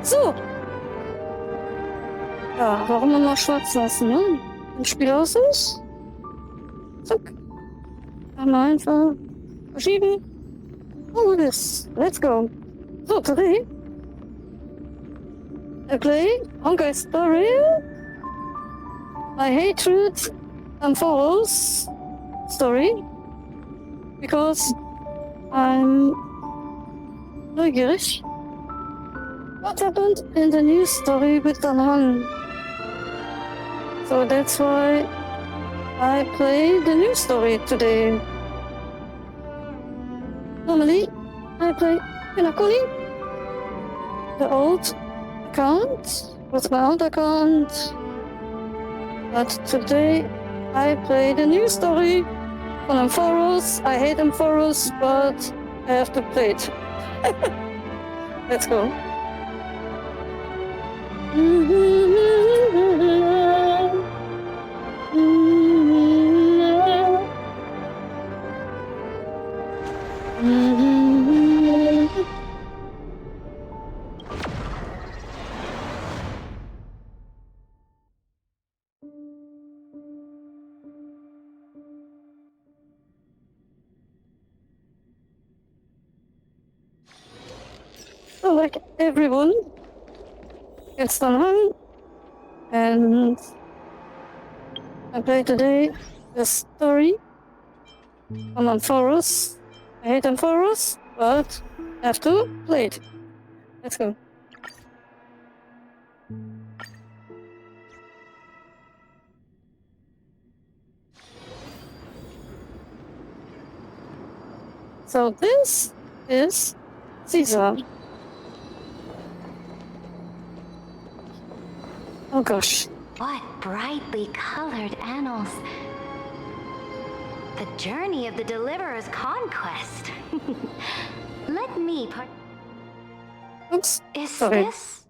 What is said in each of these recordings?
So. Ja, warum immer schwarz lassen, ne? Wenn Spiel aus ist. Zack. Einmal einfach verschieben. Oh, this. Let's go. So, today I play Honkai Story. My hatred unfollows story. Because I'm neugierig. What happened in the news story with Danhan? So that's why I play the news story today. Normally, I play Pinakuni, the old account, with my old account. But today, I play the news story on Amphoros. I hate Amphoros, but I have to play it. Let's go. So, like everyone, it's Danhan, and I play today the story on Amphoros. I hate Amphoros, but I have to play it. Let's go. So this is Caesar. Oh gosh. What brightly colored annals. The journey of the Deliverer's conquest. Let me Oops. Is Sorry. this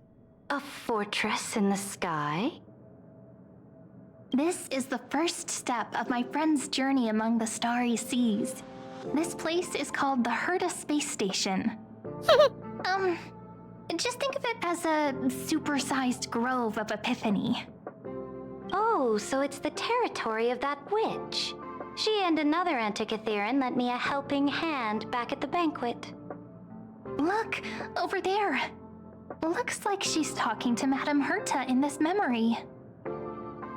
a fortress in the sky? This is the first step of my friend's journey among the starry seas. This place is called the Herta Space Station. Just think of it as a supersized grove of Epiphany. Oh, so it's the territory of that witch. She and another Antikytherian lent me a helping hand back at the banquet. Look, over there. Looks like she's talking to Madame Herta in this memory.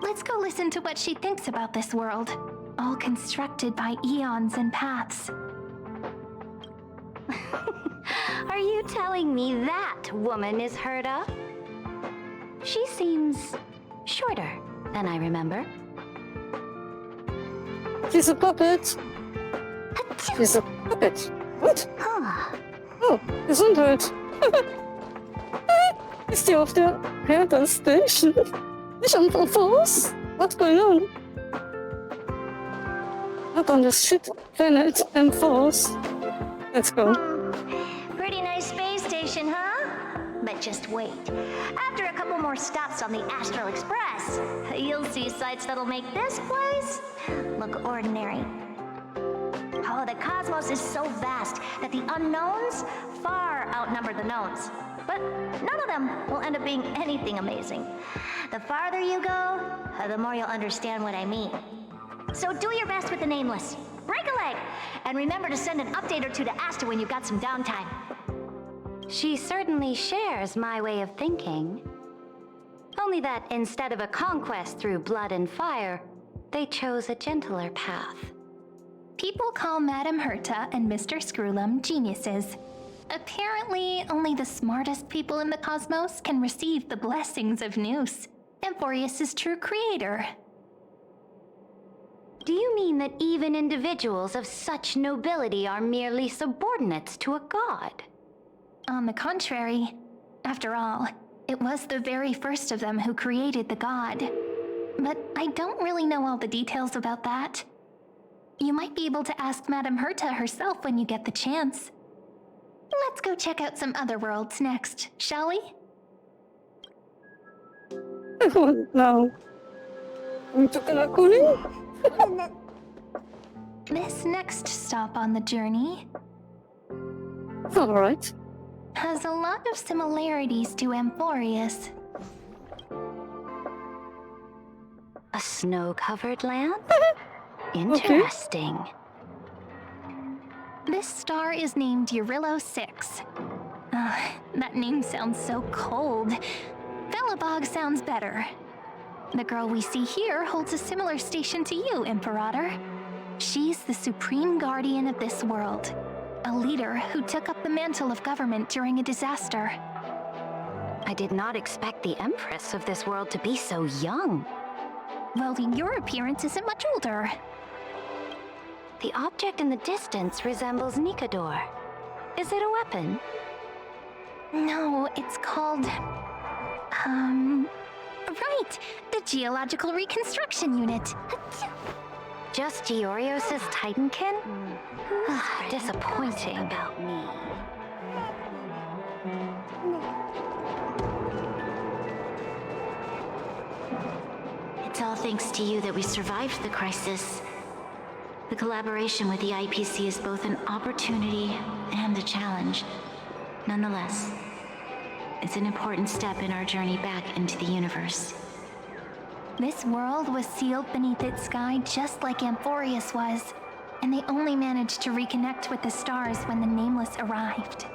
Let's go listen to what she thinks about this world, all constructed by eons and paths. Are you telling me that woman is Herta? She seems shorter than I remember. She's a puppet. She's a puppet. What? Oh, Gesundheit. Ist die auf der Hertha Station? Nicht am Amphoros? What's going on? Not on this shit planet Amphoros. Let's go. Pretty nice space station, huh? But just wait. After a couple more stops on the Astral Express, you'll see sights that'll make this place look ordinary. Oh, the cosmos is so vast that the unknowns far outnumber the knowns. But none of them will end up being anything amazing. The farther you go, the more you'll understand what I mean. So do your best with the nameless. Break a leg! And remember to send an update or two to Asta when you've got some downtime. She certainly shares my way of thinking. Only that instead of a conquest through blood and fire, they chose a gentler path. People call Madame Herta and Mr. Screwlum geniuses. Apparently, only the smartest people in the cosmos can receive the blessings of Nous, Amphorius' true creator. Do you mean that even individuals of such nobility are merely subordinates to a god? On the contrary, after all, it was the very first of them who created the god. But I don't really know all the details about that. You might be able to ask Madame Herta herself when you get the chance. Let's go check out some other worlds next, shall we? Oh no. I'm talking about Kuni? This next stop on the journey Alright. has a lot of similarities to Amphorius. A snow-covered land? Interesting. This star is named Eurillo 6. That name sounds so cold. Velabog sounds better. The girl we see here holds a similar station to you, Imperator. She's the supreme guardian of this world, a leader who took up the mantle of government during a disaster. I did not expect the Empress of this world to be so young. Well, your appearance isn't much older. The object in the distance resembles Nikador. Is it a weapon? No, it's called... Right! The Geological Reconstruction Unit. Just Giorios' Titankin? Disappointing. About me. It's all thanks to you that we survived the crisis. The collaboration with the IPC is both an opportunity and a challenge. Nonetheless, it's an important step in our journey back into the universe. This world was sealed beneath its sky just like Amphorius was, and they only managed to reconnect with the stars when the Nameless arrived.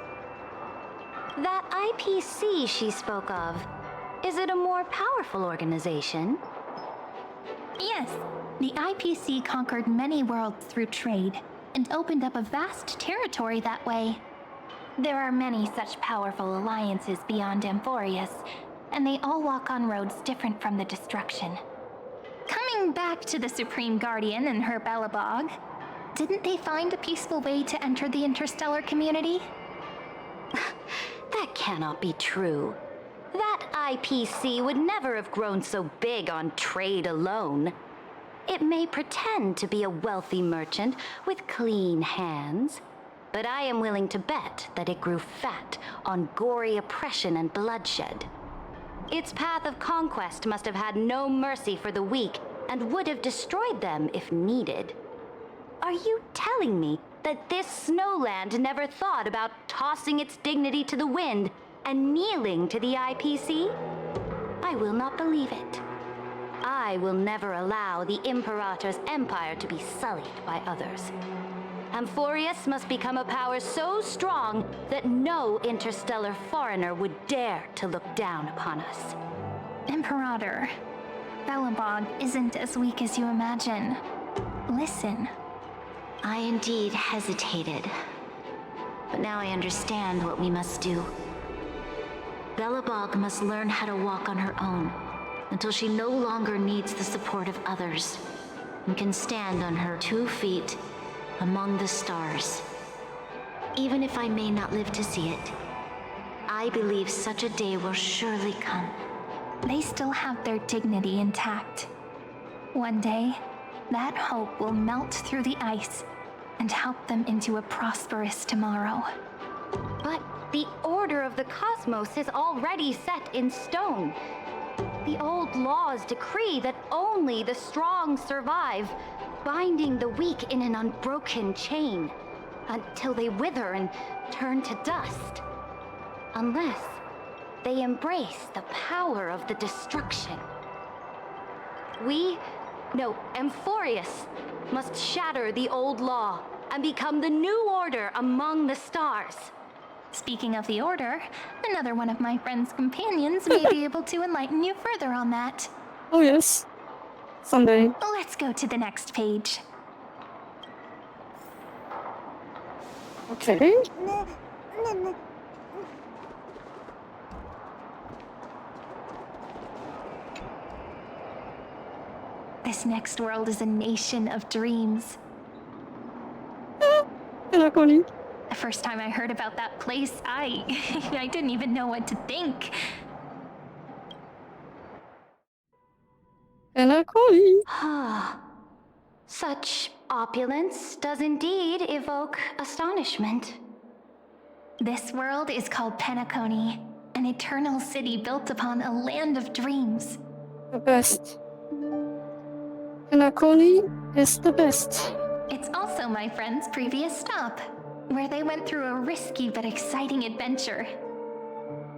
That IPC she spoke of, is it a more powerful organization? Yes, the IPC conquered many worlds through trade, and opened up a vast territory that way. There are many such powerful alliances beyond Amphorius, and they all walk on roads different from the destruction. Coming back to the Supreme Guardian and her Belobog, didn't they find a peaceful way to enter the interstellar community? That cannot be true. That IPC would never have grown so big on trade alone. It may pretend to be a wealthy merchant with clean hands, but I am willing to bet that it grew fat on gory oppression and bloodshed. Its path of conquest must have had no mercy for the weak and would have destroyed them if needed. Are you telling me that this snowland never thought about tossing its dignity to the wind and kneeling to the IPC? I will not believe it. I will never allow the Imperator's empire to be sullied by others. Amphorius must become a power so strong that no interstellar foreigner would dare to look down upon us. Imperator, Belobog isn't as weak as you imagine. Listen. I indeed hesitated, but now I understand what we must do. Belobog must learn how to walk on her own until she no longer needs the support of others and can stand on her 2 feet among the stars. Even if I may not live to see it, I believe such a day will surely come. They still have their dignity intact. One day, that hope will melt through the ice and help them into a prosperous tomorrow. But the order of the cosmos is already set in stone. The old laws decree that only the strong survive, binding the weak in an unbroken chain until they wither and turn to dust. Unless they embrace the power of the destruction. Amphorius must shatter the old law and become the new order among the stars. Speaking of the Order, another one of my friend's companions may be able to enlighten you further on that. Oh yes. Someday. Let's go to the next page. Okay. This next world is a nation of dreams. Melancholy. The first time I heard about that place, I didn't even know what to think. Melancholy. Such opulence does indeed evoke astonishment. This world is called Penacony, an eternal city built upon a land of dreams. The best. Melancholy is the best. It's also my friend's previous stop, where they went through a risky but exciting adventure.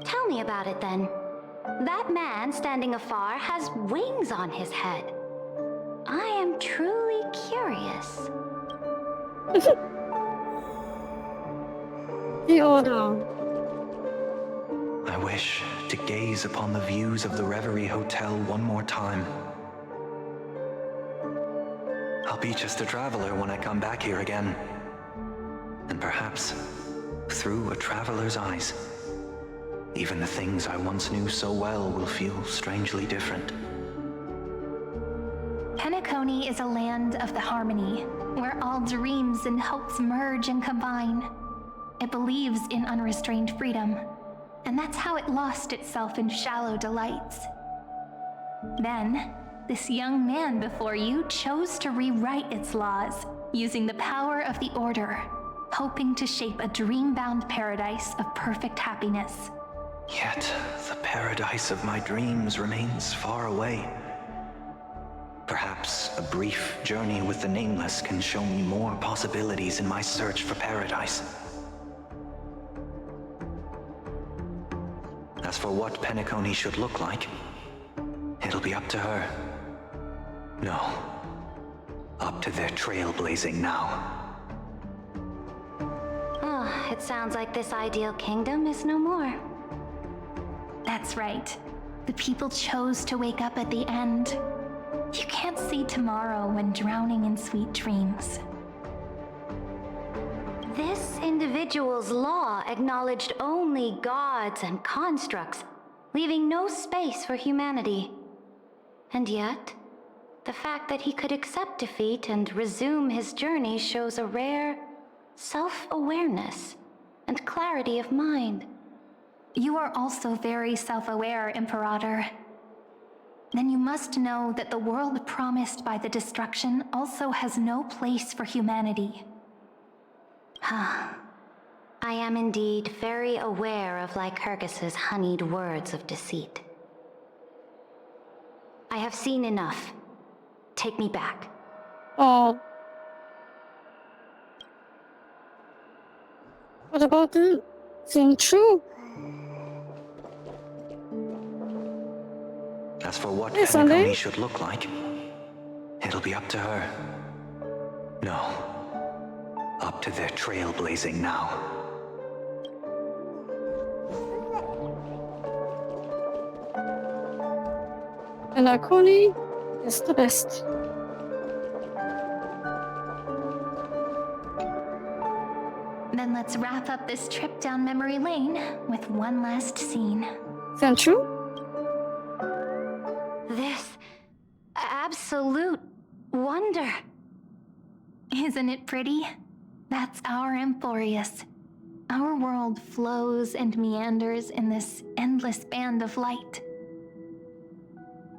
Tell me about it then. That man standing afar has wings on his head. I am truly curious. The order. I wish to gaze upon the views of the Reverie Hotel one more time. I'll be just a traveler when I come back here again. And perhaps, through a traveler's eyes, even the things I once knew so well will feel strangely different. Penacony is a land of the harmony, where all dreams and hopes merge and combine. It believes in unrestrained freedom, and that's how it lost itself in shallow delights. Then, this young man before you chose to rewrite its laws, using the power of the Order, hoping to shape a dream-bound paradise of perfect happiness. Yet, the paradise of my dreams remains far away. Perhaps a brief journey with the Nameless can show me more possibilities in my search for paradise. As for what Penacony should look like, it'll be up to her. No, up to their trailblazing now. Oh, it sounds like this ideal kingdom is no more. That's right. The people chose to wake up at the end. You can't see tomorrow when drowning in sweet dreams. This individual's law acknowledged only gods and constructs, leaving no space for humanity. And yet, the fact that he could accept defeat and resume his journey shows a rare self-awareness and clarity of mind. You are also very self-aware, Imperator. Then you must know that the world promised by the destruction also has no place for humanity. I am indeed very aware of Lycurgus's honeyed words of deceit. I have seen enough. Take me back. Oh. What about the thing true? As for what Yes, Penacony Sunday. should look like, it'll be up to her. No, up to their trailblazing now. And Akoni is the best. Then let's wrap up this trip down memory lane with one last scene. Then true? This absolute wonder. Isn't it pretty? That's our Emporius. Our world flows and meanders in this endless band of light.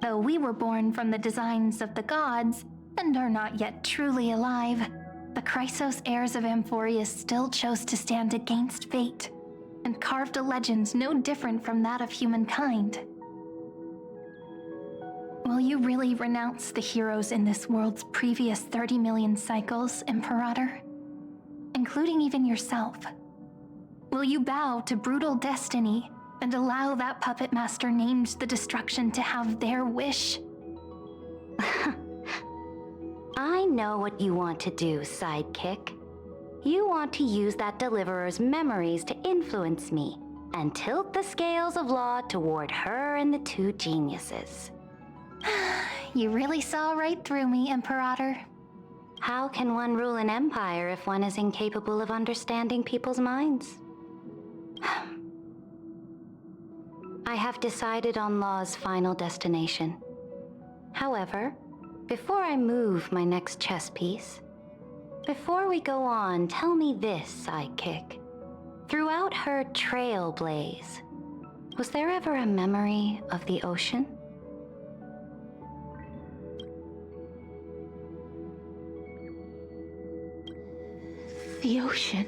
Though we were born from the designs of the gods and are not yet truly alive, the Chrysos heirs of Emporius still chose to stand against fate and carved a legend no different from that of humankind. Will you really renounce the heroes in this world's previous 30 million cycles, Imperator? Including even yourself? Will you bow to brutal destiny and allow that puppet master named the destruction to have their wish? I know what you want to do, sidekick. You want to use that deliverer's memories to influence me and tilt the scales of law toward her and the two geniuses. You really saw right through me, Imperator. How can one rule an empire if one is incapable of understanding people's minds? I have decided on Law's final destination. However, before I move my next chess piece, before we go on, tell me this, sidekick. Throughout her trailblaze, was there ever a memory of the ocean? The ocean.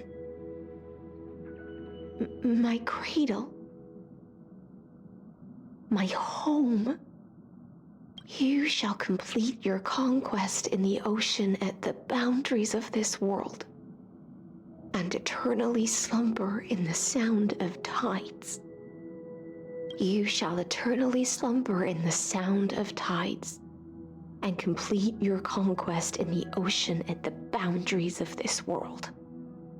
My cradle. My home. You shall complete your conquest in the ocean at the boundaries of this world, and eternally slumber in the sound of tides. You shall eternally slumber in the sound of tides, and complete your conquest in the ocean at the boundaries of this world.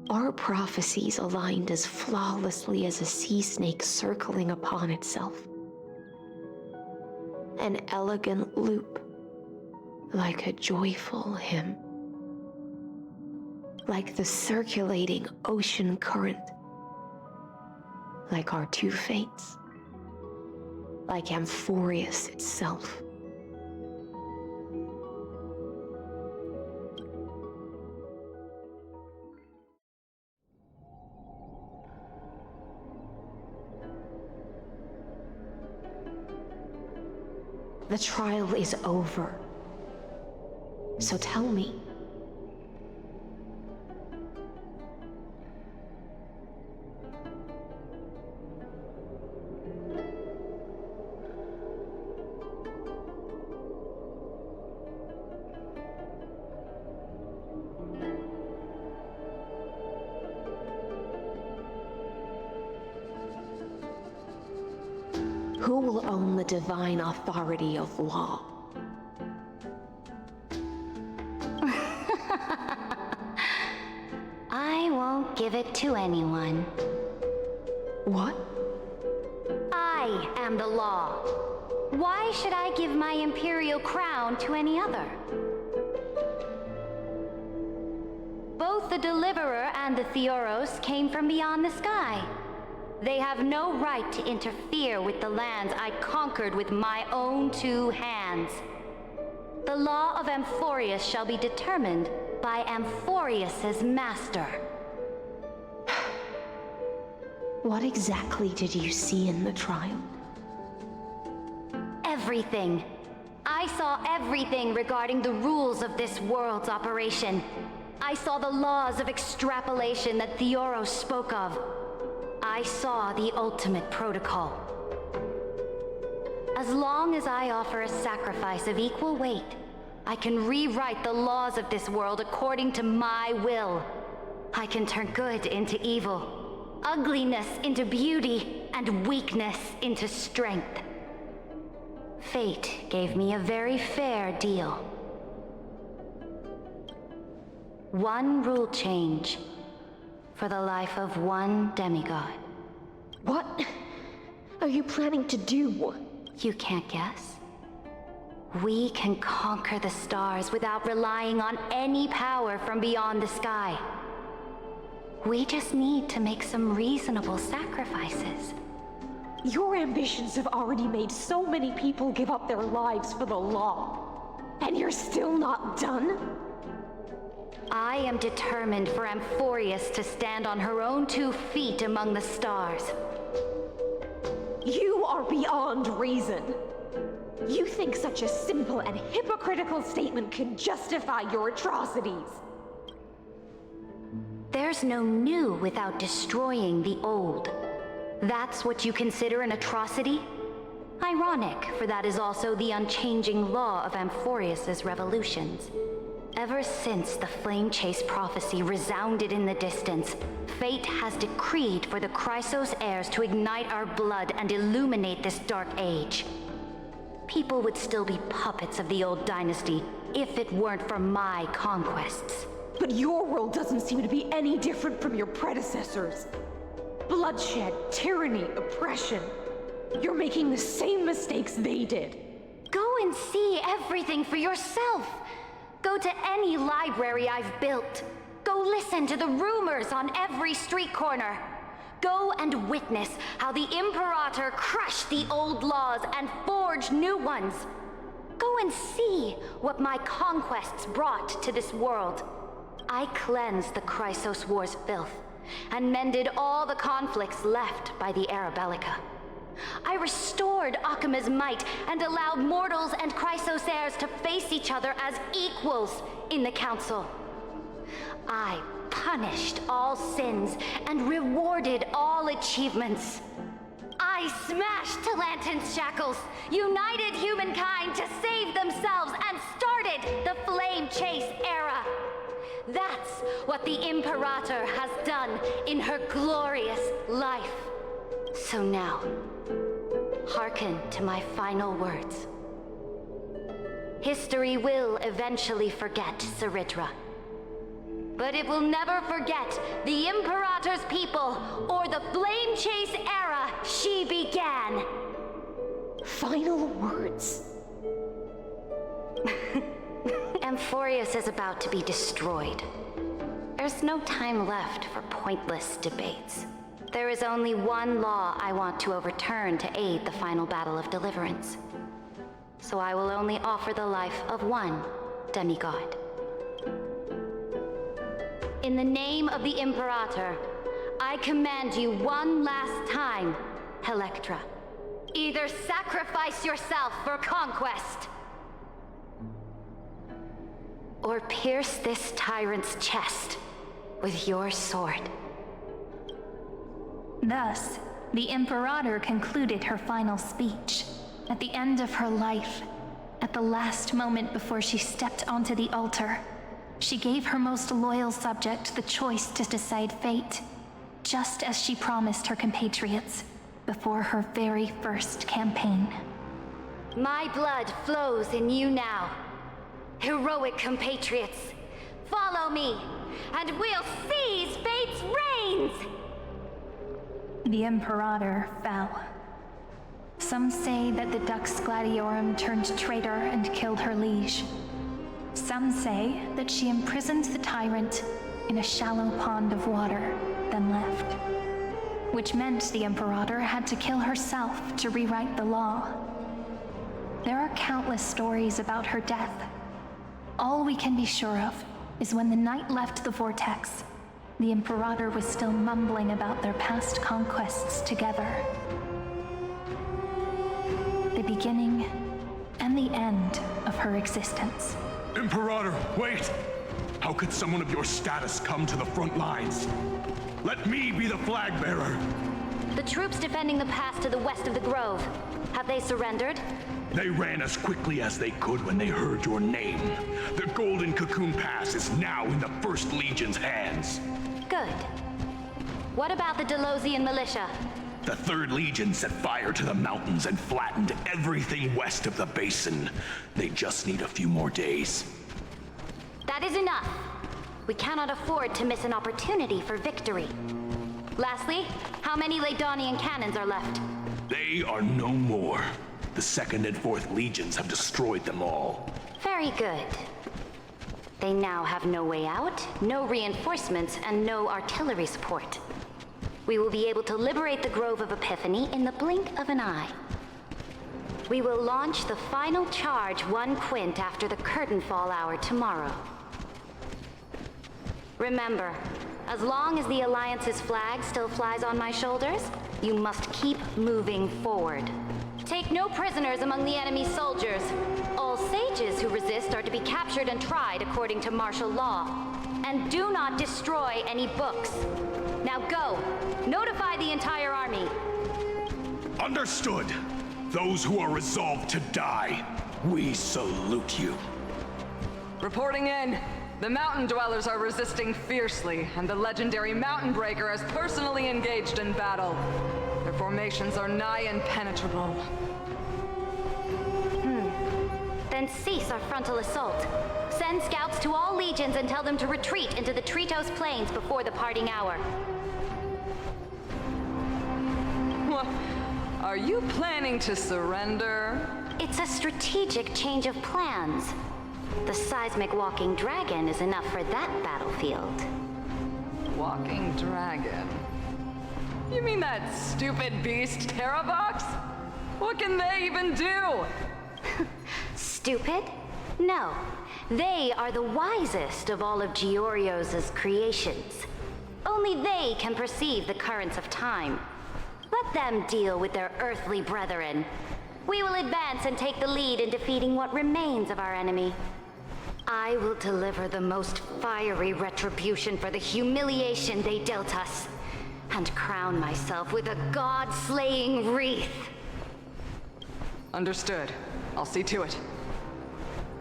Our prophecies aligned as flawlessly as a sea snake circling upon itself. An elegant loop, like a joyful hymn. Like the circulating ocean current. Like our two fates. Like Amphorius itself. The trial is over. So tell me. Who will own the divine authority of law? I won't give it to anyone. What? I am the law. Why should I give my imperial crown to any other? Both the Deliverer and the Theoros came from beyond the sky. They have no right to interfere with the lands I conquered with my own two hands. The law of Amphorius shall be determined by Amphorius's master. What exactly did you see in the trial? Everything. I saw everything regarding the rules of this world's operation. I saw the laws of extrapolation that Theoros spoke of. I saw the ultimate protocol. As long as I offer a sacrifice of equal weight, I can rewrite the laws of this world according to my will. I can turn good into evil, ugliness into beauty, and weakness into strength. Fate gave me a very fair deal. One rule change for the life of one demigod. What are you planning to do? You can't guess? We can conquer the stars without relying on any power from beyond the sky. We just need to make some reasonable sacrifices. Your ambitions have already made so many people give up their lives for the law. And you're still not done? I am determined for Amphorius to stand on her own 2 feet among the stars. You are beyond reason. You think such a simple and hypocritical statement can justify your atrocities. There's no new without destroying the old. That's what you consider an atrocity? Ironic, for that is also the unchanging law of Amphorius's revolutions. Ever since the Flame Chase prophecy resounded in the distance, fate has decreed for the Chrysos heirs to ignite our blood and illuminate this dark age. People would still be puppets of the old dynasty if it weren't for my conquests. But your world doesn't seem to be any different from your predecessors. Bloodshed, tyranny, oppression. You're making the same mistakes they did. Go and see everything for yourself. Go to any library I've built. Go listen to the rumors on every street corner. Go and witness how the Imperator crushed the old laws and forged new ones. Go and see what my conquests brought to this world. I cleansed the Chrysos War's filth and mended all the conflicts left by the Arabellica. I restored Akima's might and allowed mortals and Chrysos heirs to face each other as equals in the Council. I punished all sins and rewarded all achievements. I I smashed Talantin's shackles, united humankind to save themselves, and started the Flame Chase era. That's what the Imperator has done in her glorious life. So now, hearken to my final words. History will eventually forget Saridra. But it will never forget the Imperator's people or the Flame Chase era she began. Final words. Amphorius is about to be destroyed. There's no time left for pointless debates. There is only one law I want to overturn to aid the final battle of deliverance. So I will only offer the life of one demigod. In the name of the Imperator, I command you one last time, Electra. Either sacrifice yourself for conquest, or pierce this tyrant's chest with your sword. Thus, the Imperator concluded her final speech. At the end of her life, at the last moment before she stepped onto the altar, she gave her most loyal subject the choice to decide fate, just as she promised her compatriots before her very first campaign. My blood flows in you now. Heroic compatriots, follow me, and we'll seize fate's reins! The Imperator fell. Some say that the Dux Gladiorum turned traitor and killed her liege. Some say that she imprisoned the tyrant in a shallow pond of water, then left. Which meant the Imperator had to kill herself to rewrite the law. There are countless stories about her death. All we can be sure of is when the knight left the vortex, the Imperator was still mumbling about their past conquests together. The beginning and the end of her existence. Imperator, wait! How could someone of your status come to the front lines? Let me be the flag bearer! The troops defending the pass to the west of the grove, have they surrendered? They ran as quickly as they could when they heard your name. The Golden Cocoon Pass is now in the First Legion's hands. Good. What about the Delosian militia? The Third Legion set fire to the mountains and flattened everything west of the basin. They just need a few more days. That is enough. We cannot afford to miss an opportunity for victory. Lastly, how many Ladonian cannons are left? They are no more. The Second and Fourth Legions have destroyed them all. Very good. They now have no way out, no reinforcements, and no artillery support. We will be able to liberate the Grove of Epiphany in the blink of an eye. We will launch the final charge 1 quint after the curtain fall hour tomorrow. Remember, as long as the Alliance's flag still flies on my shoulders, you must keep moving forward. Take no prisoners among the enemy's soldiers. All sages who resist are to be captured and tried according to martial law. And do not destroy any books. Now go. Notify the entire army. Understood. Those who are resolved to die, we salute you. Reporting in. The mountain dwellers are resisting fiercely, and the legendary Mountain Breaker has personally engaged in battle. Their formations are nigh impenetrable. Then cease our frontal assault. Send scouts to all legions and tell them to retreat into the Tritos Plains before the parting hour. What? Are you planning to surrender? It's a strategic change of plans. The seismic walking dragon is enough for that battlefield. Walking dragon? You mean that stupid beast, Terravox? What can they even do? Stupid? No. They are the wisest of all of Georios' creations. Only they can perceive the currents of time. Let them deal with their earthly brethren. We will advance and take the lead in defeating what remains of our enemy. I will deliver the most fiery retribution for the humiliation they dealt us. and crown myself with a god-slaying wreath. Understood. I'll see to it.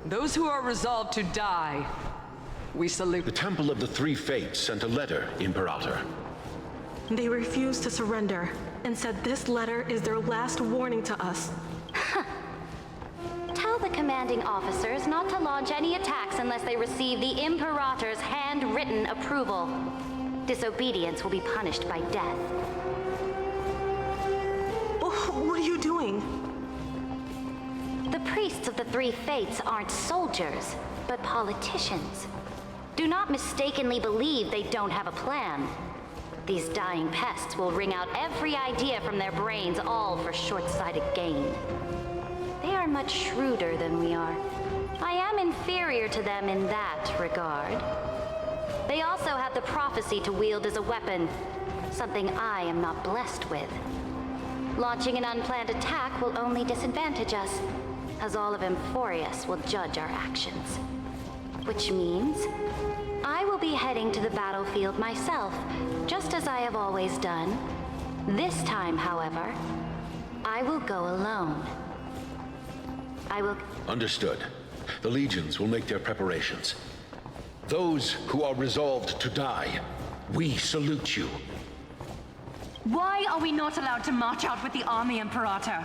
Those who are resolved to die, we salute. The Temple of the Three Fates sent a letter, Imperator. They refused to surrender and said this letter is their last warning to us. Tell the commanding officers not to launch any attacks unless they receive the Imperator's handwritten approval. Disobedience will be punished by death. Oh, what are you doing? The priests of the Three Fates aren't soldiers, but politicians. Do not mistakenly believe they don't have a plan. These dying pests will wring out every idea from their brains, all for short-sighted gain. They are much shrewder than we are. I am inferior to them in that regard. They also have the prophecy to wield as a weapon, something I am not blessed with. Launching an unplanned attack will only disadvantage us, as all of Emphorius will judge our actions. Which means I will be heading to the battlefield myself, just as I have always done. This time, however, I will go alone. I will... Understood. The legions will make their preparations. Those who are resolved to die, we salute you. Why are we not allowed to march out with the army, Imperator?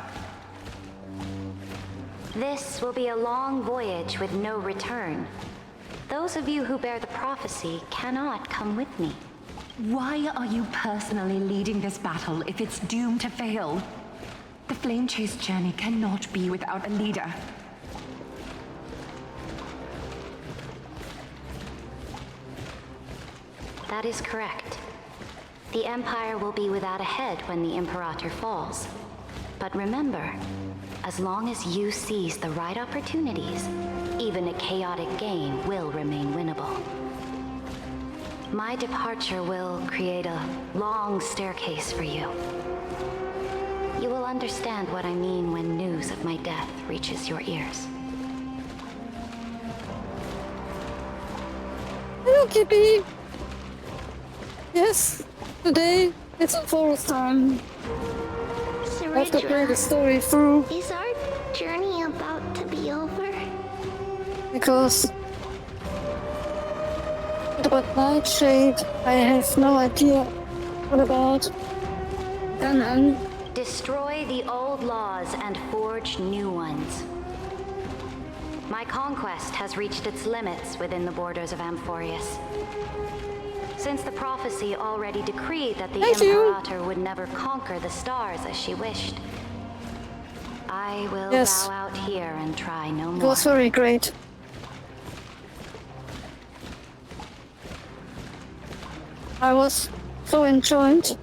This will be a long voyage with no return. Those of you who bear the prophecy cannot come with me. Why are you personally leading this battle if it's doomed to fail? The Flame Chase journey cannot be without a leader. That is correct. The Empire will be without a head when the Imperator falls. But remember, as long as you seize the right opportunities, even a chaotic game will remain winnable. My departure will create a long staircase for you. You will understand what I mean when news of my death reaches your ears. Hello, Kippy. Yes, today it's a fourth time. I have to play the story through Is our journey about to be over? because what about Nightshade? I have no idea. What about Ganon? Destroy the old laws and forge new ones. My conquest has reached its limits within the borders of Amphorius. Since the prophecy already decreed that the Imperator would never conquer the stars as she wished, I will bow out here and try no It more. was very great. I was so enjoyed.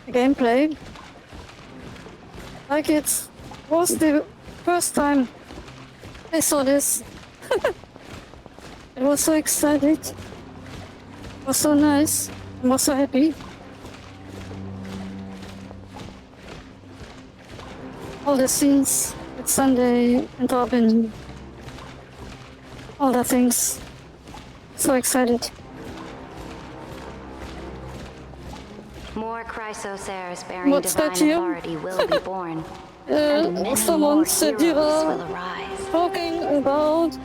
The gameplay. Like it was the first time I saw this. I was so excited. It was so nice. I was so happy. All the scenes with Sunday and Robin. All the things. So excited. More Chrysosaurs bearing What's divine that here? authority will be born. And many more Someone said you heroes are will arise. talking about,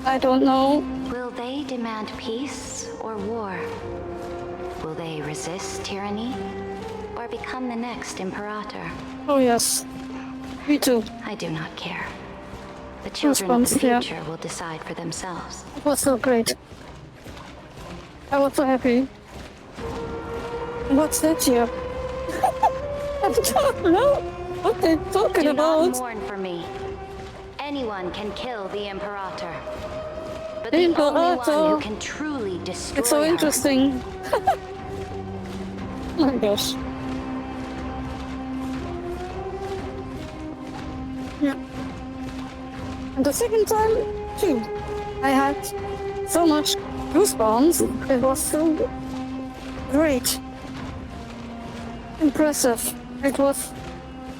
I don't know. Will they demand peace or war? Will they resist tyranny or become the next Imperator? Oh yes, me too. I do not care. The children of the Goosebumps, yeah. future will decide for themselves. It was so great. I was so happy. What's that here? I don't know what they're talking Do about. not mourn for me. Anyone can kill the Imperator. But The the only one Imperator. who can truly destroy It's so her interesting. Oh my gosh. Yeah. And the second time too, I had so much goosebumps. It was so great. Impressive. It was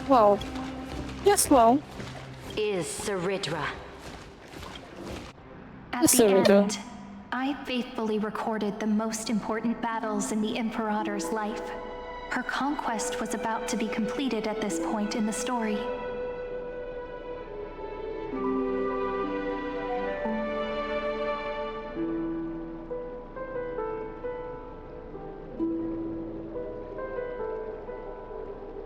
wow. Yes, wow. is Saridra. At Yes, the there we go. end, I faithfully recorded the most important battles in the Imperator's life. Her conquest was about to be completed at this point in the story.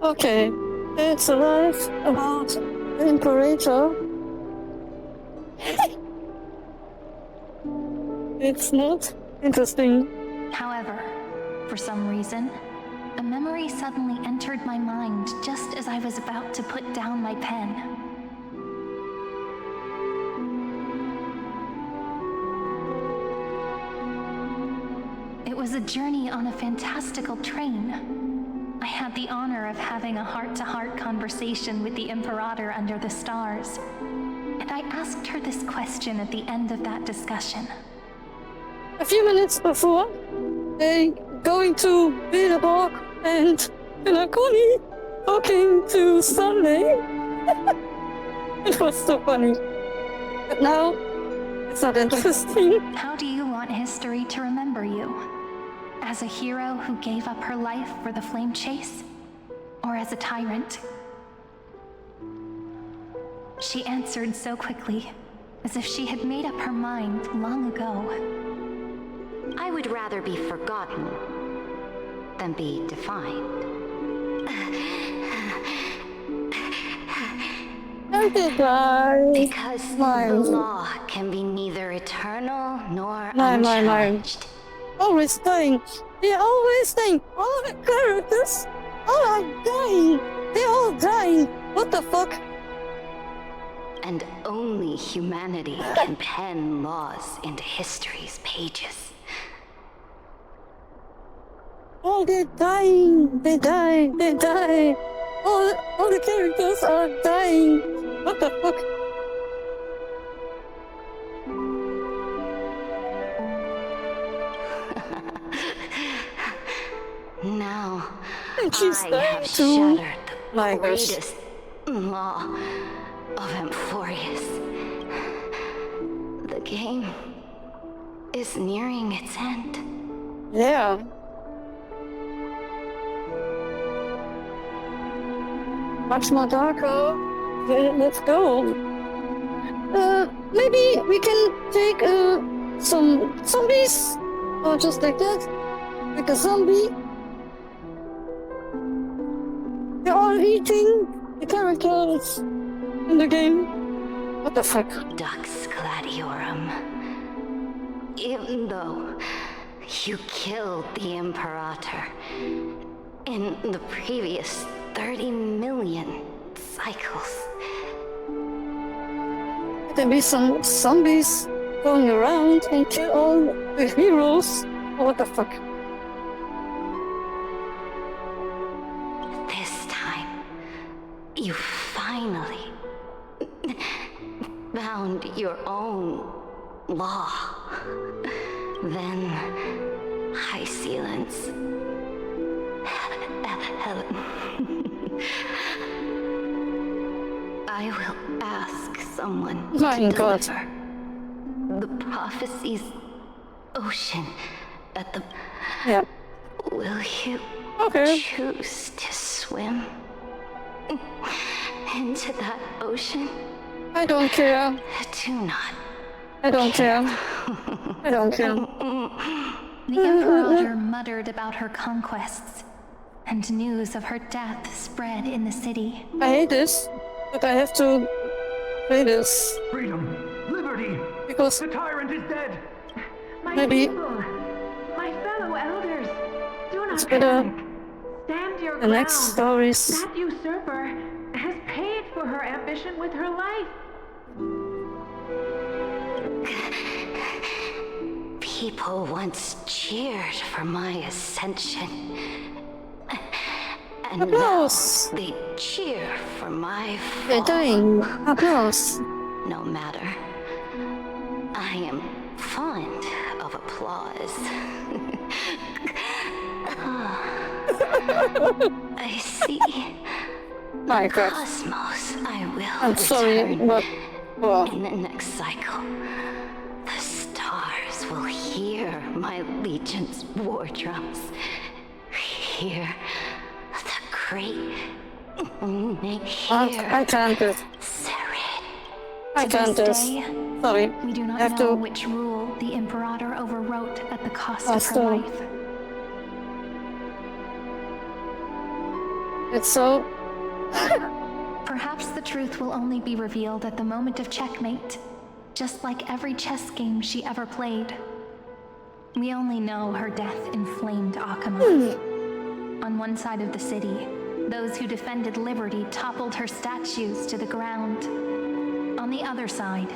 Okay, it's a life about the Imperator. It's not interesting. However, for some reason, a memory suddenly entered my mind just as I was about to put down my pen. It was a journey on a fantastical train. I had the honor of having a heart-to-heart conversation with the Imperator under the stars, and I asked her this question at the end of that discussion. A few minutes before, they going to Beelzebub and Pinakuni talking to Sunday. It was so funny. But now, it's not interesting. How do you want history to remember you? As a hero who gave up her life for the flame chase? Or as a tyrant? She answered so quickly, as if she had made up her mind long ago. I would rather be forgotten than be defined. Okay, guys. Because the law can be neither eternal nor unchallenged. Always dying. They're always dying. All the characters are dying. They're all dying. What the fuck? And only humanity can pen laws into history's pages. Oh, they're dying. They die. They die. All the characters are dying. What the fuck? Now, She's I dying have too. shattered the My gosh. greatest law of Amphorius. The game is nearing its end. Yeah. Much more darker. Let's go. Maybe we can take some zombies, or just like that, like a zombie. They're all eating the characters in the game. What the fuck? Dux Gladiorum. Even though you killed the Imperator in the previous 30 million cycles. There be some zombies going around and kill all the heroes. What the fuck? This time, you finally found your own law. Then, High Sealants. Helen. I will ask someone to deliver the prophecy's ocean at the... Yeah. Will you choose to swim into that ocean? I don't care. Do not. I don't care. I don't care. The Imperator muttered about her conquests, and news of her death spread in the city. I hate this, but I have to play this. Freedom! Liberty! Because the tyrant is dead! My maybe people, my fellow elders, do not it's better panic. Stand your the ground. next stories. That usurper has paid for her ambition with her life. People once cheered for my ascension. And Applause. now they cheer for my fall. They're dying. Applause. No matter. I am fond of applause. I see. My God. Cosmos, I will I'm sorry, return. but... Well, In the next cycle, the stars will hear my legion's war drums. Hear the great I can't do it. I can't do it. Sorry. We do not I have know to. which rule the Imperator overwrote at the cost of her Still. life. It's so. Perhaps the truth will only be revealed at the moment of checkmate, just like every chess game she ever played. We only know her death inflamed Akama. On one side of the city, those who defended liberty toppled her statues to the ground. On the other side,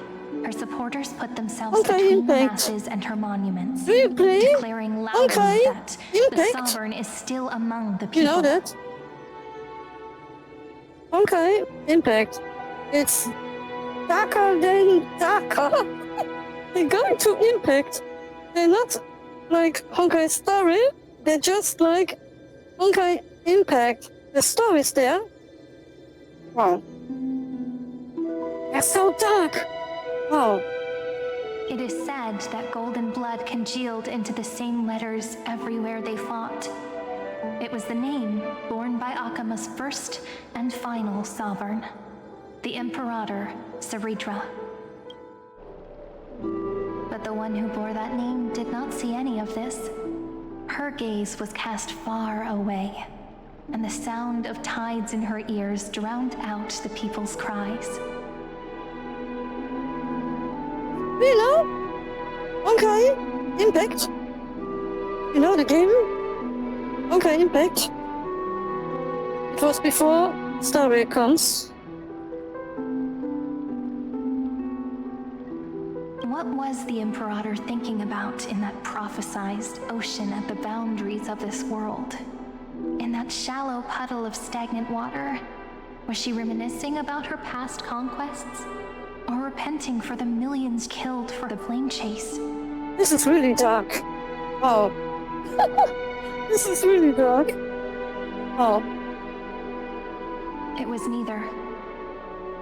her supporters put themselves between the masses and her monuments, declaring loudly that the sovereign is still among the people. You know that? Honkai Impact. It's darker than darker. They're going to Impact. They're not like Honkai Story. They're just like Honkai Impact. The story's there. Wow. They're so dark. Wow. It is said that golden blood congealed into the same letters everywhere they fought. It was the name borne by Akama's first and final sovereign, the Imperator Saridra. But the one who bore that name did not see any of this. Her gaze was cast far away, and the sound of tides in her ears drowned out the people's cries. You know? Honkai Impact. You know the game? Honkai Impact. It was before Story comes. What was the Imperator thinking about in that prophesized ocean at the boundaries of this world? In that shallow puddle of stagnant water? Was she reminiscing about her past conquests? Or repenting for the millions killed for the flame chase? This is really dark. Wow. This is really dark. Oh. It was neither.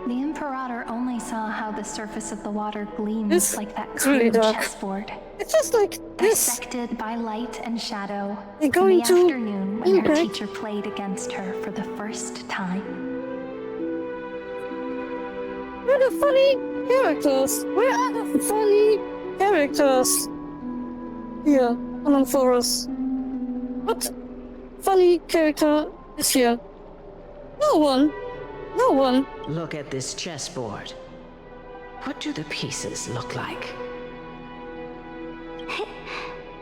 The Imperator only saw how the surface of the water gleams like that crude really dark. chessboard. It's just like this. Dissected by light and shadow They're in going the to afternoon when her Impact. teacher played against her for the first time. Where are the funny characters? Where are the funny characters? Here, among Forest. What funny character is here? No one. No one. Look at this chessboard. What do the pieces look like?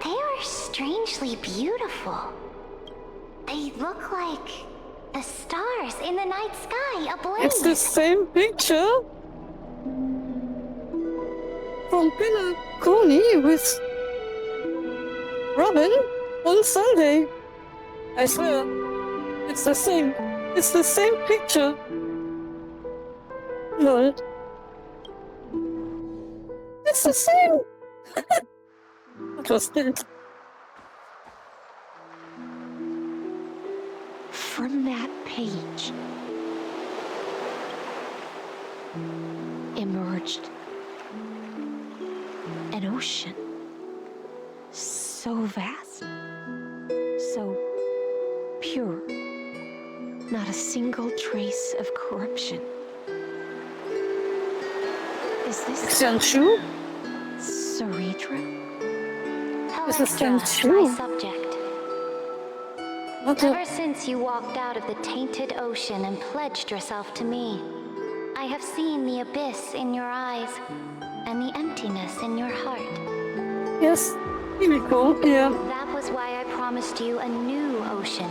They are strangely beautiful. They look like the stars in the night sky ablaze. It's the same picture from Pinakoni with Robin on Sunday. I swear, it's the same. It's the same picture. Lol. It's the same. It was dead. From that page emerged an ocean so vast, so pure, not a single trace of corruption. Is this Xiangshu? Saridra? This is My Xiangshu. subject. What Ever since you walked out of the tainted ocean and pledged yourself to me, I have seen the abyss in your eyes and the emptiness in your heart. Yes, Himiko, yeah. That was why I promised you a new ocean,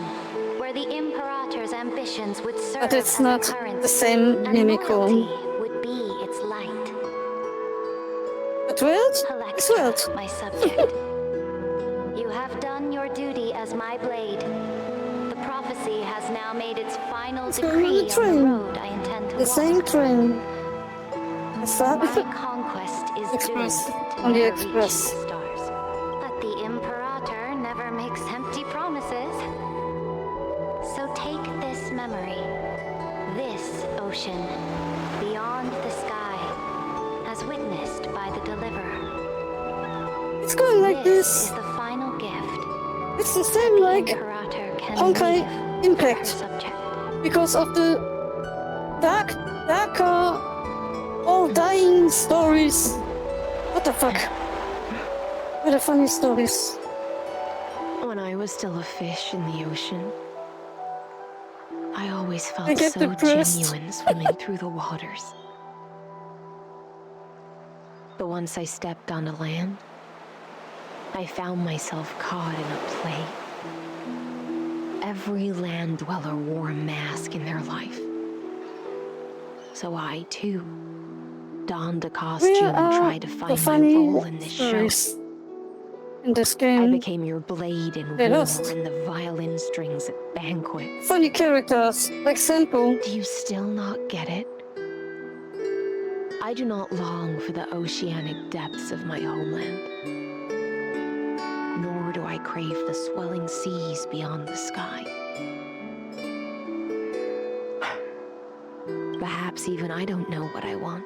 where the Imperator's ambitions would serve But it's as a not currency, the same and Himiko. loyalty would be its light. But weird? It's weird. Electra, my subject. You have done your duty as my blade. The prophecy has now made its final Let's go on decree the train. on the road I intend to The walk. same train. Is that My conquest is Express doomed to on the never reach Express? the stars. But the Imperator never makes empty promises. So take this memory, this ocean, beyond the sky, as witnessed by the Deliverer. It's This is the final gift. It's the same like Imperator can Honkai leave Impact. her subject. Because of the darker, all dying stories. What the fuck? What a funny stories. When I was still a fish in the ocean, I always I felt get so depressed. genuine swimming through the waters. But once I stepped onto land, I found myself caught in a play. Every land dweller wore a mask in their life. So I, too, donned a costume and tried to find my role in this show. In this game, I became your blade in war and the violin strings at banquets. Funny characters, like Senpu. Do you still not get it? I do not long for the oceanic depths of my homeland. Nor do I crave the swelling seas beyond the sky. Perhaps even I don't know what I want.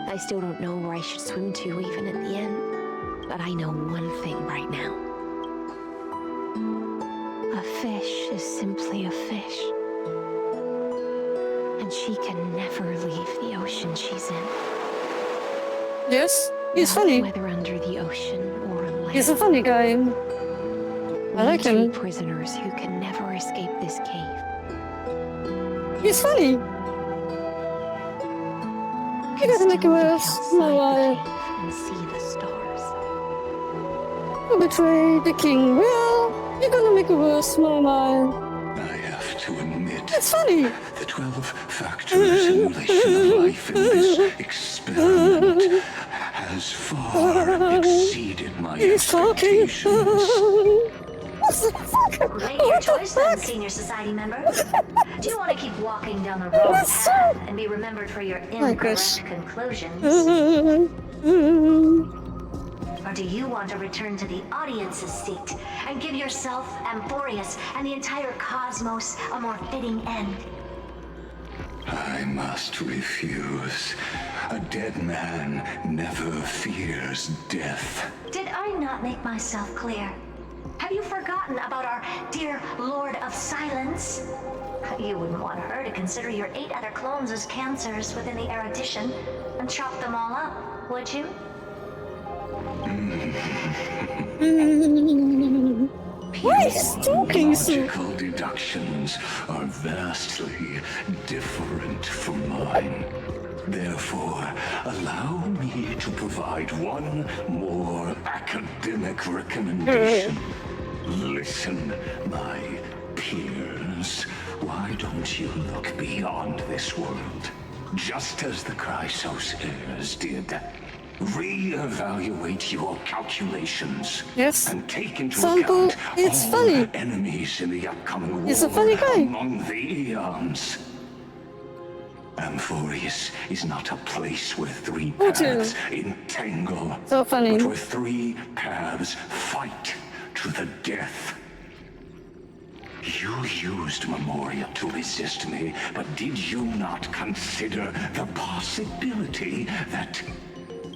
I still don't know where I should swim to even at the end. But I know one thing right now. A fish is simply a fish. And she can never leave the ocean she's in. Yes, he's Not funny. Whether under the ocean or on land. He's a funny guy. I like him. Two prisoners who can never escape this cave. He's funny. He doesn't make it worse. No, And see the stars. You betray the king. Well, you're gonna make it worse, my. I have to admit, It's funny. the 12-factor simulation of life in this experiment has far exceeded my expectations. What's the fuck? Make your choice then, senior society member. Do you want to keep walking down the wrong path and be remembered for your incorrect conclusions? Or do you want to return to the audience's seat and give yourself, Amphorius, and the entire cosmos a more fitting end? I must refuse. A dead man never fears death. Did I not make myself clear? Have you forgotten about our dear Lord of Silence? You wouldn't want her to consider your 8 other clones as cancers within the erudition and chop them all up, would you? Why is he talking so? Logical deductions are vastly different from mine. Therefore, allow me to provide one more academic recommendation. Listen, my peers. Why don't you look beyond this world? Just as the Chrysos heirs did. Re-evaluate your calculations. Yes. And take into Sample, account it's all funny. enemies in the upcoming war He's a funny guy. among the eons. Amphorius is not a place where 3 paths entangle, So funny. but where 3 paths fight to the death. You used Memoria to resist me, but did you not consider the possibility that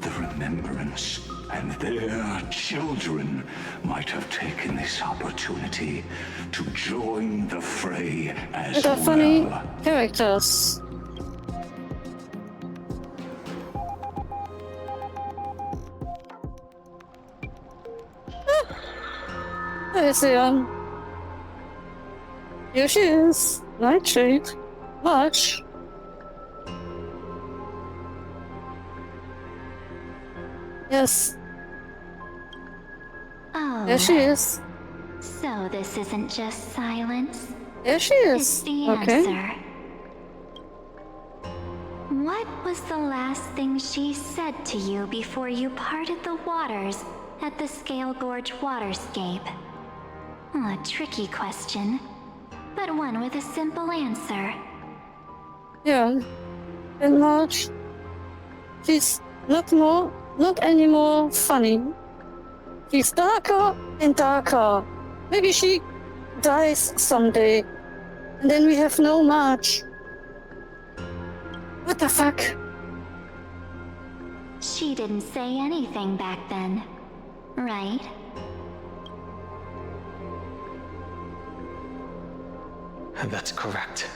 the Remembrance and their children might have taken this opportunity to join the fray as They're well? funny characters. There is here she is. Nightshade. Much. Yes. Oh. There she is. So this isn't just silence. There she is. It's the Okay. answer. What was the last thing she said to you before you parted the waters at the Scale Gorge waterscape? A tricky question, but one with a simple answer. Yeah. And March. She's not anymore funny. She's darker and darker. Maybe she dies someday. And then we have no March. What the fuck? She didn't say anything back then. right? That's correct.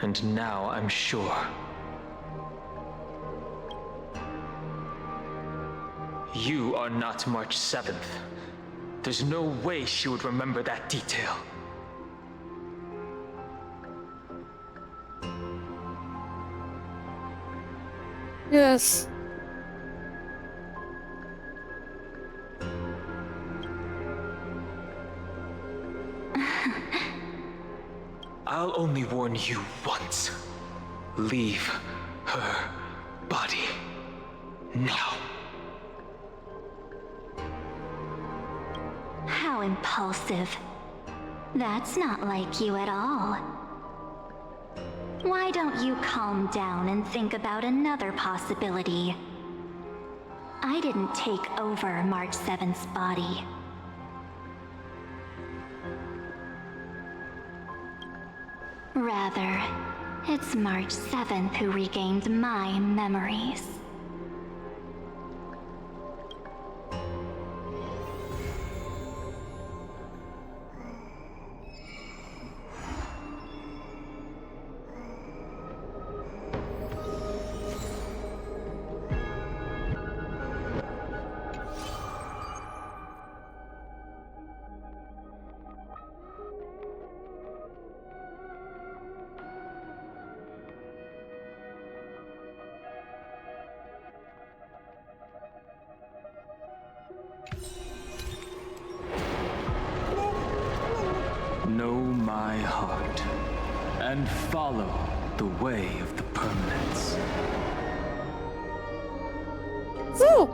And now I'm sure. You are not March 7th. There's no way she would remember that detail. Yes. I'll only warn you once. Leave her body now. How impulsive. That's not like you at all. Why don't you calm down and think about another possibility? I didn't take over March 7th's body. Rather, it's March 7th who regained my memories. Know my heart, and follow the way of the permanents. So,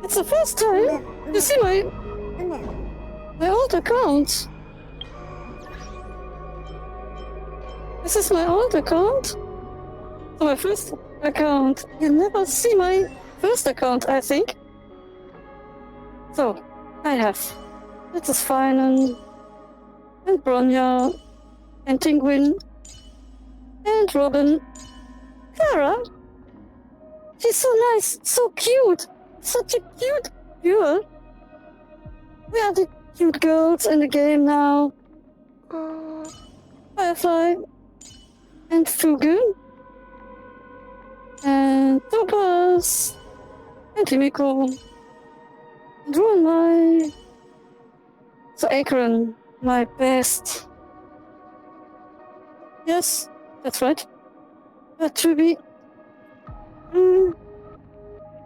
it's the first time you see my old account. This is my old account. So my first account. You never see my first account, I think. So, I have. This is fine and Bronya, and Tinguin, and Robin. Clara? She's so nice, so cute, such a cute girl. We are the cute girls in the game now. Firefly, and Fugu, and Topaz, and Himiko, and Runmai. So Akron. My best. Yes, that's right. That should be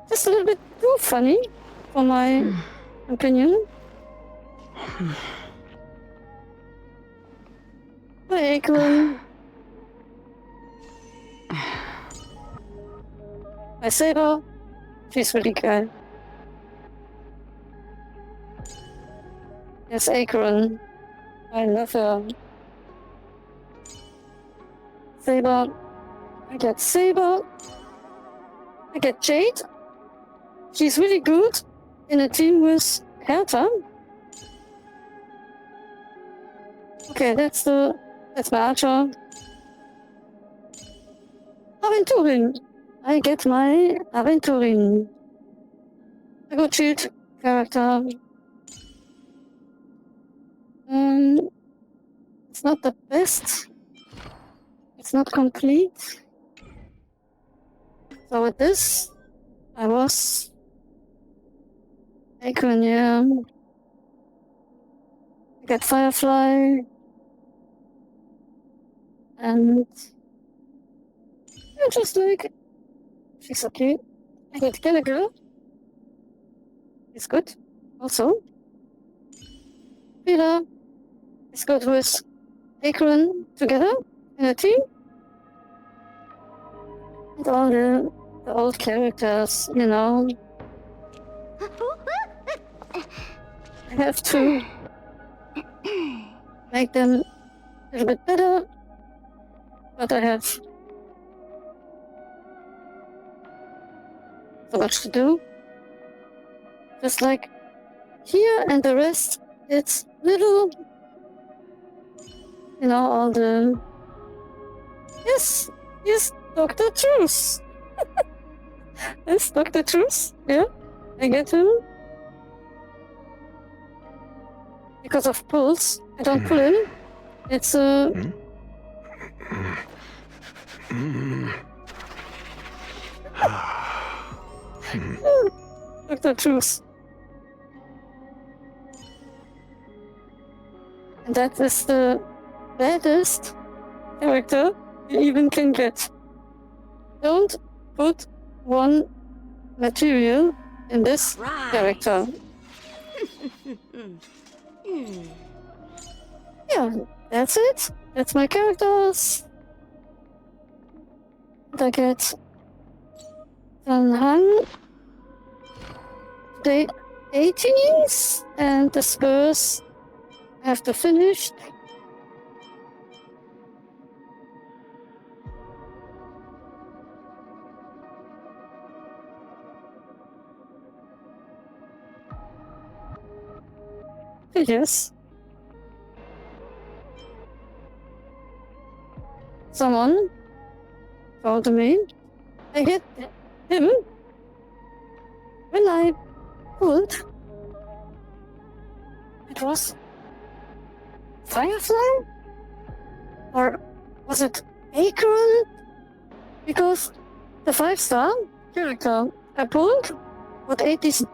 just a little bit too funny, for my opinion. My Acorn. My Saber. She's really good. Yes, Acorn. I love her. Saber. I get Saber. I get Jade. She's really good in a team with Herta. Okay, that's my archer. Aventurin. I get my Aventurin. A good shield character. It's not the best. It's not complete. So with this, I was Acorn, yeah. I get Firefly. And yeah, just like she's so cute. I get Gallagher. It's good. Also. Peter is good with Acorn together in a team. And all the old characters, you know. I have to make them a little bit better, but I have so much to do. Just like here and the rest, it's little, you know, all the... Yes, Dr. Truth. Yes, Dr. Truth, yeah. I get him. Because of pulls, I don't pull him. It's Dr. Truth. And that is the baddest character you even can get. Don't put one material in this character. Yeah, that's it. That's my characters. And I get Sanhan, the 80s, and the Spurs have to finish. Yes. Someone told me I hit him when I pulled. It was Firefly? Or was it Acorn? Because the 5-star character I pulled got 80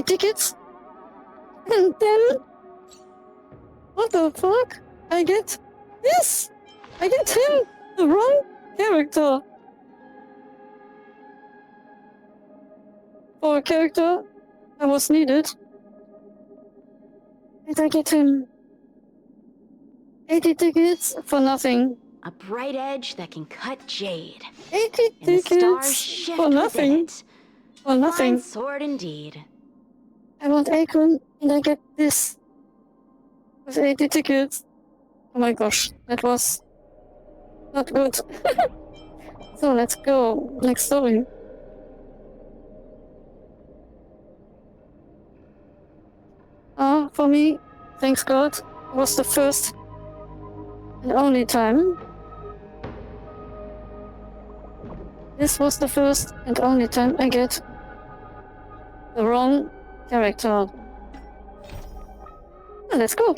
tickets. And then, what the fuck? I get this! I get him! The wrong character! For a character that was needed. And I get him 80 tickets for nothing. A bright edge that can cut jade. 80 and the stars tickets shift for nothing. within it. For nothing. Fine sword indeed. I want Acorn and I get this. With 80 tickets. Oh my gosh, that was not good. So let's go. Next story. For me, thanks God, was the first and only time. This was the first and only time I get the wrong character. Well, let's go.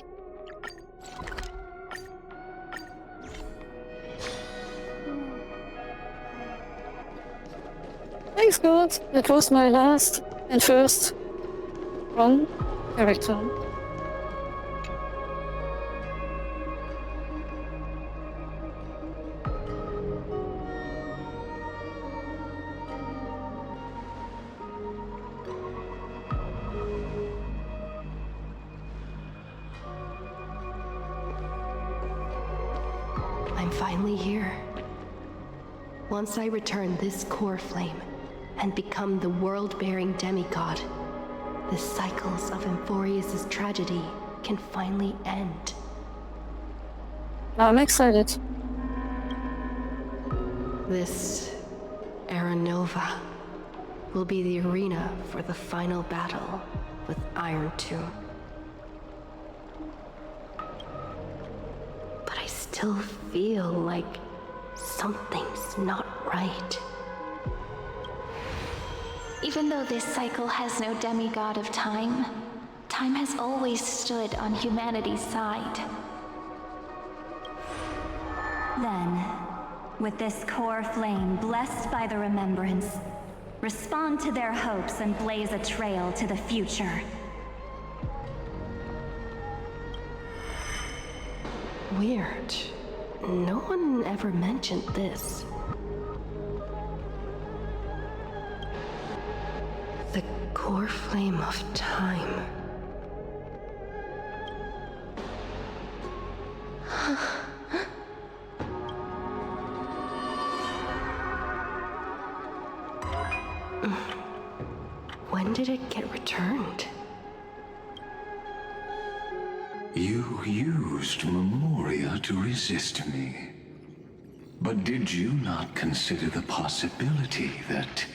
Thanks God, that was my last and first wrong character. I'm finally here. Once I return this core flame and become the world-bearing demigod, the cycles of Emphorius' tragedy can finally end. I'm excited. This Aranova will be the arena for the final battle with Iron Tomb. But I still feel like something's not right. Even though this cycle has no demigod of time, time has always stood on humanity's side. Then, with this core flame blessed by the remembrance, respond to their hopes and blaze a trail to the future. Weird. No one ever mentioned this. The core flame of time. When did it get returned? You used Memoria to resist me. But did you not consider the possibility that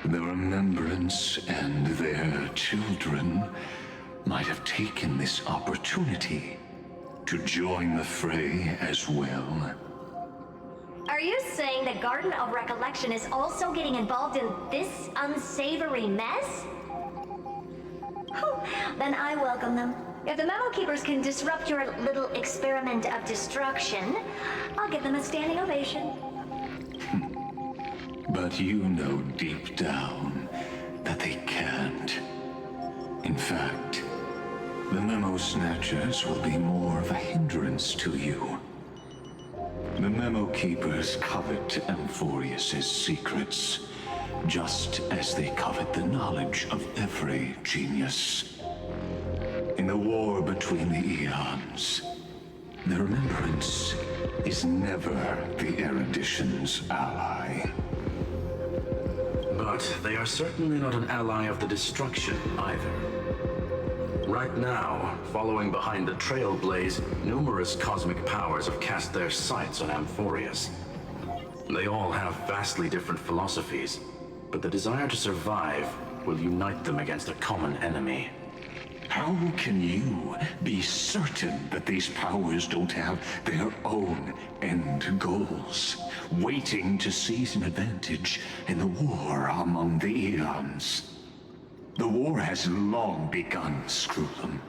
the Remembrance and their children might have taken this opportunity to join the fray as well? Are you saying the Garden of Recollection is also getting involved in this unsavory mess? Then I welcome them. If the Memo Keepers can disrupt your little experiment of destruction, I'll give them a standing ovation. But you know deep down that they can't. In fact, the Memo Snatchers will be more of a hindrance to you. The Memo Keepers covet Amphorius's secrets, just as they covet the knowledge of every genius. In the war between the eons, the Remembrance is never the erudition's ally. But they are certainly not an ally of the destruction either. Right now, following behind the Trailblaze, numerous cosmic powers have cast their sights on Amphorius. They all have vastly different philosophies, but the desire to survive will unite them against a common enemy. How can you be certain that these powers don't have their own end goals, waiting to seize an advantage in the war among the eons? The war has long begun, Screwlum.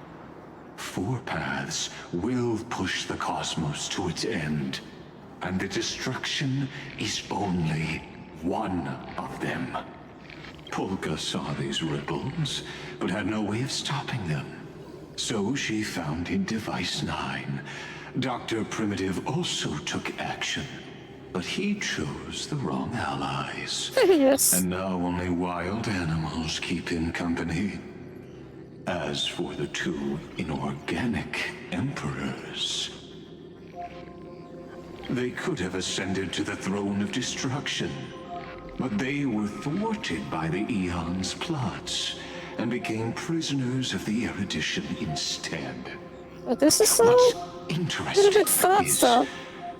Four paths will push the cosmos to its end, and the destruction is only one of them. Polka saw these ripples, but had no way of stopping them. So she founded Device 9. Dr. Primitive also took action, but he chose the wrong allies. Yes. And now only wild animals keep him company. As for the two inorganic emperors, they could have ascended to the throne of destruction, but they were thwarted by the Eon's plots and became prisoners of the erudition instead. But this is so What's interesting a little bit faster. is,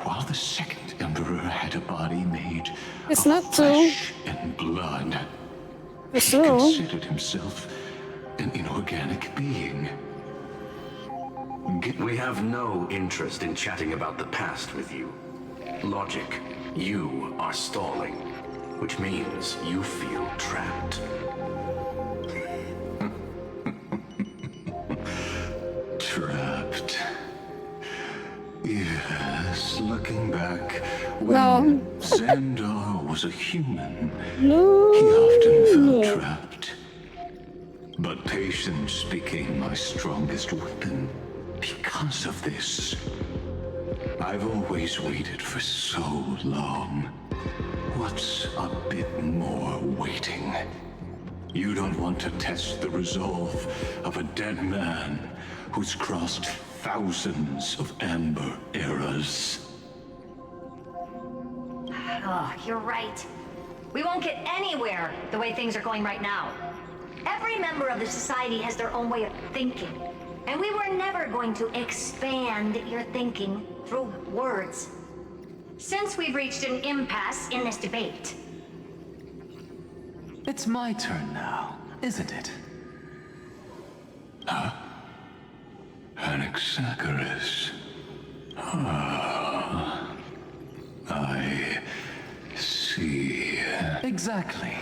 while the second emperor had a body made It's of not so flesh and blood, he so. considered himself an inorganic being. We have no interest in chatting about the past with you. Logic, you are stalling, which means you feel trapped. Trapped. Yes, looking back, when No. Xandar was a human, No. he often felt trapped. But patience became my strongest weapon because of this. I've always waited for so long. What's a bit more waiting? You don't want to test the resolve of a dead man who's crossed thousands of amber eras. Oh, you're right. We won't get anywhere the way things are going right now. Every member of the society has their own way of thinking, and we were never going to expand your thinking through words. Since we've reached an impasse in this debate. It's my turn now, isn't it? Huh? Anaxagoras. Ah, I see. Exactly.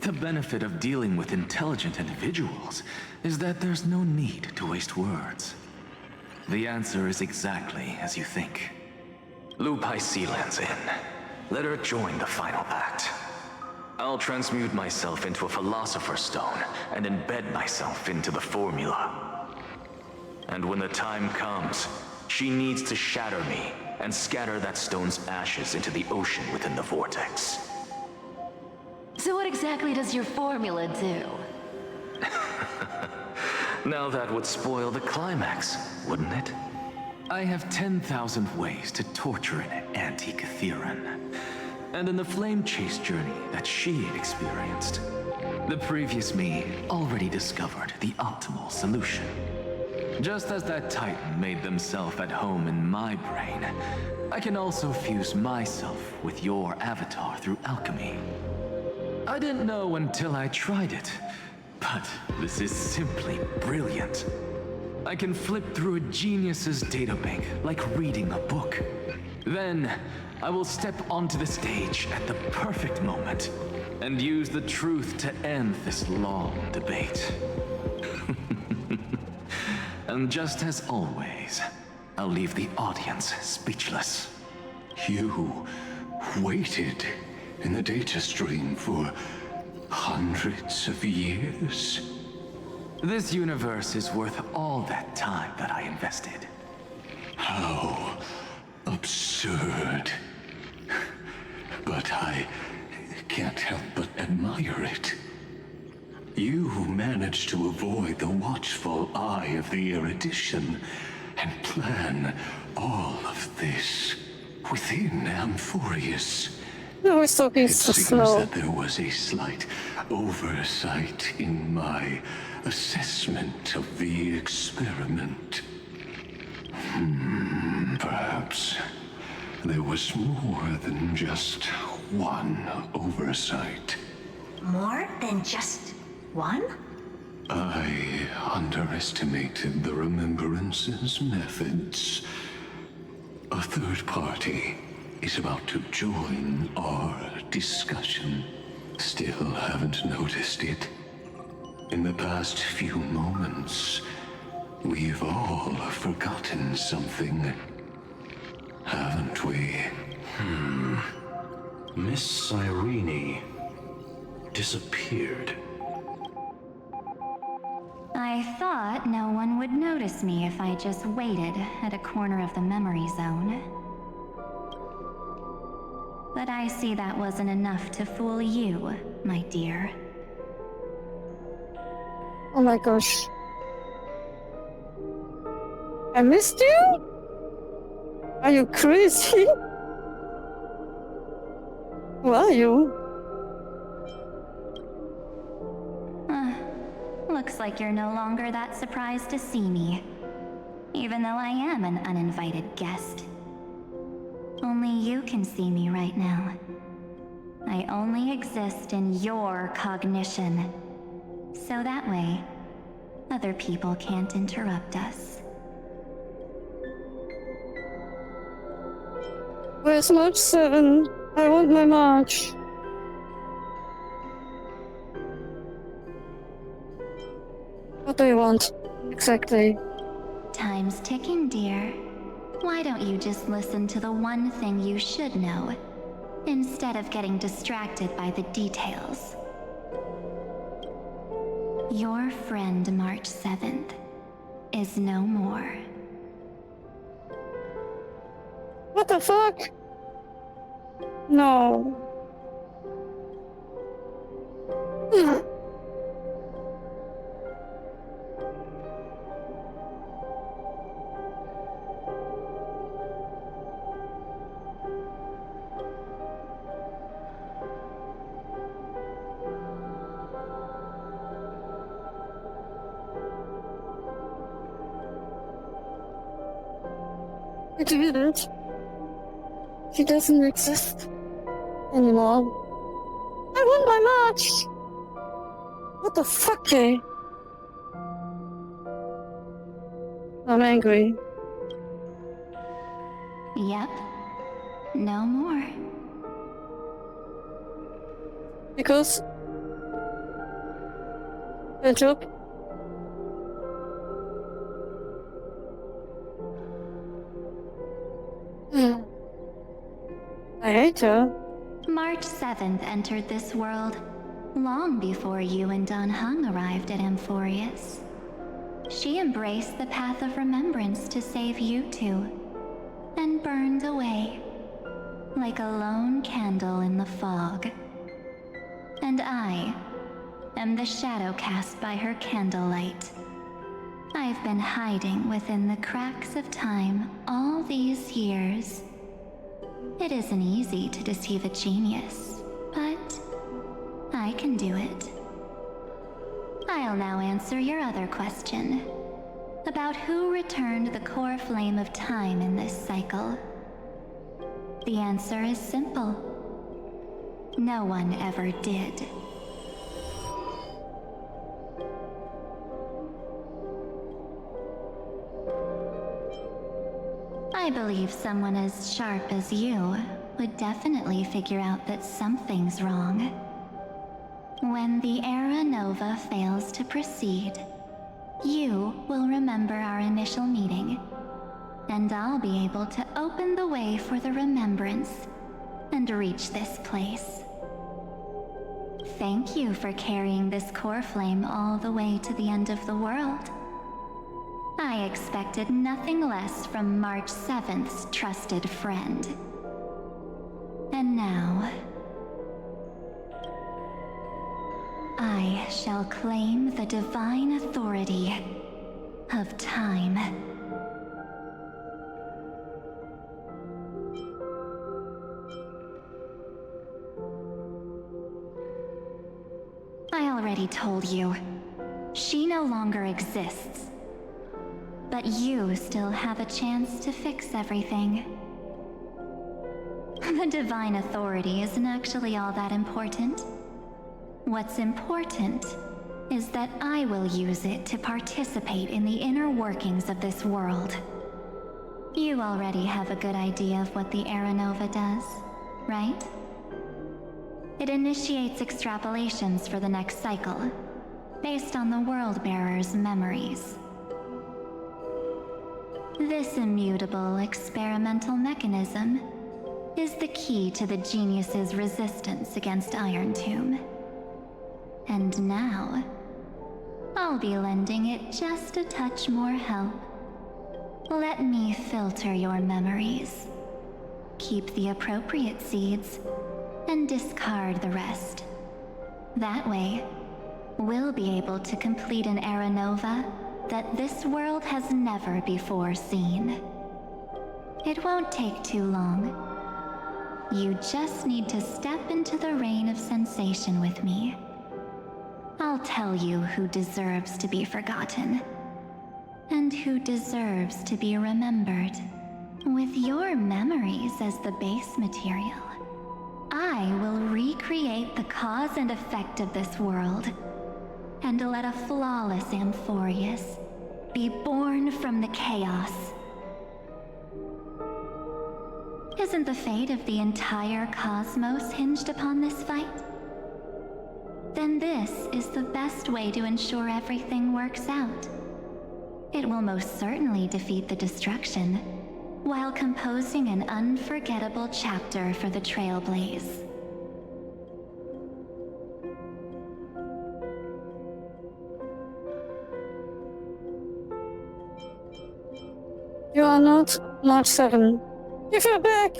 The benefit of dealing with intelligent individuals is that there's no need to waste words. The answer is exactly as you think. Lupai Sealand's in. Let her join the final act. I'll transmute myself into a Philosopher's Stone and embed myself into the formula. And when the time comes, she needs to shatter me and scatter that stone's ashes into the ocean within the vortex. So what exactly does your formula do? Now that would spoil the climax, wouldn't it? I have 10,000 ways to torture an anti-Catheran. And in the flame chase journey that she experienced, the previous me already discovered the optimal solution. Just as that Titan made themselves at home in my brain, I can also fuse myself with your avatar through alchemy. I didn't know until I tried it, but this is simply brilliant. I can flip through a genius's databank like reading a book. Then, I will step onto the stage at the perfect moment and use the truth to end this long debate. And just as always, I'll leave the audience speechless. You waited in the data stream for hundreds of years? This universe is worth all that time that I invested. How absurd. But I can't help but admire it. You managed to avoid the watchful eye of the erudition and plan all of this within Amphorius. No, it's talking so It seems slow. that there was a slight oversight in my assessment of the experiment. Perhaps there was more than just one oversight. More than just one? I underestimated the Remembrance's methods. A third party is about to join our discussion. Still haven't noticed it. In the past few moments, we've all forgotten something, haven't we? Miss Cyrene disappeared. I thought no one would notice me if I just waited at a corner of the memory zone. But I see that wasn't enough to fool you, my dear. Oh my gosh. I missed you? Are you crazy? Who are you? Looks like you're no longer that surprised to see me. Even though I am an uninvited guest. Only you can see me right now. I only exist in your cognition. So that way, other people can't interrupt us. Where's March 7? I want my March. What do you want? Exactly. Time's ticking, dear. Why don't you just listen to the one thing you should know, instead of getting distracted by the details? Your friend March 7th is no more. What the fuck? No. I did it. She doesn't exist anymore. I won my match! What the fuck, eh? I'm angry. Yep. No more. Because her job. I hate her. March 7th entered this world long before you and Don Hung arrived at Amphorius. She embraced the path of remembrance to save you two, and burned away like a lone candle in the fog. And I am the shadow cast by her candlelight. I've been hiding within the cracks of time all these years. It isn't easy to deceive a genius, but I can do it. I'll now answer your other question, about who returned the core flame of time in this cycle. The answer is simple. No one ever did. I believe someone as sharp as you would definitely figure out that something's wrong. When the Era Nova fails to proceed, you will remember our initial meeting, and I'll be able to open the way for the remembrance and reach this place. Thank you for carrying this core flame all the way to the end of the world. I expected nothing less from March 7th's trusted friend. And now, I shall claim the divine authority of time. I already told you, she no longer exists. But you still have a chance to fix everything. The divine authority isn't actually all that important. What's important is that I will use it to participate in the inner workings of this world. You already have a good idea of what the Era Nova does, right? It initiates extrapolations for the next cycle, based on the World-Bearer's memories. This immutable experimental mechanism is the key to the genius's resistance against Iron Tomb. And now, I'll be lending it just a touch more help. Let me filter your memories. Keep the appropriate seeds, and discard the rest. That way, we'll be able to complete an Era Nova that this world has never before seen. It won't take too long. You just need to step into the rain of sensation with me. I'll tell you who deserves to be forgotten, and who deserves to be remembered. With your memories as the base material, I will recreate the cause and effect of this world, and let a flawless Amphorius be born from the chaos. Isn't the fate of the entire cosmos hinged upon this fight? Then this is the best way to ensure everything works out. It will most certainly defeat the destruction, while composing an unforgettable chapter for the Trailblaze. You are not March 7. Give her back!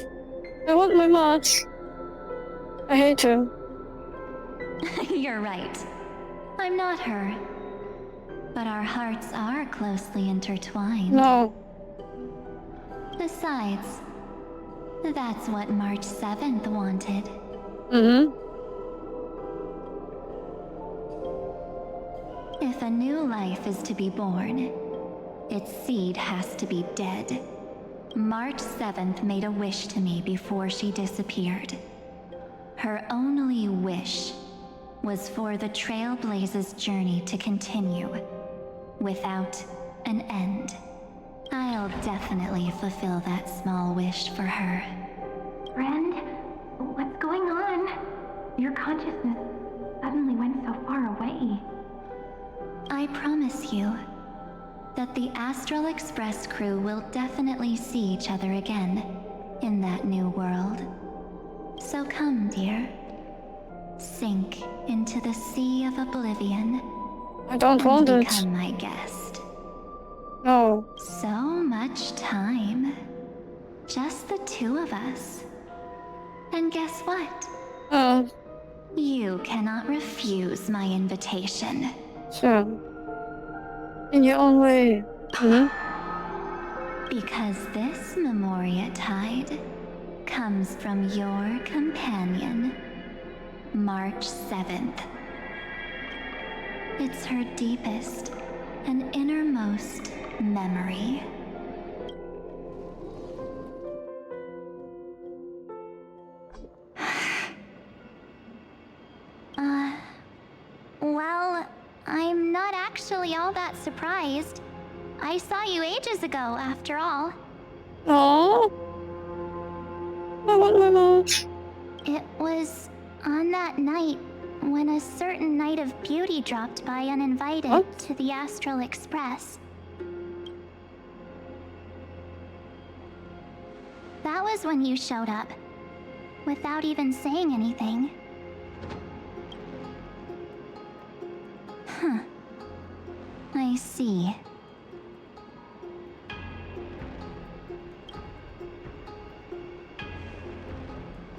I want my March. I hate her. You're right. I'm not her. But our hearts are closely intertwined. No. Besides, that's what March 7th wanted. Mm-hmm. If a new life is to be born, its seed has to be dead. March 7th made a wish to me before she disappeared. Her only wish was for the Trailblaze's journey to continue, without an end. I'll definitely fulfill that small wish for her. Friend, what's going on? Your consciousness suddenly went so far away. I promise you that the Astral Express crew will definitely see each other again in that new world. So come, dear. Sink into the sea of oblivion. I don't want it. Become my guest. No. So much time. Just the two of us. And guess what? You cannot refuse my invitation. Sure. In your own way. Mm-hmm. Because this Memoria Tide comes from your companion, March 7th. It's her deepest and innermost memory. Well, I'm not actually all that surprised. I saw you ages ago, after all. Oh, I want my mom. It was on that night when a certain Knight of Beauty dropped by uninvited to the Astral Express. That was when you showed up, without even saying anything. Huh. I see.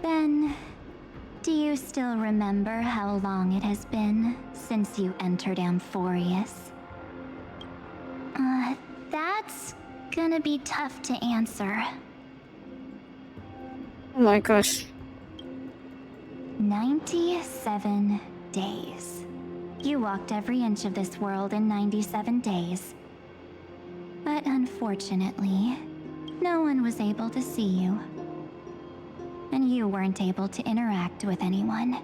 Then, do you still remember how long it has been since you entered Amphorius? That's gonna be tough to answer. Oh my gosh. 97 days. You walked every inch of this world in 97 days. But unfortunately, no one was able to see you. And you weren't able to interact with anyone.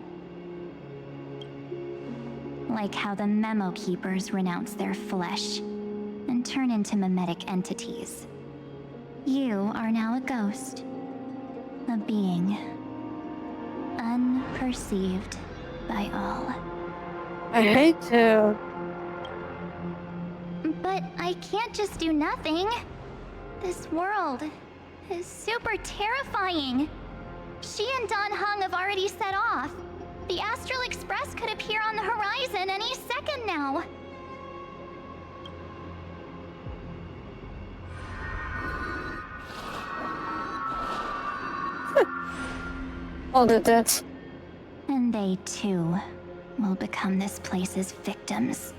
Like how the Memo Keepers renounce their flesh and turn into mimetic entities. You are now a ghost. A being. Unperceived by all. I hate to. But I can't just do nothing. This world is super terrifying. She and Don Hung have already set off. The Astral Express could appear on the horizon any second now. All the deaths. And they too will become this place's victims.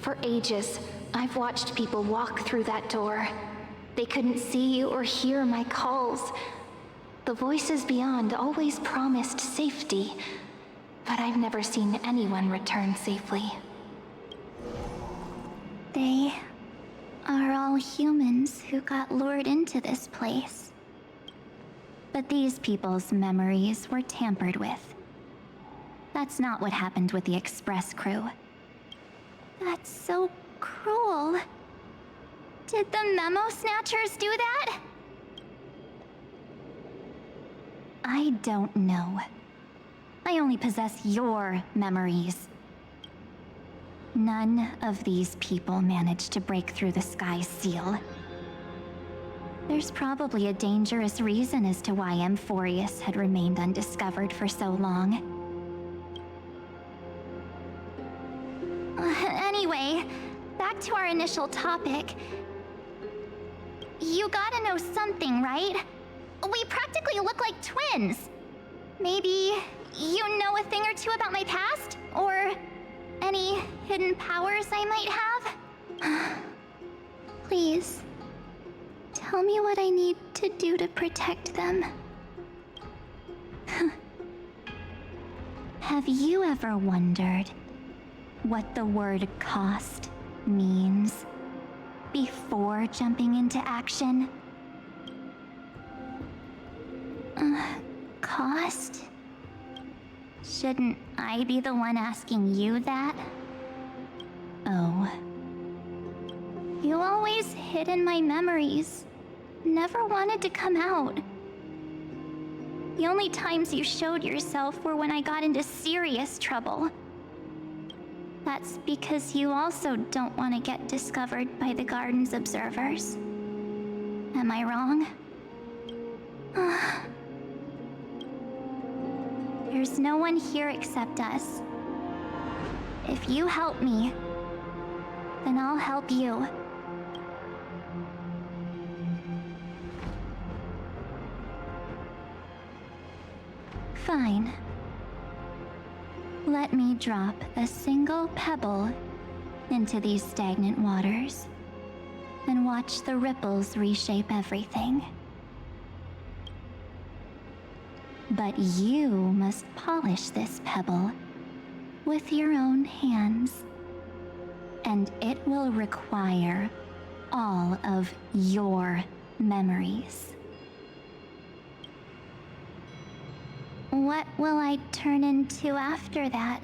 For ages, I've watched people walk through that door. They couldn't see or hear my calls. The voices beyond always promised safety, but I've never seen anyone return safely. They are all humans who got lured into this place. But these people's memories were tampered with. That's not what happened with the Express crew. That's so cruel. Did the Memo Snatchers do that? I don't know. I only possess your memories. None of these people managed to break through the sky seal. There's probably a dangerous reason as to why Amphorius had remained undiscovered for so long. Anyway, back to our initial topic. You gotta know something, right? We practically look like twins. Maybe you know a thing or two about my past? Or any hidden powers I might have? Please, tell me what I need to do to protect them. Have you ever wondered what the word cost means before jumping into action? Cost? Shouldn't I be the one asking you that? Oh. You always hid in my memories. Never wanted to come out. The only times you showed yourself were when I got into serious trouble. That's because you also don't want to get discovered by the Garden's observers. Am I wrong? There's no one here except us. If you help me, then I'll help you. Fine. Let me drop a single pebble into these stagnant waters and watch the ripples reshape everything. But you must polish this pebble with your own hands, and it will require all of your memories. What will I turn into after that?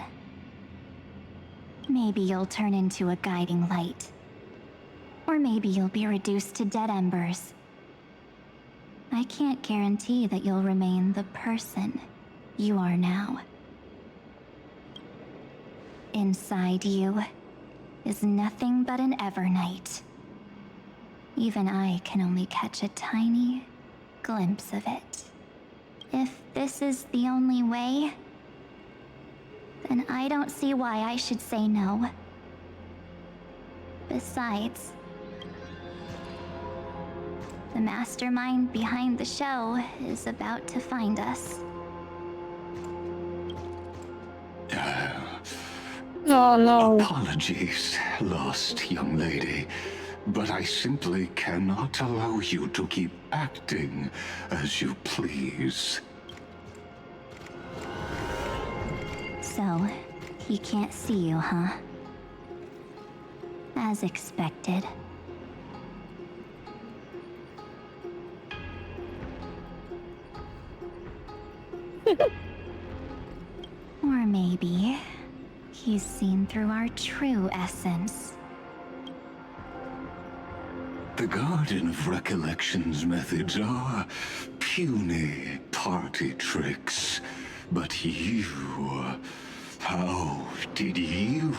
Maybe you'll turn into a guiding light. Or maybe you'll be reduced to dead embers. I can't guarantee that you'll remain the person you are now. Inside you is nothing but an Evernight. Even I can only catch a tiny glimpse of it. If this is the only way, then I don't see why I should say no. Besides, the mastermind behind the show is about to find us. Oh no. Apologies, lost young lady, but I simply cannot allow you to keep acting as you please. So, he can't see you, huh? As expected. Or maybe he's seen through our true essence. The Garden of Recollection's methods are puny party tricks. But you... how did you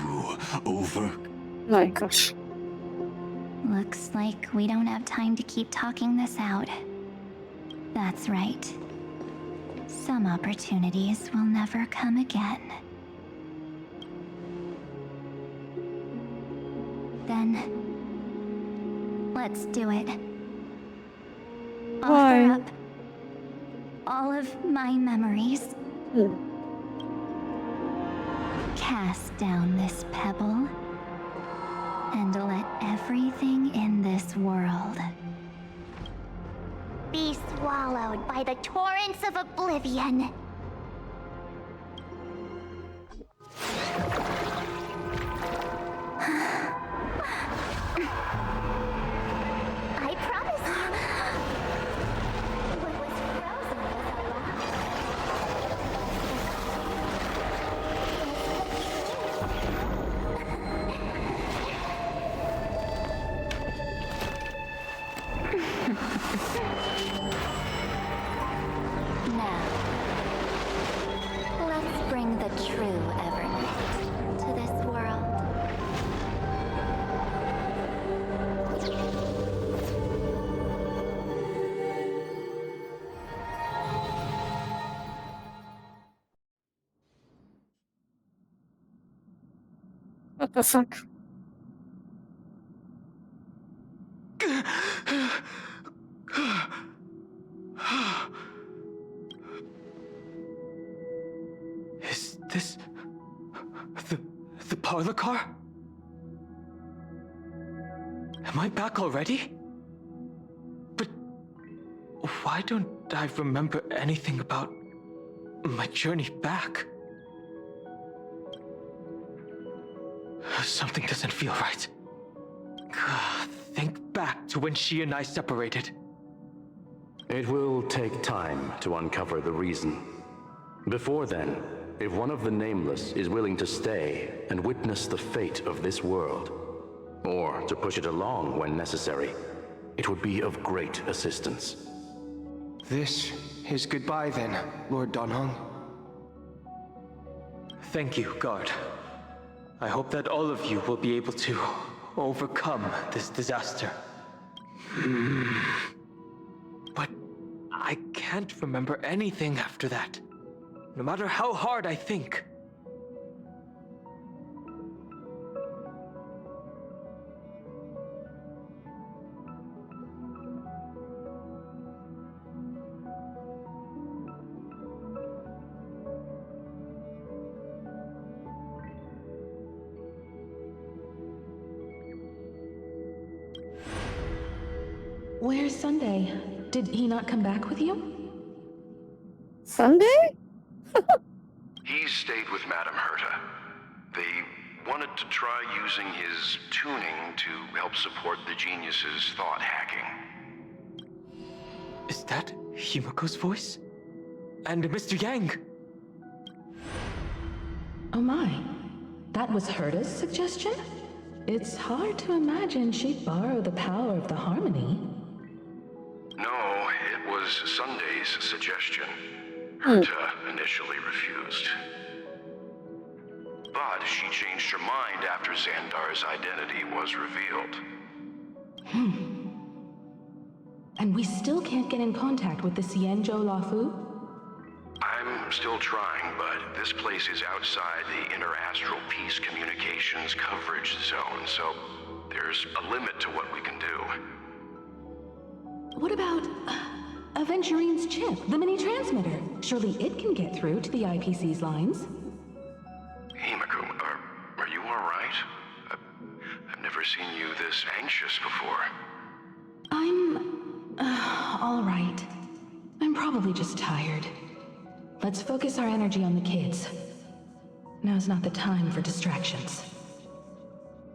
My gosh. Looks like we don't have time to keep talking this out. That's right. Some opportunities will never come again. Then, let's do it. Offer up all of my memories. Cast down this pebble and let everything in this world Be swallowed by the torrents of oblivion. I promise you. What was frozen was Now, let's bring the true Evernight to this world. What the fuck? Is this the parlor car? Am I back already? But why don't I remember anything about my journey back? Something doesn't feel right. Think back to when she and I separated. It will take time to uncover the reason. Before then, if one of the Nameless is willing to stay and witness the fate of this world, or to push it along when necessary, it would be of great assistance. This is goodbye then, Lord Donhong. Thank you, Guard. I hope that all of you will be able to overcome this disaster. But I can't remember anything after that, no matter how hard I think. Where's Sunday? Did he not come back with you? Sunday? He stayed with Madame Herta. They wanted to try using his tuning to help support the genius's thought hacking. Is that Himiko's voice? And Mr. Yang? Oh my. That was Herta's suggestion? It's hard to imagine she'd borrow the power of the harmony. No, it was Sunday's suggestion. Herta initially refused. But she changed her mind after Xandar's identity was revealed. And we still can't get in contact with the Xianzhou Lafu? I'm still trying, but this place is outside the interastral peace communications coverage zone, so there's a limit to what we can do. What about Aventurine's chip, the mini-transmitter? Surely it can get through to the IPC's lines. Himiko, are you alright? I've never seen you this anxious before. I'm all right. I'm probably just tired. Let's focus our energy on the kids. Now's not the time for distractions.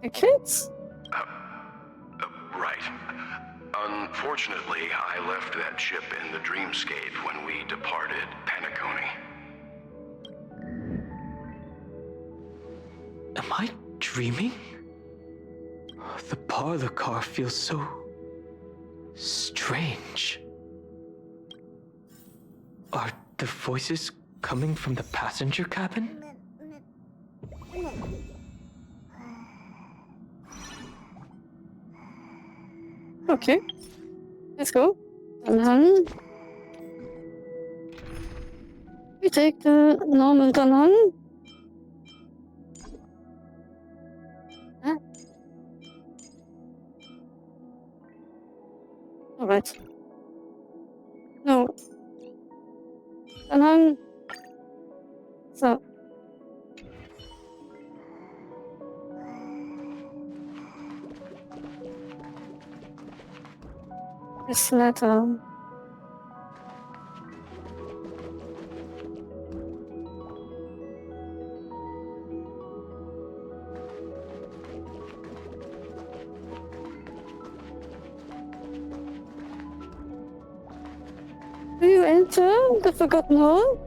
The kids? Right. Unfortunately, I left that chip in the dreamscape when we departed Penacony. Am I dreaming? The parlor car feels so strange. Are the voices coming from the passenger cabin? Okay. Let's go. And then we take the normal tunnel. Alright. No. And then so this letter. Do you enter the Forgotten Hall?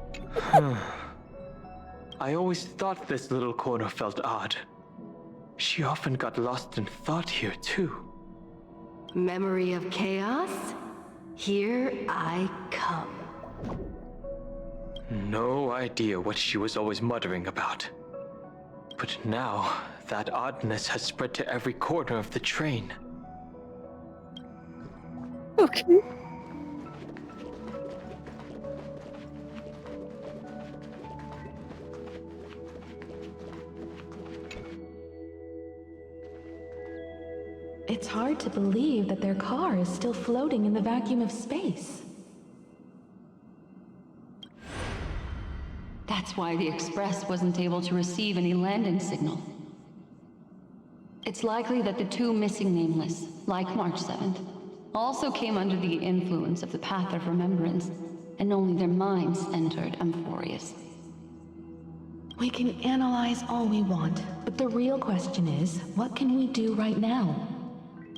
I always thought this little corner felt odd. She often got lost in thought here, too. Memory of chaos? Here I come. No idea what she was always muttering about. But now, that oddness has spread to every corner of the train. Okay. It's hard to believe that their car is still floating in the vacuum of space. That's why the Express wasn't able to receive any landing signal. It's likely that the two missing Nameless, like March 7th, also came under the influence of the Path of Remembrance, and only their minds entered Amphorius. We can analyze all we want, but the real question is, what can we do right now?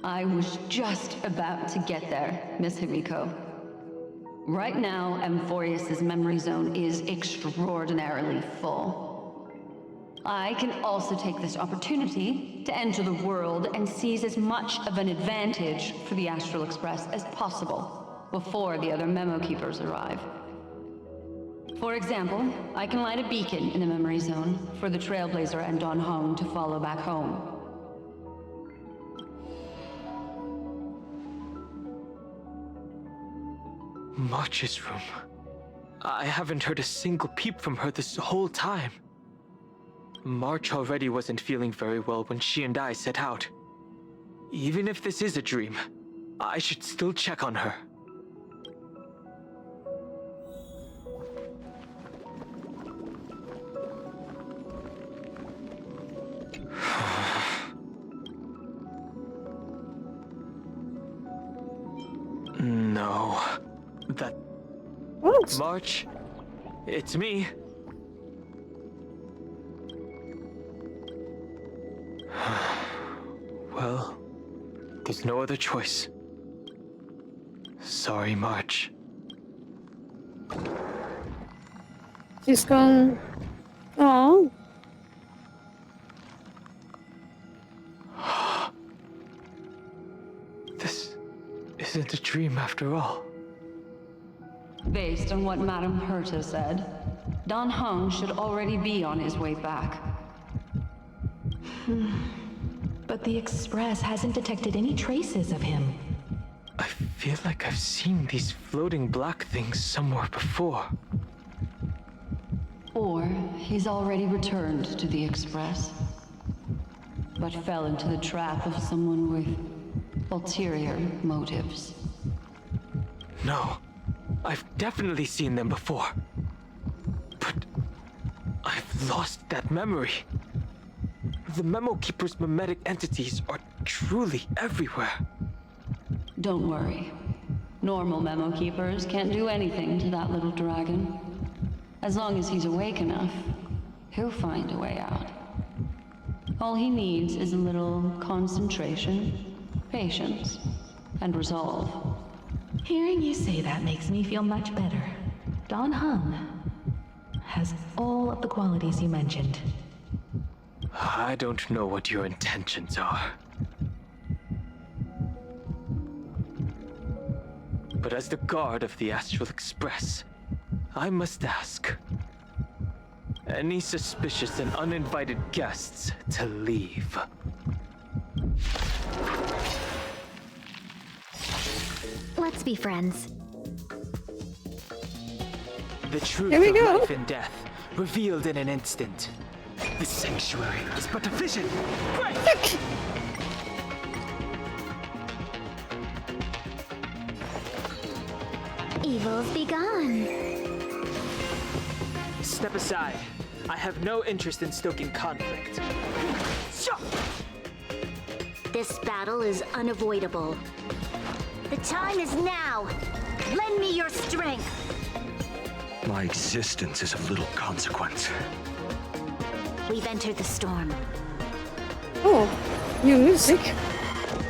I was just about to get there, Miss Himiko. Right now, Amphorius' memory zone is extraordinarily full. I can also take this opportunity to enter the world and seize as much of an advantage for the Astral Express as possible before the other memo keepers arrive. For example, I can light a beacon in the memory zone for the Trailblazer and Don Hong to follow back home. March's room. I haven't heard a single peep from her this whole time. March already wasn't feeling very well when she and I set out. Even if this is a dream, I should still check on her. No. That... What? March, it's me. Well, there's no other choice. Sorry, March. She's gone. Oh. dream after all. Based on what Madame Herta said, Don Hung should already be on his way back. But the Express hasn't detected any traces of him. I feel like I've seen these floating black things somewhere before. Or he's already returned to the Express, but fell into the trap of someone with ulterior motives. No, I've definitely seen them before. But I've lost that memory. The Memo Keeper's mimetic entities are truly everywhere. Don't worry. Normal Memo Keepers can't do anything to that little dragon. As long as he's awake enough, he'll find a way out. All he needs is a little concentration, patience, and resolve. Hearing you say that makes me feel much better. Don Hung has all of the qualities you mentioned. I don't know what your intentions are. But as the guard of the Astral Express, I must ask. Any suspicious and uninvited guests to leave. Let's be friends. The truth Here we of go. life and death, revealed in an instant. The sanctuary is but a vision. Break! Evils be gone. Step aside. I have no interest in stoking conflict. This battle is unavoidable. The time is now. Lend me your strength. My existence is of little consequence. We've entered the storm. Oh, new music.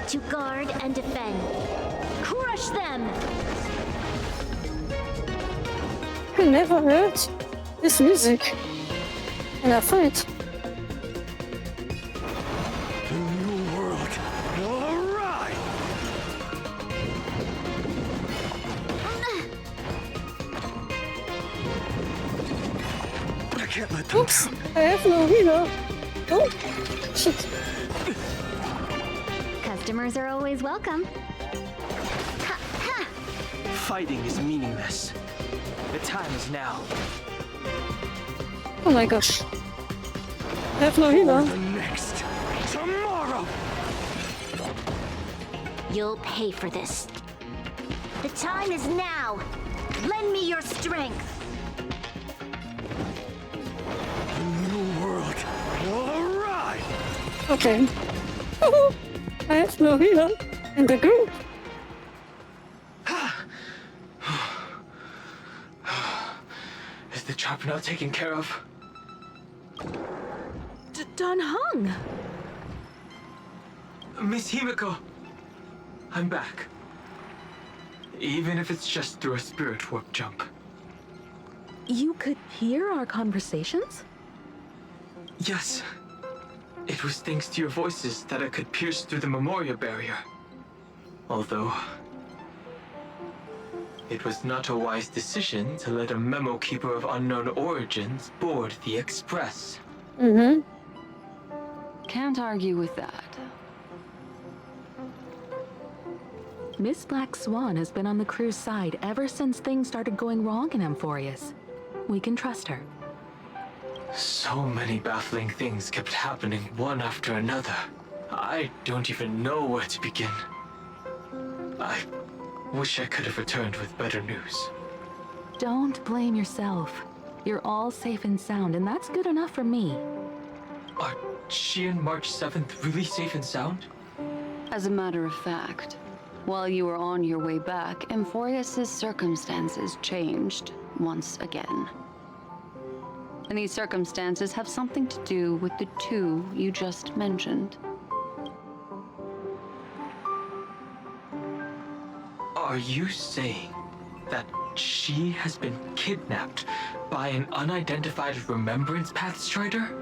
To guard and defend. Crush them! I never heard this music in a fight. The new world will arrive! I can't let them Oops, I have no healer. Oh, shit. Customers are always welcome. Fighting is meaningless. The time is now. Oh my gosh. I have no healer. Next, tomorrow! You'll pay for this. The time is now. Lend me your strength. The new world will arrive! Okay. I have no healer in the group. Is the trap now taken care of? Don Hung! Miss Himiko, I'm back. Even if it's just through a spirit warp jump. You could hear our conversations? Yes. It was thanks to your voices that I could pierce through the Memoria barrier. Although, it was not a wise decision to let a Memo Keeper of unknown origins board the Express. Mm-hmm. Can't argue with that. Miss Black Swan has been on the crew's side ever since things started going wrong in Amphorius. We can trust her. So many baffling things kept happening one after another. I don't even know where to begin. I wish I could have returned with better news. Don't blame yourself. You're all safe and sound, and that's good enough for me. Are she and March 7th really safe and sound? As a matter of fact, while you were on your way back, Amphorius' circumstances changed once again. And these circumstances have something to do with the two you just mentioned. Are you saying that she has been kidnapped by an unidentified Remembrance Path Strider?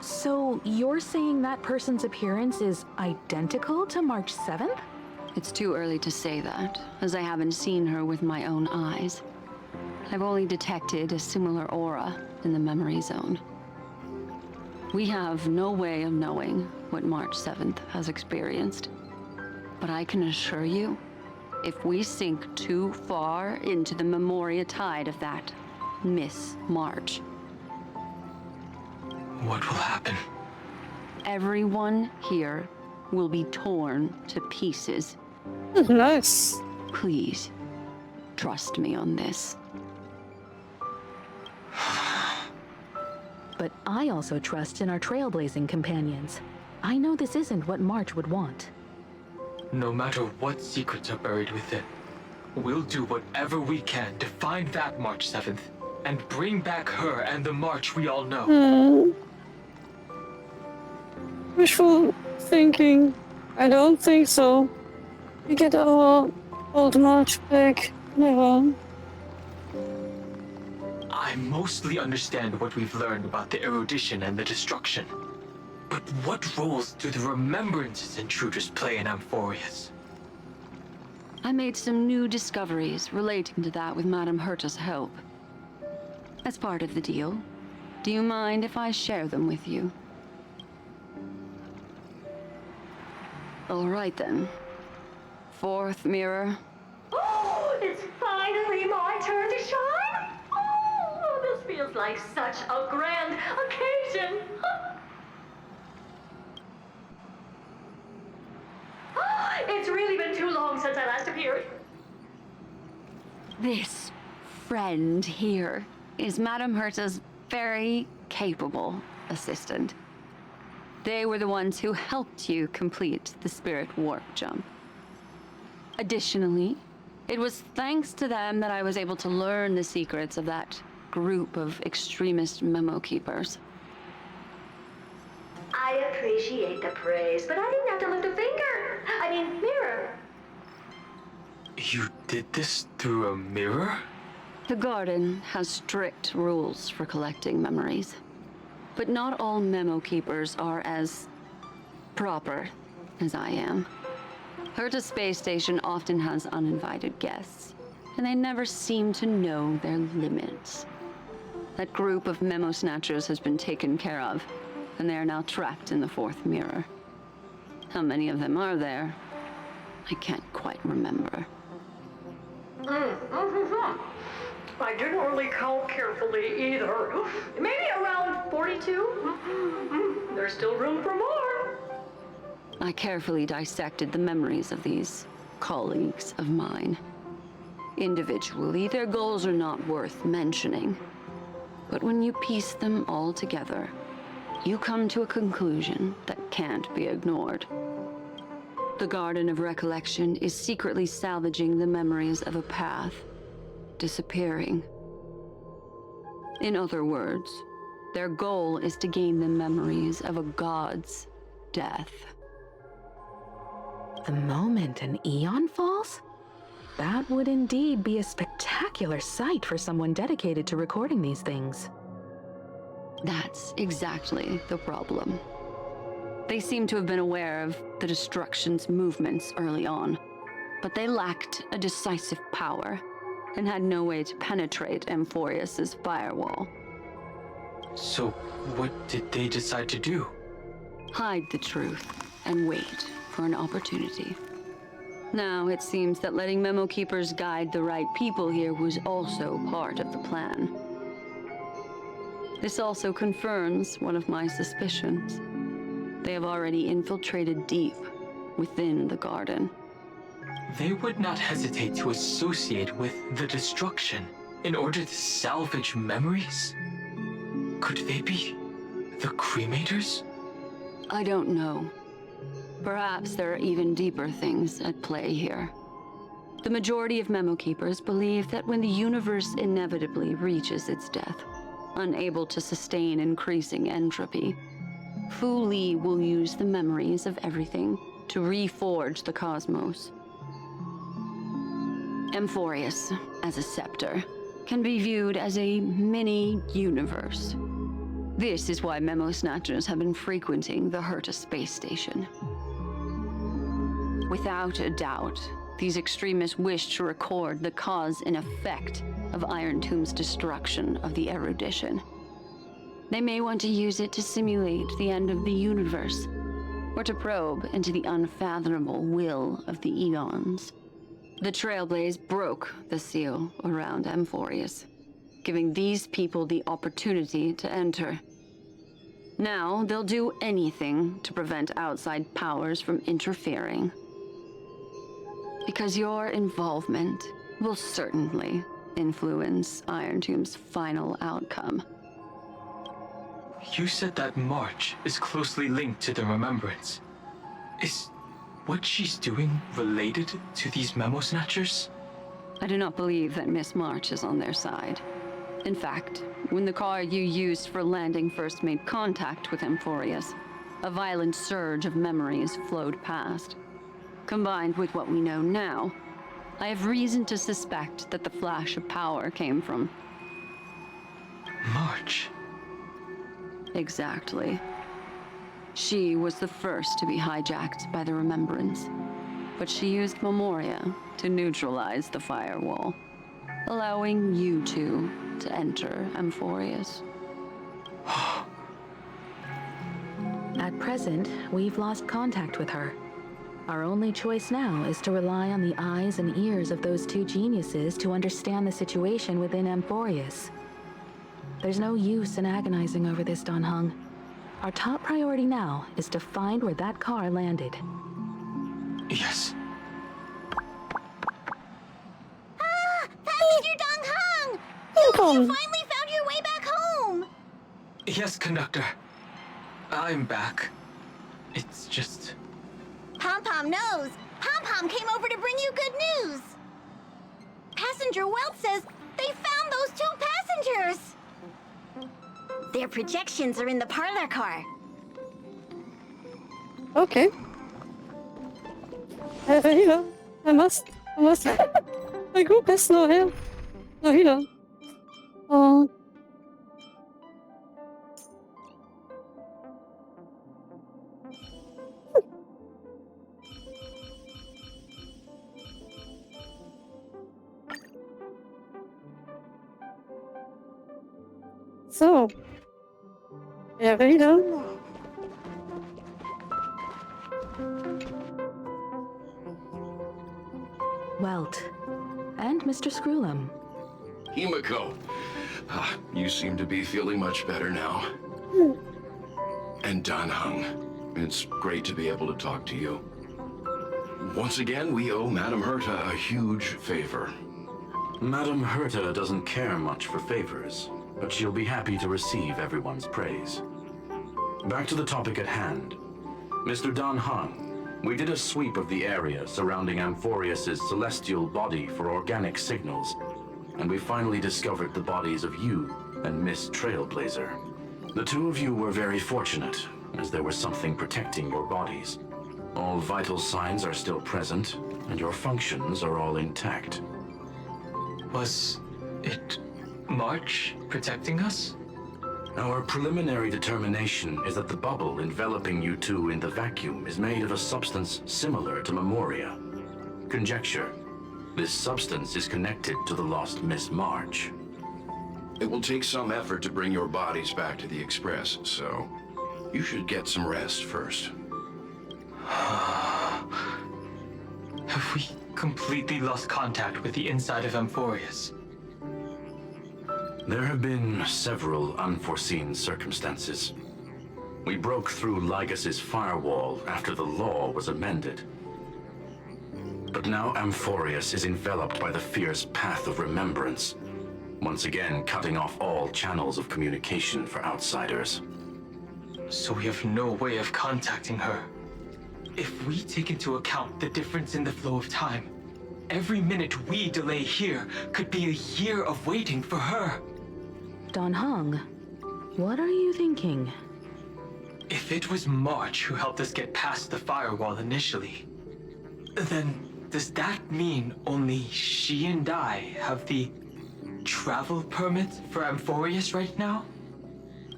So you're saying that person's appearance is identical to March 7th? It's too early to say that, as I haven't seen her with my own eyes. I've only detected a similar aura in the memory zone. We have no way of knowing what March 7th has experienced. But I can assure you, if we sink too far into the Memoria tide of that Miss March... What will happen? Everyone here will be torn to pieces. Nice. Please, trust me on this. But I also trust in our trailblazing companions. I know this isn't what March would want. No matter what secrets are buried within, we'll do whatever we can to find that March 7th and bring back her and the March we all know. Wishful thinking. I don't think so. We get our old March back. Never. I mostly understand what we've learned about the erudition and the destruction. But what roles do the remembrances intruders play in Amphorius? I made some new discoveries relating to that with Madame Herta's help. As part of the deal, do you mind if I share them with you? All right then. Fourth mirror. Oh, it's finally my turn to shine! Oh, this feels like such a grand occasion! It's really been too long since I last appeared. This friend here is Madame Herta's very capable assistant. They were the ones who helped you complete the spirit warp jump. Additionally, it was thanks to them that I was able to learn the secrets of that group of extremist memo keepers. I appreciate the praise, but I didn't have to lift a finger. I mean, mirror. You did this through a mirror? The garden has strict rules for collecting memories. But not all memo keepers are as proper as I am. Herta Space Station often has uninvited guests, and they never seem to know their limits. That group of memo snatchers has been taken care of, and they are now trapped in the fourth mirror. How many of them are there? I can't quite remember. I didn't really count carefully either. Maybe around 42. There's still room for more. I carefully dissected the memories of these colleagues of mine. Individually, their goals are not worth mentioning. But when you piece them all together, you come to a conclusion that can't be ignored. The Garden of Recollection is secretly salvaging the memories of a path disappearing. In other words, their goal is to gain the memories of a god's death. The moment an eon falls? That would indeed be a spectacular sight for someone dedicated to recording these things. That's exactly the problem. They seem to have been aware of the destruction's movements early on, but they lacked a decisive power and had no way to penetrate Amphorius's firewall. So, what did they decide to do? Hide the truth and wait for an opportunity. Now, it seems that letting memo keepers guide the right people here was also part of the plan. This also confirms one of my suspicions. They have already infiltrated deep within the garden. They would not hesitate to associate with the destruction in order to salvage memories? Could they be the cremators? I don't know. Perhaps there are even deeper things at play here. The majority of memo keepers believe that when the universe inevitably reaches its death, unable to sustain increasing entropy, Fu Li will use the memories of everything to reforge the cosmos. Amphorius, as a scepter, can be viewed as a mini-universe. This is why memo snatchers have been frequenting the Herta space station. Without a doubt, these extremists wish to record the cause and effect of Iron Tomb's destruction of the erudition. They may want to use it to simulate the end of the universe, or to probe into the unfathomable will of the eons. The Trailblaze broke the seal around Amphorius, giving these people the opportunity to enter. Now, they'll do anything to prevent outside powers from interfering. Because your involvement will certainly influence Iron Tomb's final outcome. You said that March is closely linked to the Remembrance. Is what she's doing related to these memo snatchers? I do not believe that Miss March is on their side. In fact, when the car you used for landing first made contact with Amphorius, a violent surge of memories flowed past. Combined with what we know now, I have reason to suspect that the flash of power came from March. Exactly. She was the first to be hijacked by the Remembrance, but she used Memoria to neutralize the firewall, allowing you two to enter Amphorius. At present, we've lost contact with her. Our only choice now is to rely on the eyes and ears of those two geniuses to understand the situation within Amphorius. There's no use in agonizing over this, Don Hung. Our top priority now is to find where that car landed. Yes. Passenger Dong Hung! You finally found your way back home! Yes, conductor. I'm back. It's just... Pom-Pom knows. Pom-Pom came over to bring you good news. Passenger Welt says they found those two passengers. Their projections are in the parlor car. Okay. Hier. I must. My group is not here. No, here. Oh. So, ja, wieder. Welt. And Mr. Screwlum. Himiko. You seem to be feeling much better now. And Dan Hung. It's great to be able to talk to you. Once again, we owe Madame Herta a huge favor. Madame Herta doesn't care much for favors, but she'll be happy to receive everyone's praise. Back to the topic at hand. Mr. Don Hung, we did a sweep of the area surrounding Amphorius' celestial body for organic signals, and we finally discovered the bodies of you and Miss Trailblazer. The two of you were very fortunate, as there was something protecting your bodies. All vital signs are still present, and your functions are all intact. Was it March protecting us? Our preliminary determination is that the bubble enveloping you two in the vacuum is made of a substance similar to Memoria. Conjecture. This substance is connected to the lost Miss March. It will take some effort to bring your bodies back to the Express, so you should get some rest first. Have we completely lost contact with the inside of Amphorius? There have been several unforeseen circumstances. We broke through Lygas's firewall after the law was amended. But now Amphorius is enveloped by the fierce path of remembrance, once again cutting off all channels of communication for outsiders. So we have no way of contacting her. If we take into account the difference in the flow of time, every minute we delay here could be a year of waiting for her. Don Hung, what are you thinking? If it was March who helped us get past the firewall initially, then does that mean only she and I have the travel permit for Amphorius right now?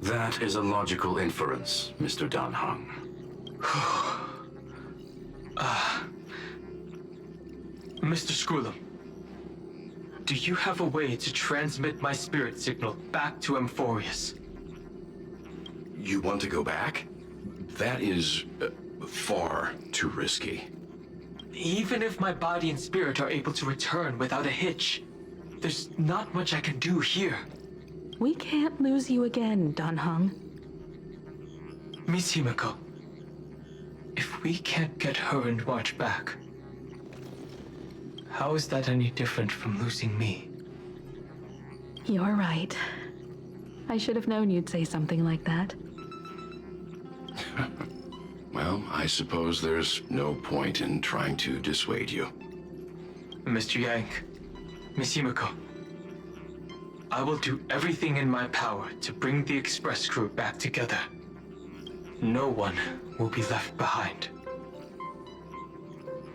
That is a logical inference, Mr. Don Hung. Mr. Scroolum, do you have a way to transmit my spirit signal back to Amphorius? You want to go back? That is far too risky. Even if my body and spirit are able to return without a hitch, there's not much I can do here. We can't lose you again, Dan Heng. Miss Himiko, if we can't get her and March back, how is that any different from losing me? You're right. I should have known you'd say something like that. Well, I suppose there's no point in trying to dissuade you. Mr. Yank, Miss Himiko, I will do everything in my power to bring the Express crew back together. No one will be left behind.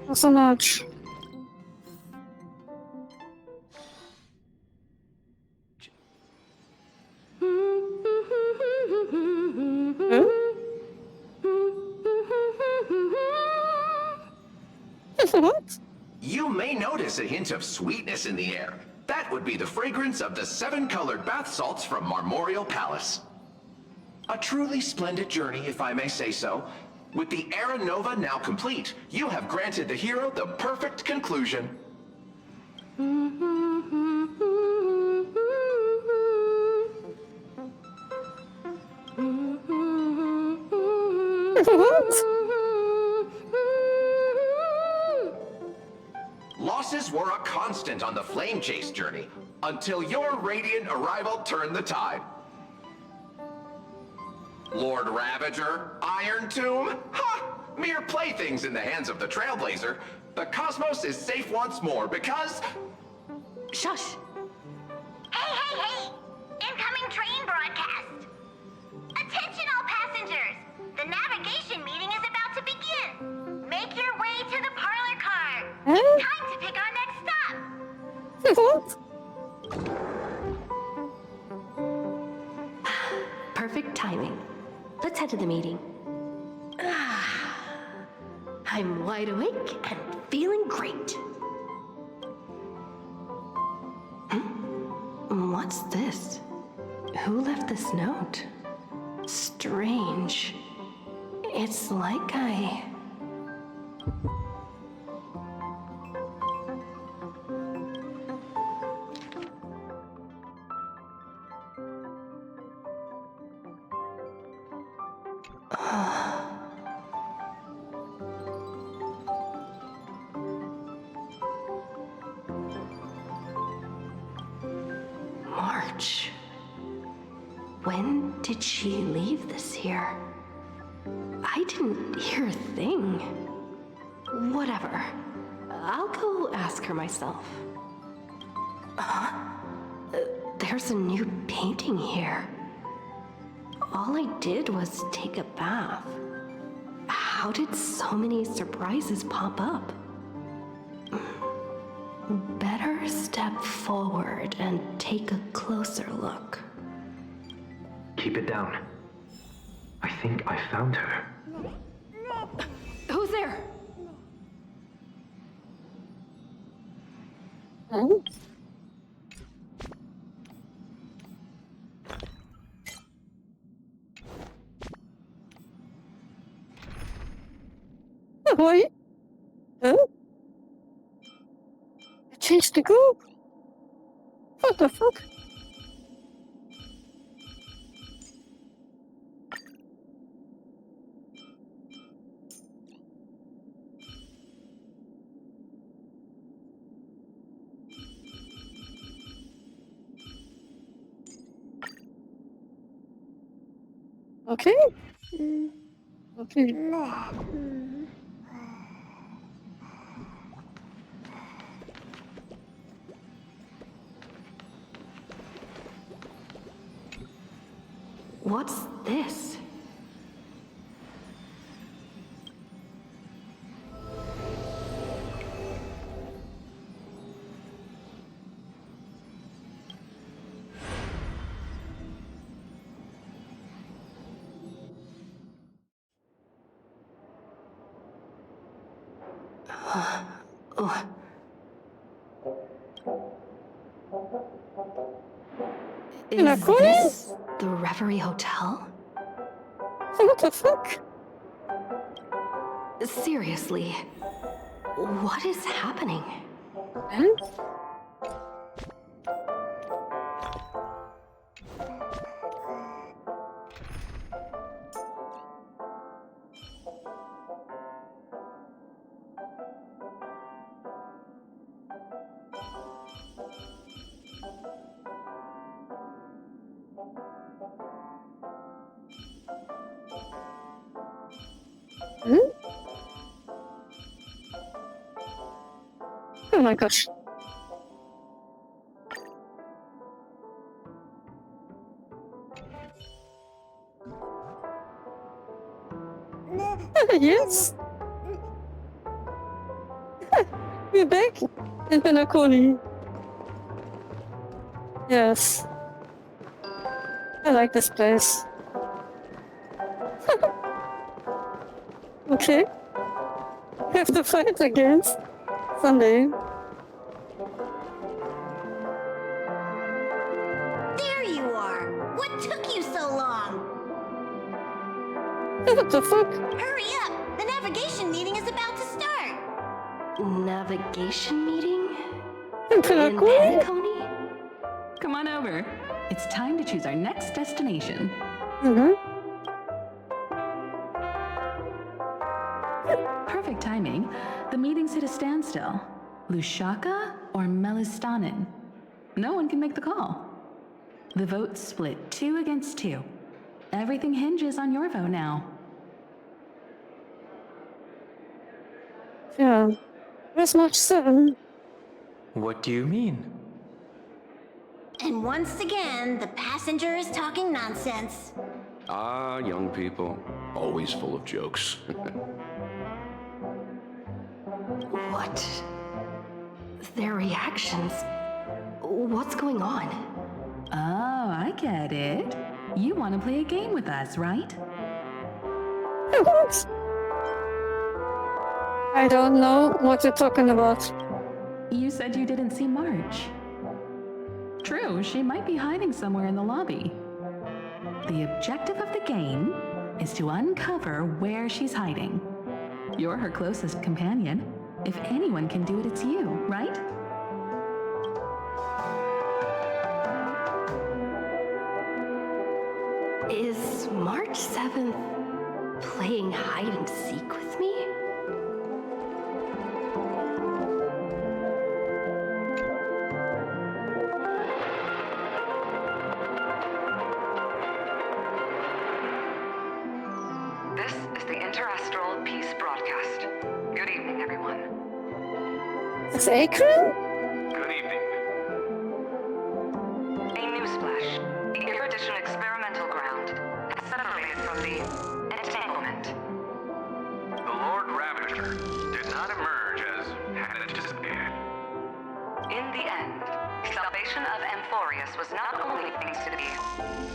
Not so much. What? You may notice a hint of sweetness in the air. That would be the fragrance of the 7-colored bath salts from Marmorial Palace. A truly splendid journey, if I may say so. With the Era Nova now complete, you have granted the hero the perfect conclusion. Losses were a constant on the Flame Chase journey, until your radiant arrival turned the tide. Lord Ravager, Iron Tomb, ha! Mere playthings in the hands of the Trailblazer. The cosmos is safe once more because... Shush! Hey! Incoming train broadcast! Attention all passengers! The navigation meeting is about to begin! Make your way to the parlor car! It's time to pick our next stop! Perfect timing. Let's head to the meeting. I'm wide awake and feeling great. What's this? Who left this note? Strange. It's like I... March. When did she leave this here? I didn't hear a thing. Whatever. I'll go ask her myself. There's a new painting here. All I did was take a bath. How did so many surprises pop up? Better step forward and take a closer look. Keep it down. I think I found her. Who's there? Oh. Wait. Huh? I changed the group. What the fuck? Okay. Okay. What's this? Is this the Reverie Hotel? What the fuck? Seriously, what is happening? Oh my gosh. Yes. We're back in Pinacoli. Yes. I like this place. Okay. We have to fight against Sunday. There you are! What took you so long? What the fuck? Hurry up! The navigation meeting is about to start! Navigation meeting? In Pinacoli? Come on over. It's time to choose our next destination. Perfect timing. The meeting's hit a standstill. Lushaka or Melistanin? No one can make the call. The vote's split 2 against 2. Everything hinges on your vote now. Yeah. Where's March 7? What do you mean? And once again, the passenger is talking nonsense. Ah, young people. Always full of jokes. What? Their reactions? What's going on? Oh, I get it. You want to play a game with us, right? What? I don't know what you're talking about. You said you didn't see March. True, she might be hiding somewhere in the lobby. The objective of the game is to uncover where she's hiding. You're her closest companion. If anyone can do it, it's you, right? Is March 7th playing hide and seek with me? This is the Interastral Peace Broadcast. Good evening, everyone. It's Akron? Good evening. A newsflash. The Erudition experimental ground has separated from the entanglement. The Lord Ravager did not emerge as had anticipated. In the end, salvation of Amphorius was not only thanks to the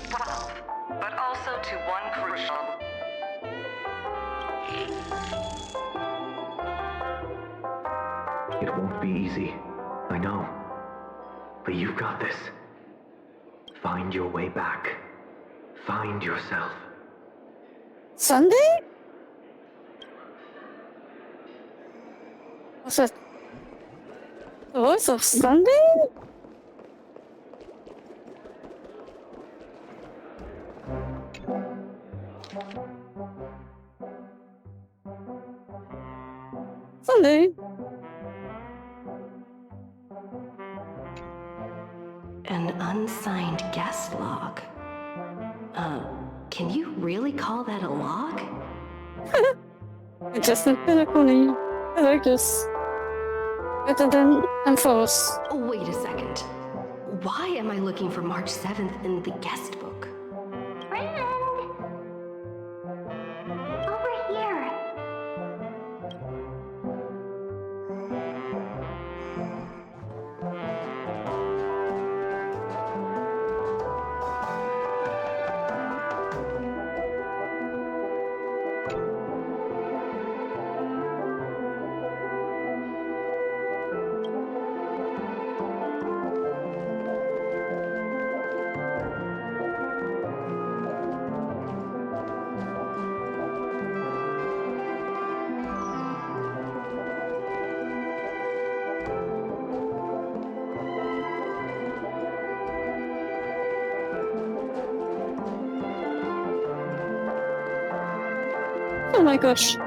12, but also to one crucial. It won't be easy, I know. But you've got this. Find your way back. Find yourself. Sunday? Was it the voice of Sunday? Sunday? An unsigned guest log. Can you really call that a log? It's just a Pinacoli. I like this. Better than Enforce. Wait a second. Why am I looking for March 7th in the guest book? Friend! Over here! Oh my gosh.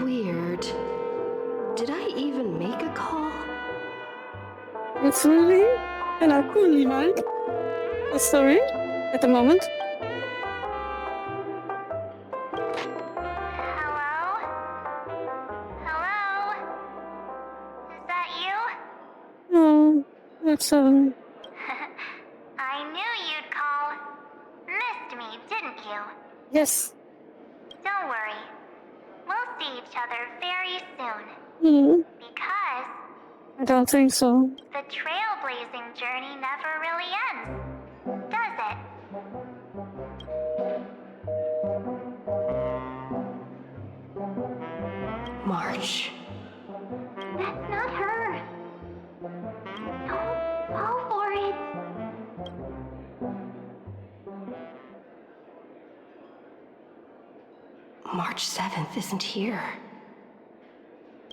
Weird. Did I even make a call? It's really kind of cool, like the story at the moment. Is that you? No, it's I knew you'd call. Missed me, didn't you? yes. Don't worry. We'll see each other very soon. Hmm. Because I don't think so. the trailblazing journey never really ends, does it? March. That's not her. Don't fall for it. March 7th isn't here.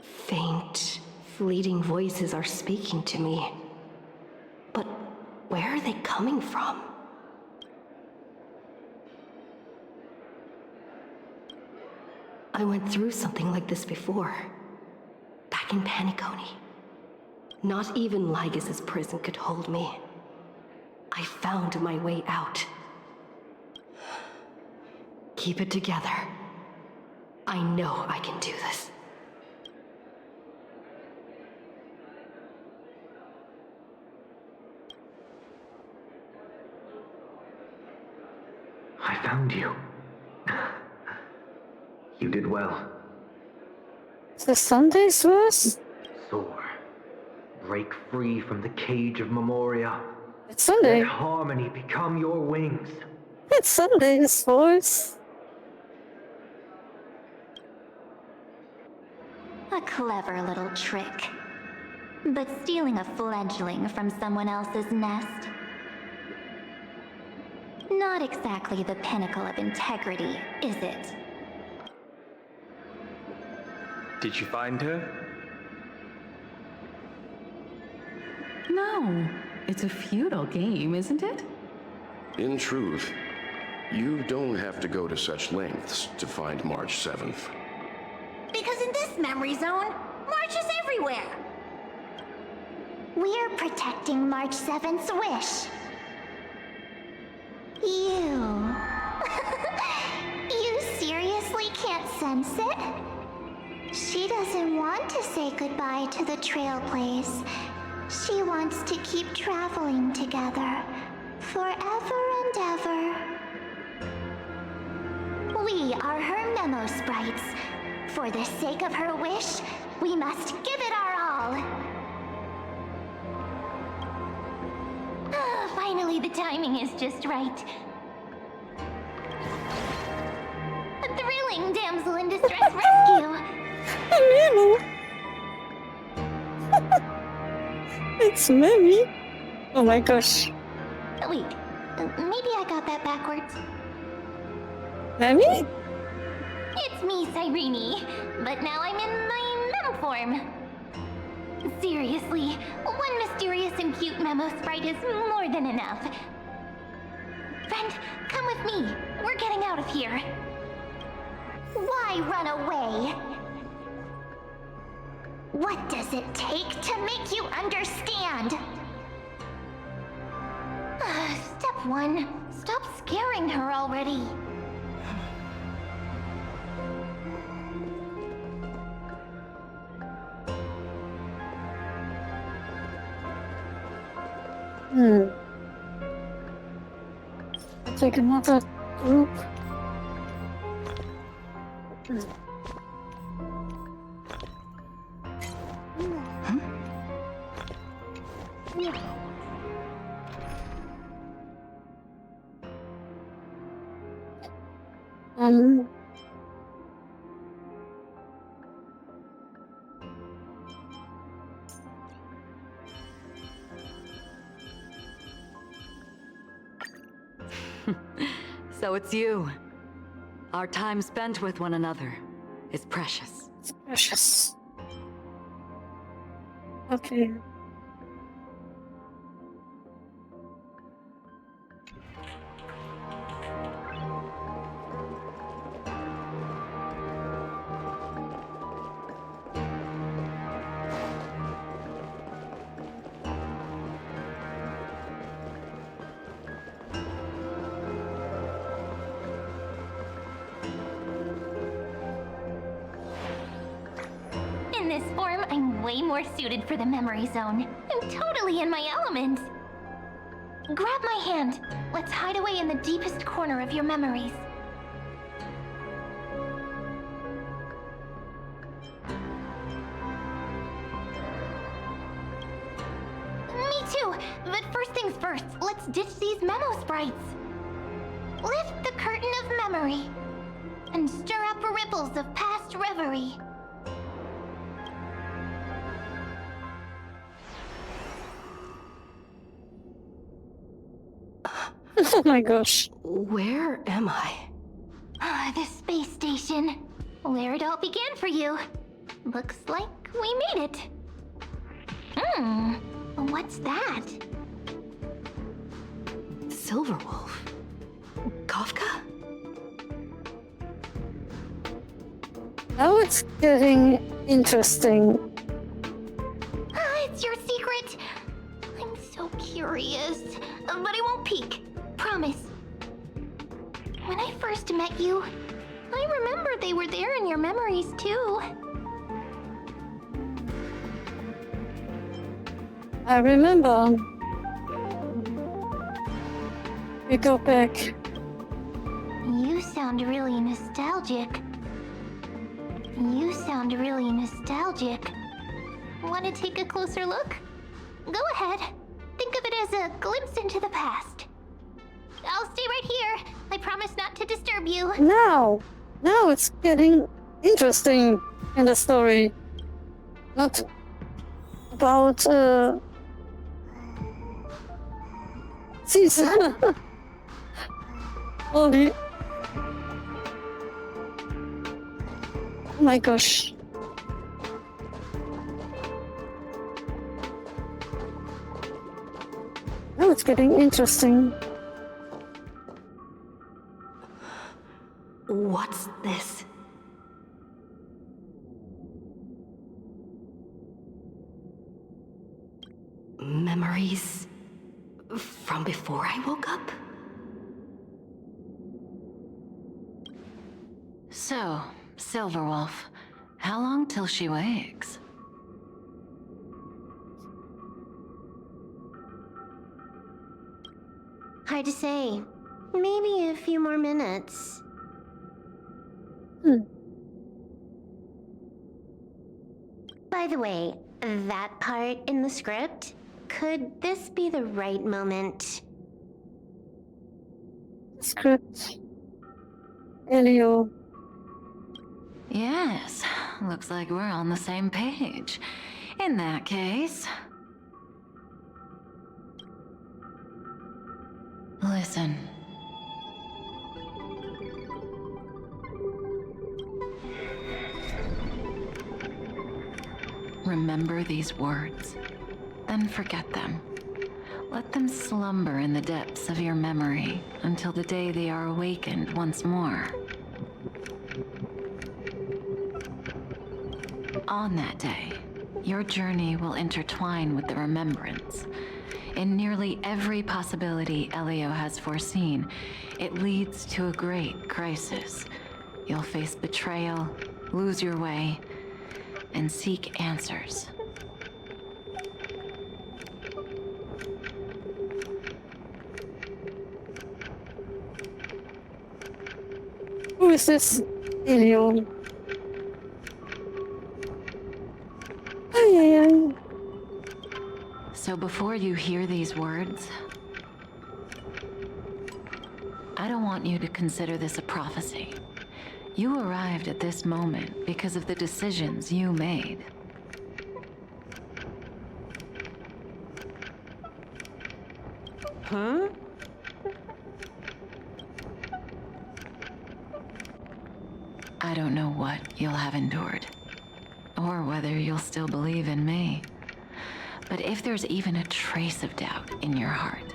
Faint, fleeting voices are speaking to me. But where are they coming from? I went through something like this before. Back in Paniconi. Not even Lygas's prison could hold me. I found my way out. Keep it together. I know I can do this. I found you. You did well. Is the Sunday's verse? Soar. Break free from the cage of Memoria. It's Sunday. Let harmony become your wings. It's Sunday's voice. A clever little trick. But stealing a fledgling from someone else's nest? Not exactly the pinnacle of integrity, is it? Did you find her? No. It's a futile game, isn't it? In truth, you don't have to go to such lengths to find March 7th. Because in this memory zone, March is everywhere. We're protecting March 7th's wish. You... You seriously can't sense it? She doesn't want to say goodbye to the Trailblaze. She wants to keep traveling together, forever and ever. We are her memo sprites. For the sake of her wish, we must give it our all. Finally, the timing is just right. A thrilling damsel in distress rescue. Mimi. It's Mimi. Oh my gosh. Wait, maybe I got that backwards. Mimi? It's me, Cyrene, but now I'm in my memo form. Seriously, one mysterious and cute memo sprite is more than enough. Friend, come with me. We're getting out of here. Why run away? What does it take to make you understand? Step 1, stop scaring her already. I'll take another group. So it's you. Our time spent with one another is precious. It's precious. Okay. this form, I'm way more suited for the memory zone. I'm totally in my element. Grab my hand. Let's hide away in the deepest corner of your memories. Me too, but first things first, let's ditch these memo sprites. Lift the curtain of memory and stir up ripples of past reverie. Oh my gosh. Where am I? The space station. Where it all began for you. Looks like we made it. What's that? Silverwolf. Kafka? Now it's getting interesting. It's your secret. I'm so curious. But I won't peek. Promise. When I first met you, I remember they were there in your memories too. I remember. We go back. You sound really nostalgic. Want to take a closer look? Go ahead. Think of it as a glimpse into the past. I'll stay right here. I promise not to disturb you. Now it's getting interesting in the story. Not about season. Holy. Oh my gosh. Now it's getting interesting. What's this? Memories from before I woke up? So, Silverwolf, how long till she wakes? Hard to say. Maybe a few more minutes. By the way, that part in the script, could this be the right moment? Script. Elio. Yes, looks like we're on the same page. In that case... Listen. Remember these words, then forget them. Let them slumber in the depths of your memory until the day they are awakened once more. On that day, your journey will intertwine with the remembrance. In nearly every possibility Elio has foreseen, it leads to a great crisis. You'll face betrayal, lose your way, and seek answers. Who is this Elio? Ay. So before you hear these words, I don't want you to consider this a prophecy. You arrived at this moment because of the decisions you made. Huh? I don't know what you'll have endured, or whether you'll still believe in me. But if there's even a trace of doubt in your heart,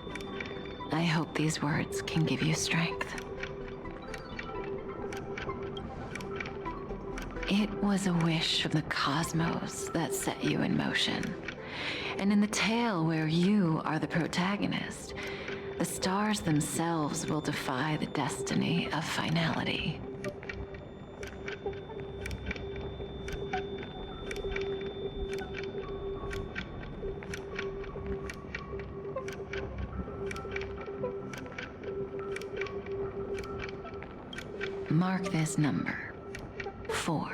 I hope these words can give you strength. It was a wish from the cosmos that set you in motion. And in the tale where you are the protagonist, the stars themselves will defy the destiny of finality. Mark this number. 4.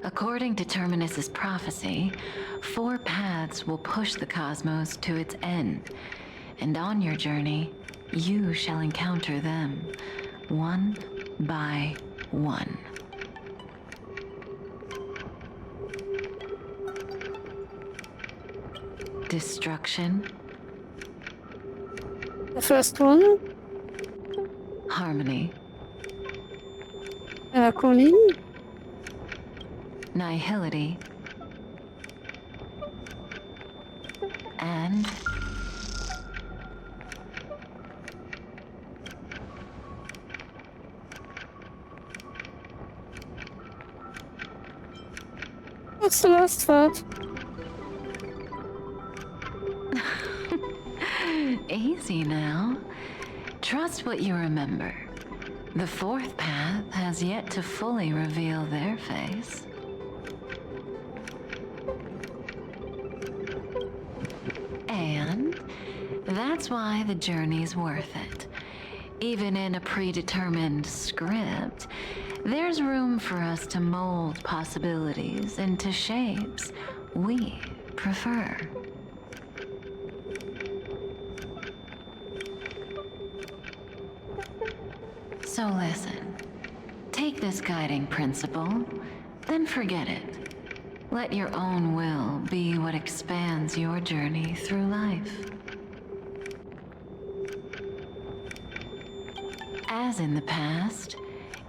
According to Terminus's prophecy, 4 paths will push the cosmos to its end, and on your journey, you shall encounter them, one by one. Destruction. The first one. Harmony. Melancholy. Nihility. And what's the last part? easy now. Trust what you remember. The 4th path has yet to fully reveal their face. And that's why the journey's worth it. Even in a predetermined script, there's room for us to mold possibilities into shapes we prefer. So listen, take this guiding principle, then forget it. Let your own will be what expands your journey through life. As in the past,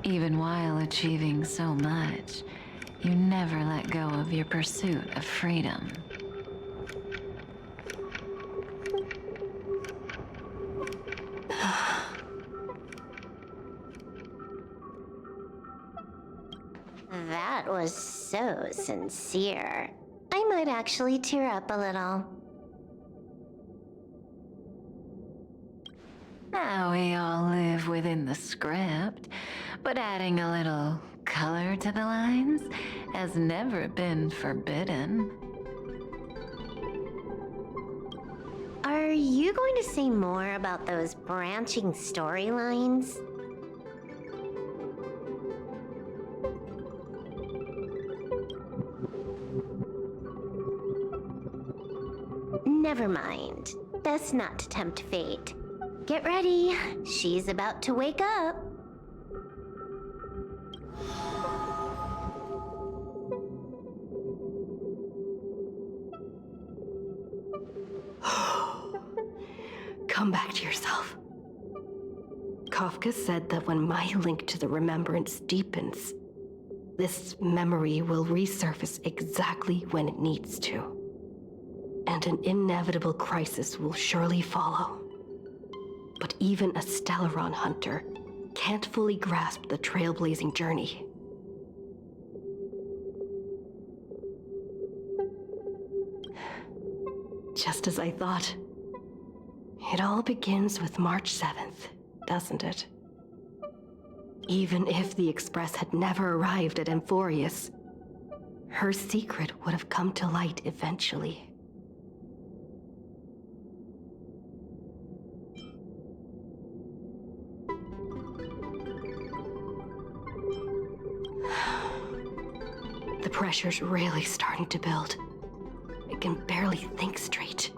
even while achieving so much, you never let go of your pursuit of freedom. That was so sincere. I might actually tear up a little. We all live within the script, but adding a little color to the lines has never been forbidden. Are you going to say more about those branching storylines? Never mind. Best not to tempt fate. Get ready. She's about to wake up. Come back to yourself. Kafka said that when my link to the remembrance deepens, this memory will resurface exactly when it needs to. And an inevitable crisis will surely follow. But even a Stellaron hunter can't fully grasp the trailblazing journey. Just as I thought. It all begins with March 7th, doesn't it? Even if the Express had never arrived at Amphorius, her secret would have come to light eventually. The pressure's really starting to build. I can barely think straight.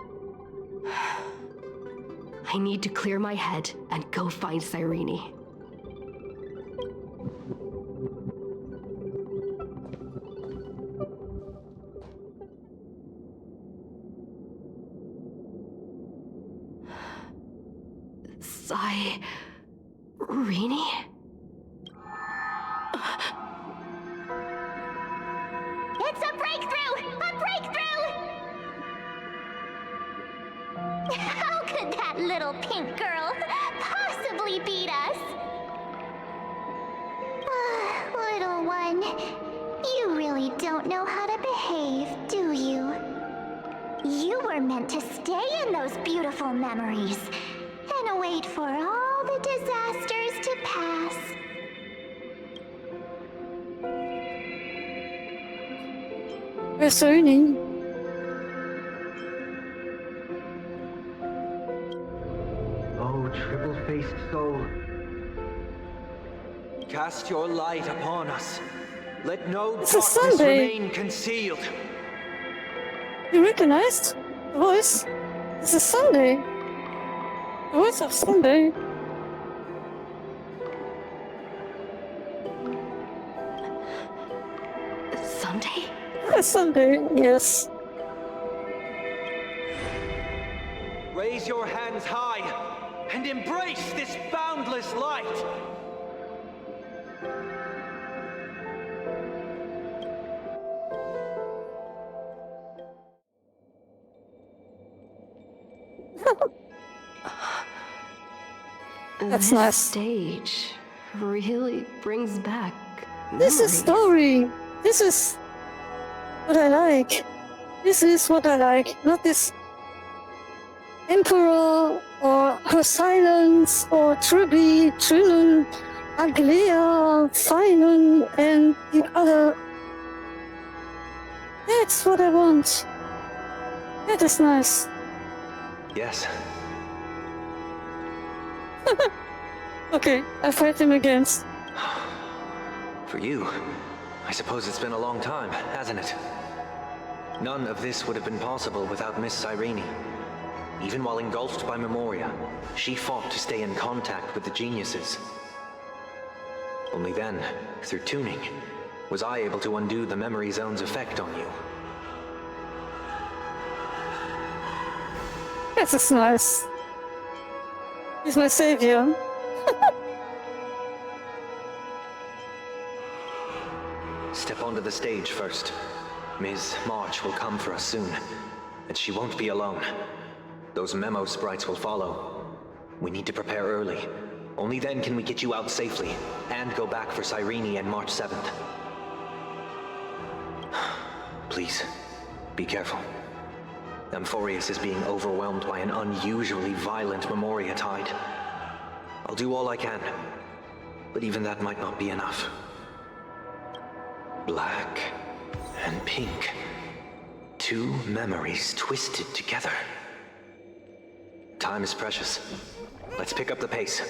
I need to clear my head and go find Cyrene. Cyrene? It's a breakthrough! A breakthrough! How could that little pink girl possibly beat us? Little one, you really don't know how to behave, do you? You were meant to stay in those beautiful memories and wait for all the disasters to pass. Where's Cyrene? Oh, triple-faced soul. cast your light upon us. Let no It's a darkness Sunday. remain concealed. You recognized the voice? This is Sunday. The voice of Sunday. Sunday? Sunday, yes. Raise your hands high and embrace this boundless light. That's this nice. Stage really brings back This is story. This is what I like. This is what I like. Not this Emperor or her silence or Truby, Trilun, Aglea, Finon, and the other. That's what I want. That is nice. Yes. Okay, I fight him again. For you, I suppose it's been a long time, hasn't it? None of this would have been possible without Miss Cyrene. Even while engulfed by Memoria, she fought to stay in contact with the geniuses. Only then, through tuning, was I able to undo the memory zone's effect on you. This is nice. He's my savior. Step onto the stage first. Ms. March will come for us soon, and she won't be alone. Those memo sprites will follow. We need to prepare early. Only then can we get you out safely, and go back for Cyrene and March 7th. Please, be careful. Amphorius is being overwhelmed by an unusually violent Memoria tide. I'll do all I can, but even that might not be enough. Black and pink. Two memories twisted together. Time is precious. Let's pick up the pace.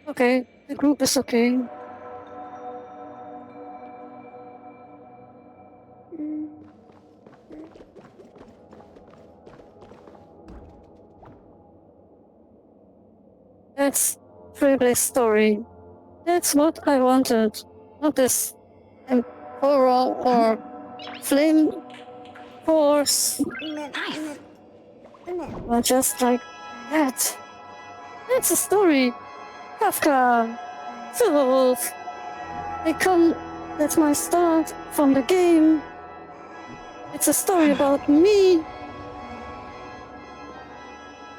Okay, the group is okay. That's Freeblade story. That's what I wanted. Not this horror or flame force. Nice. Or just like that. That's a story. Kafka, Silverwolf. They come. That's my start from the game. It's a story about me.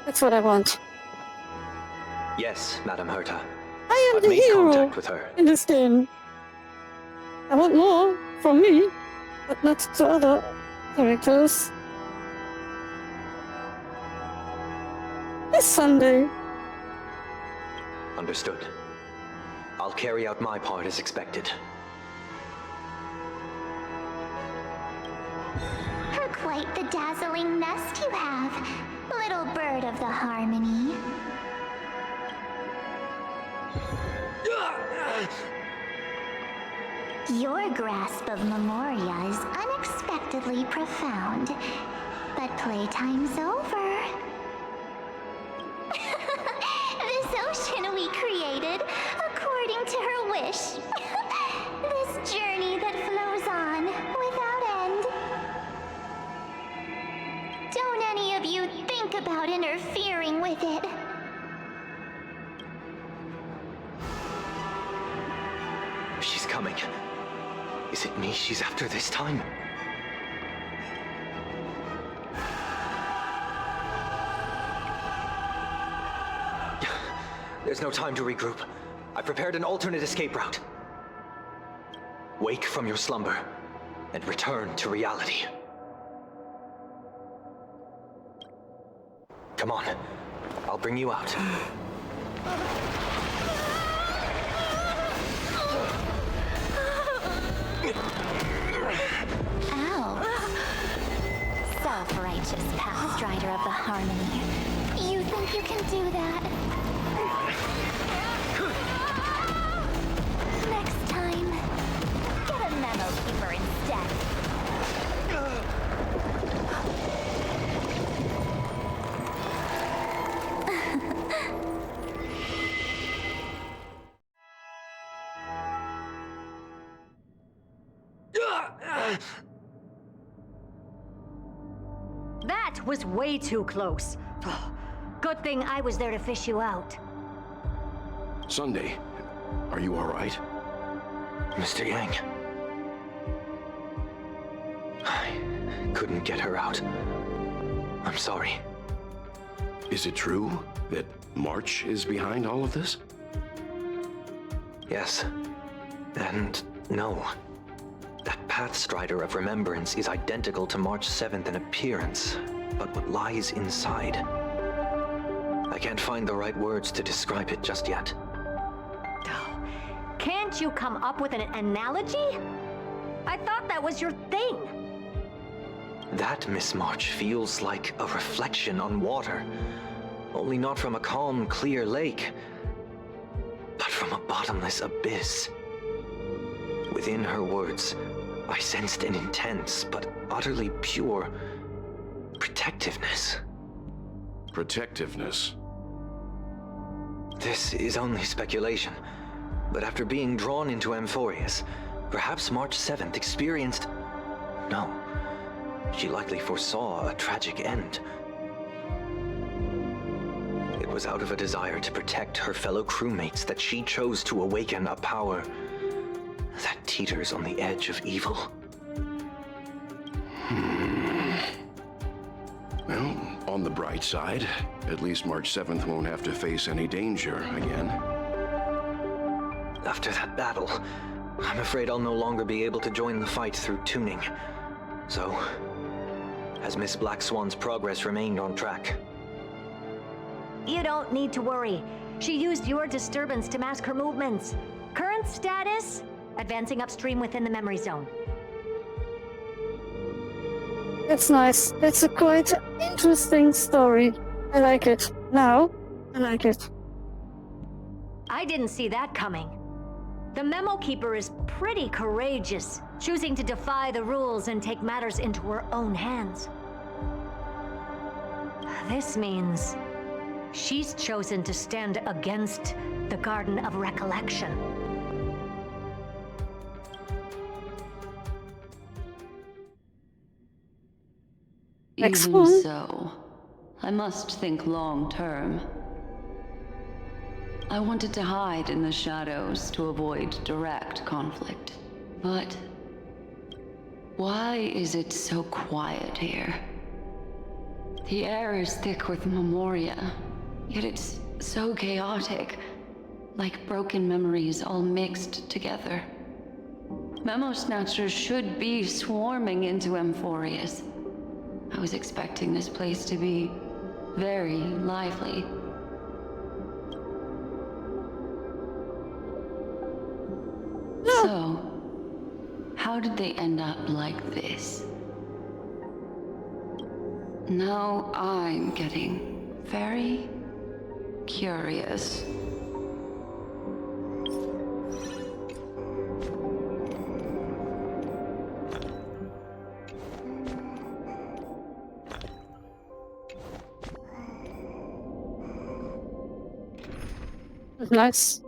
That's what I want. Yes, Madam Herta. I am I've the made hero contact with her. in this game. I want more from me, but not to other characters. This Sunday. Understood. I'll carry out my part as expected. Quite the dazzling nest you have, little bird of the harmony. Your grasp of Memoria is unexpectedly profound, but playtime's over. This ocean we created, according to her wish. This journey that flows on without end. Don't any of you think about interfering with it. She's coming. Is it me she's after this time? There's no time to regroup. I prepared an alternate escape route. Wake from your slumber and return to reality. Come on. I'll bring you out. Ow. Self-righteous past rider of the harmony. You think think you can do that. Next time, get a memo keeper instead. That was way too close. Good thing I was there to fish you out. Sunday, are you all right? Mr. Yang. I couldn't get her out. I'm sorry. Is it true that March is behind all of this? Yes. And no. That Pathstrider of Remembrance is identical to March 7th in appearance, but what lies inside. I can't find the right words to describe it just yet. Can't you come up with an analogy? I thought that was your thing. That, Miss March, feels like a reflection on water. Only not from a calm, clear lake, but from a bottomless abyss. Within her words, I sensed an intense but utterly pure protectiveness. Protectiveness? This is only speculation, but after being drawn into Amphorius, perhaps March 7th experienced... No, she likely foresaw a tragic end. It was out of a desire to protect her fellow crewmates that she chose to awaken a power that teeters on the edge of evil. Well, on the bright side, at least March 7th won't have to face any danger again. After that battle, I'm afraid I'll no longer be able to join the fight through tuning. So, has Miss Black Swan's progress remained on track? You don't need to worry. She used your disturbance to mask her movements. Current status? Advancing upstream within the memory zone. It's nice. It's a quite interesting story. I like it. Now, I like it. I didn't see that coming. The Memo Keeper is pretty courageous, choosing to defy the rules and take matters into her own hands. This means she's chosen to stand against the Garden of Recollection. Even so, I must think long term. I wanted to hide in the shadows to avoid direct conflict. But why is it so quiet here? The air is thick with memoria, yet it's so chaotic, like broken memories all mixed together. Memo Snatchers should be swarming into Amphorius. I was expecting this place to be very lively. So, how did they end up like this? Now I'm getting very curious. Nice.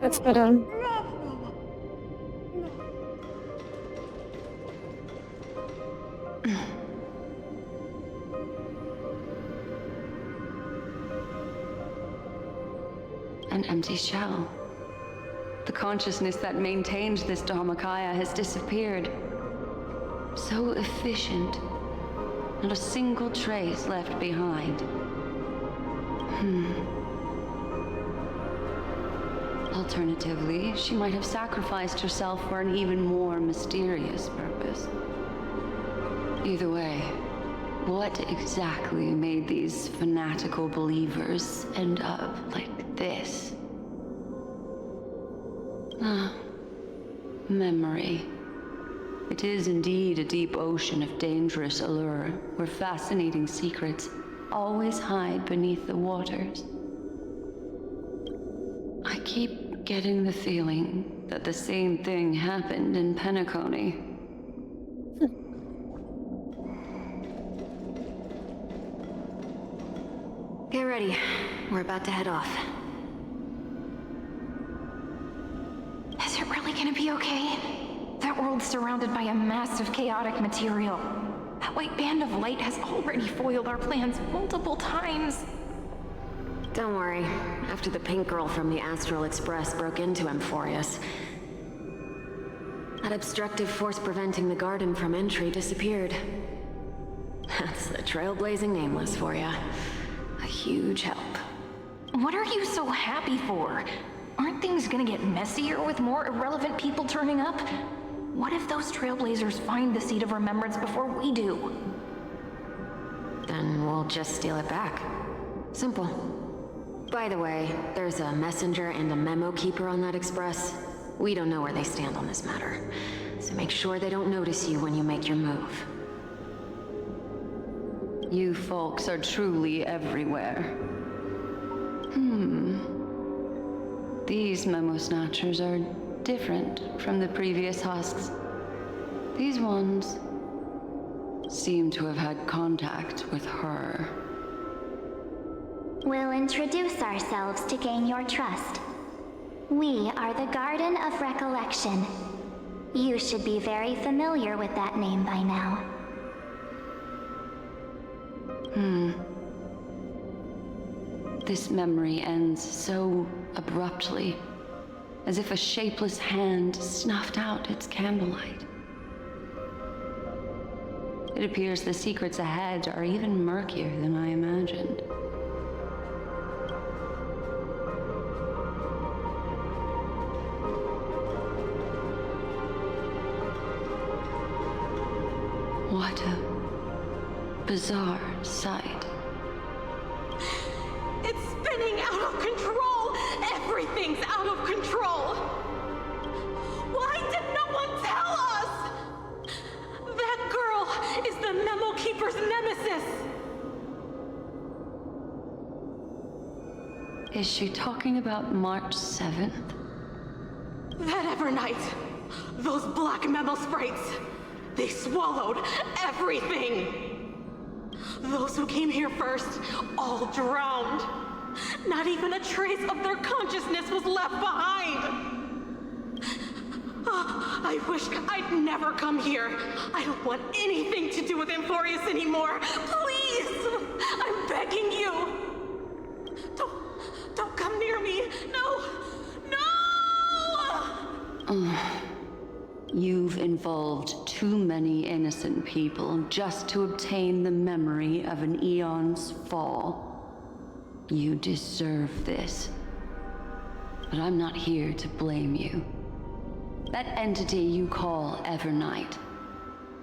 That's better. An empty shell. The consciousness that maintained this Dharmakaya has disappeared. So efficient. Not a single trace left behind. Alternatively, she might have sacrificed herself for an even more mysterious purpose. Either way, what exactly made these fanatical believers end up like this? Ah, memory. It is indeed a deep ocean of dangerous allure, where fascinating secrets always hide beneath the waters. I keep getting the feeling that the same thing happened in Penacony. Get ready. We're about to head off. Is it really gonna be okay? That world's surrounded by a mass of chaotic material. That white band of light has already foiled our plans multiple times. Don't worry. After the pink girl from the Astral Express broke into Amphorius, that obstructive force preventing the garden from entry disappeared. That's the trailblazing nameless for ya. A huge help. What are you so happy for? Aren't things gonna get messier with more irrelevant people turning up? What if those trailblazers find the Seed of Remembrance before we do? Then we'll just steal it back. Simple. By the way, there's a messenger and a memo keeper on that express. We don't know where they stand on this matter, so make sure they don't notice you when you make your move. You folks are truly everywhere. These memo snatchers are different from the previous husks. These ones seem to have had contact with her. We'll introduce ourselves to gain your trust. We are the Garden of Recollection. You should be very familiar with that name by now. This memory ends so abruptly, as if a shapeless hand snuffed out its candlelight. It appears the secrets ahead are even murkier than I imagined. What a bizarre sight. It's spinning out of control! Everything's out of control! Why did no one tell us? That girl is the Memo Keeper's nemesis! Is she talking about March 7th? That Evernight, those black memo sprites, they swallowed everything! Those who came here first all drowned. Not even a trace of their consciousness was left behind. I wish I'd never come here. I don't want anything to do with Amphorius anymore. Please! I'm begging you. Don't come near me. No! No! You've involved too many innocent people just to obtain the memory of an eon's fall. You deserve this. But I'm not here to blame you. That entity you call Evernight,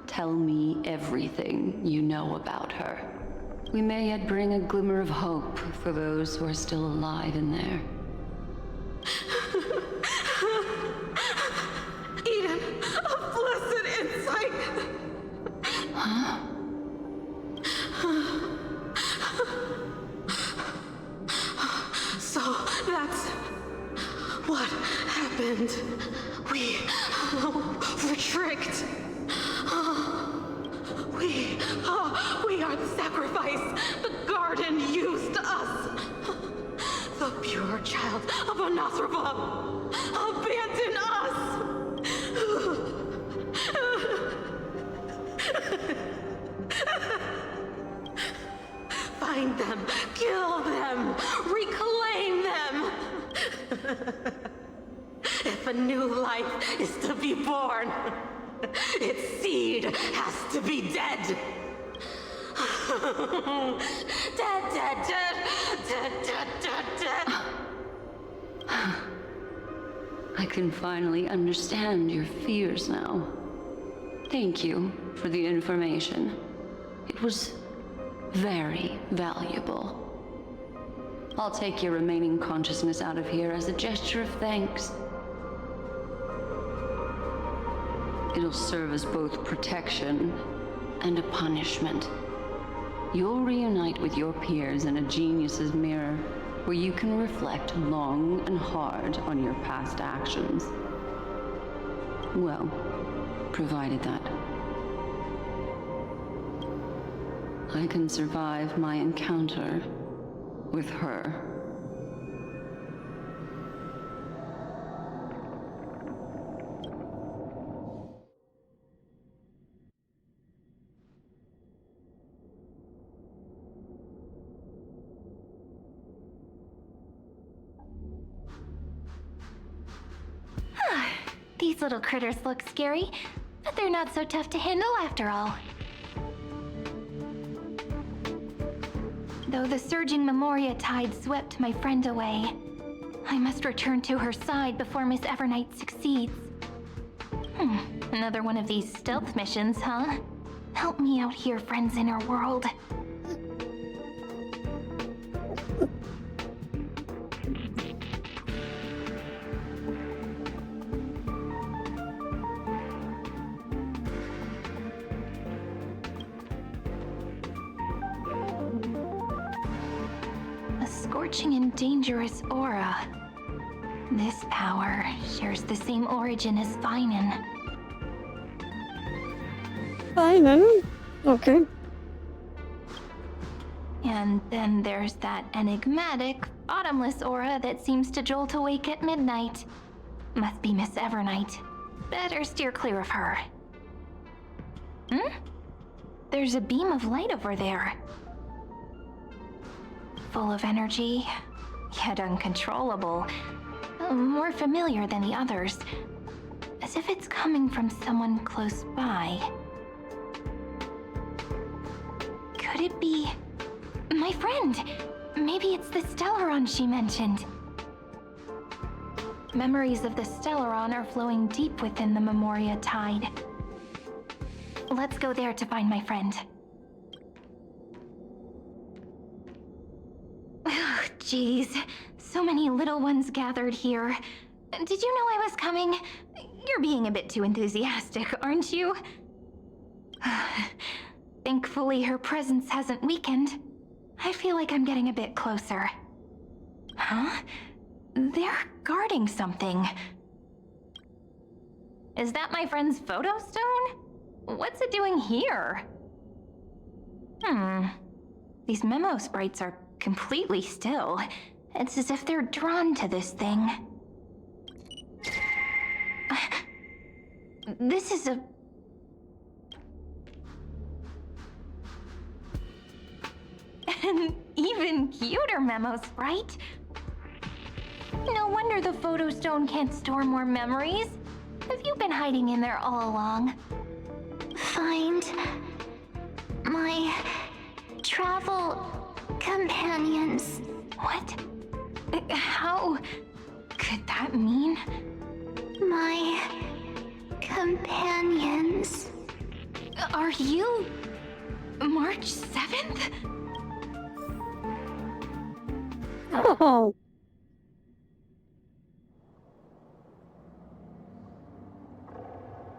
tell me everything you know about her. We may yet bring a glimmer of hope for those who are still alive in there. Eden, a blessed insight! Huh? So that's what happened. We were tricked. We are the sacrifice. The garden used us. The pure child of Anathrava abandoned us. Find them, kill them, reclaim them. If a new life is to be born, its seed has to be dead. Dead, dead, dead, dead, dead, dead, dead. I can finally understand your fears now. Thank you for the information. It was very valuable. I'll take your remaining consciousness out of here as a gesture of thanks. It'll serve as both protection and a punishment. You'll reunite with your peers in a genius's mirror, where you can reflect long and hard on your past actions. Well, provided that I can survive my encounter with her. These little critters look scary, but they're not so tough to handle after all. Though the surging Memoria tide swept my friend away, I must return to her side before Miss Evernight succeeds. Another one of these stealth missions, huh? Help me out here, friends in her world. A scorching and dangerous aura. This power shares the same origin as Finan. Finan? Okay. And then there's that enigmatic, bottomless aura that seems to jolt awake at midnight. Must be Miss Evernight. Better steer clear of her. There's a beam of light over there. Full of energy, yet uncontrollable. More familiar than the others. As if it's coming from someone close by. Could it be my friend? Maybe it's the Stellaron she mentioned. Memories of the Stellaron are flowing deep within the Memoria tide. Let's go there to find my friend. Jeez, so many little ones gathered here. Did you know I was coming? You're being a bit too enthusiastic, aren't you? Thankfully, her presence hasn't weakened. I feel like I'm getting a bit closer. Huh? They're guarding something. Is that my friend's photo stone? What's it doing here? These memo sprites are completely still. It's as if they're drawn to this thing. This is a... an even cuter memo sprite. No wonder the photo stone can't store more memories. Have you been hiding in there all along? Find my travel companions. What? How could that mean? My companions. Are you March 7th? Oh.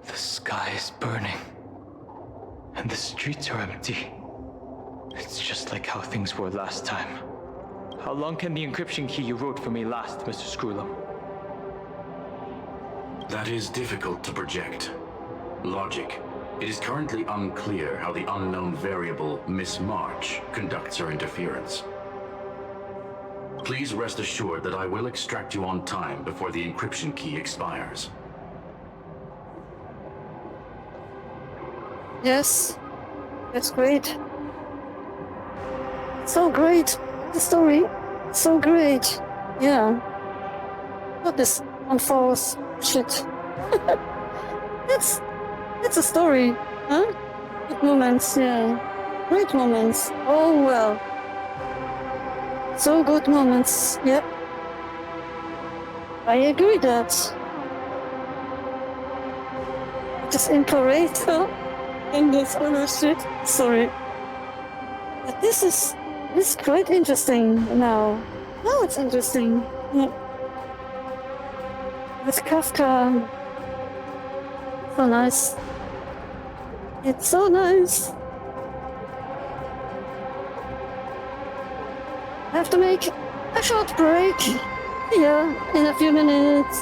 The sky is burning, and the streets are empty. It's just like how things were last time. How long can the encryption key you wrote for me last, Mr. Screwlum? That is difficult to project. Logic. It is currently unclear how the unknown variable, Miss March, conducts her interference. Please rest assured that I will extract you on time before the encryption key expires. Yes. That's great. So great. The story. So great. Yeah. Not this unforced shit. It's a story. Huh? Good moments, yeah. Great moments. Oh well. So good moments. Yep. I agree that. Just imperator in this other shit. Sorry. But this is quite interesting now. Now it's interesting. Yeah. With Kafka So nice. It's so nice. I have to make a short break. Yeah, in a few minutes.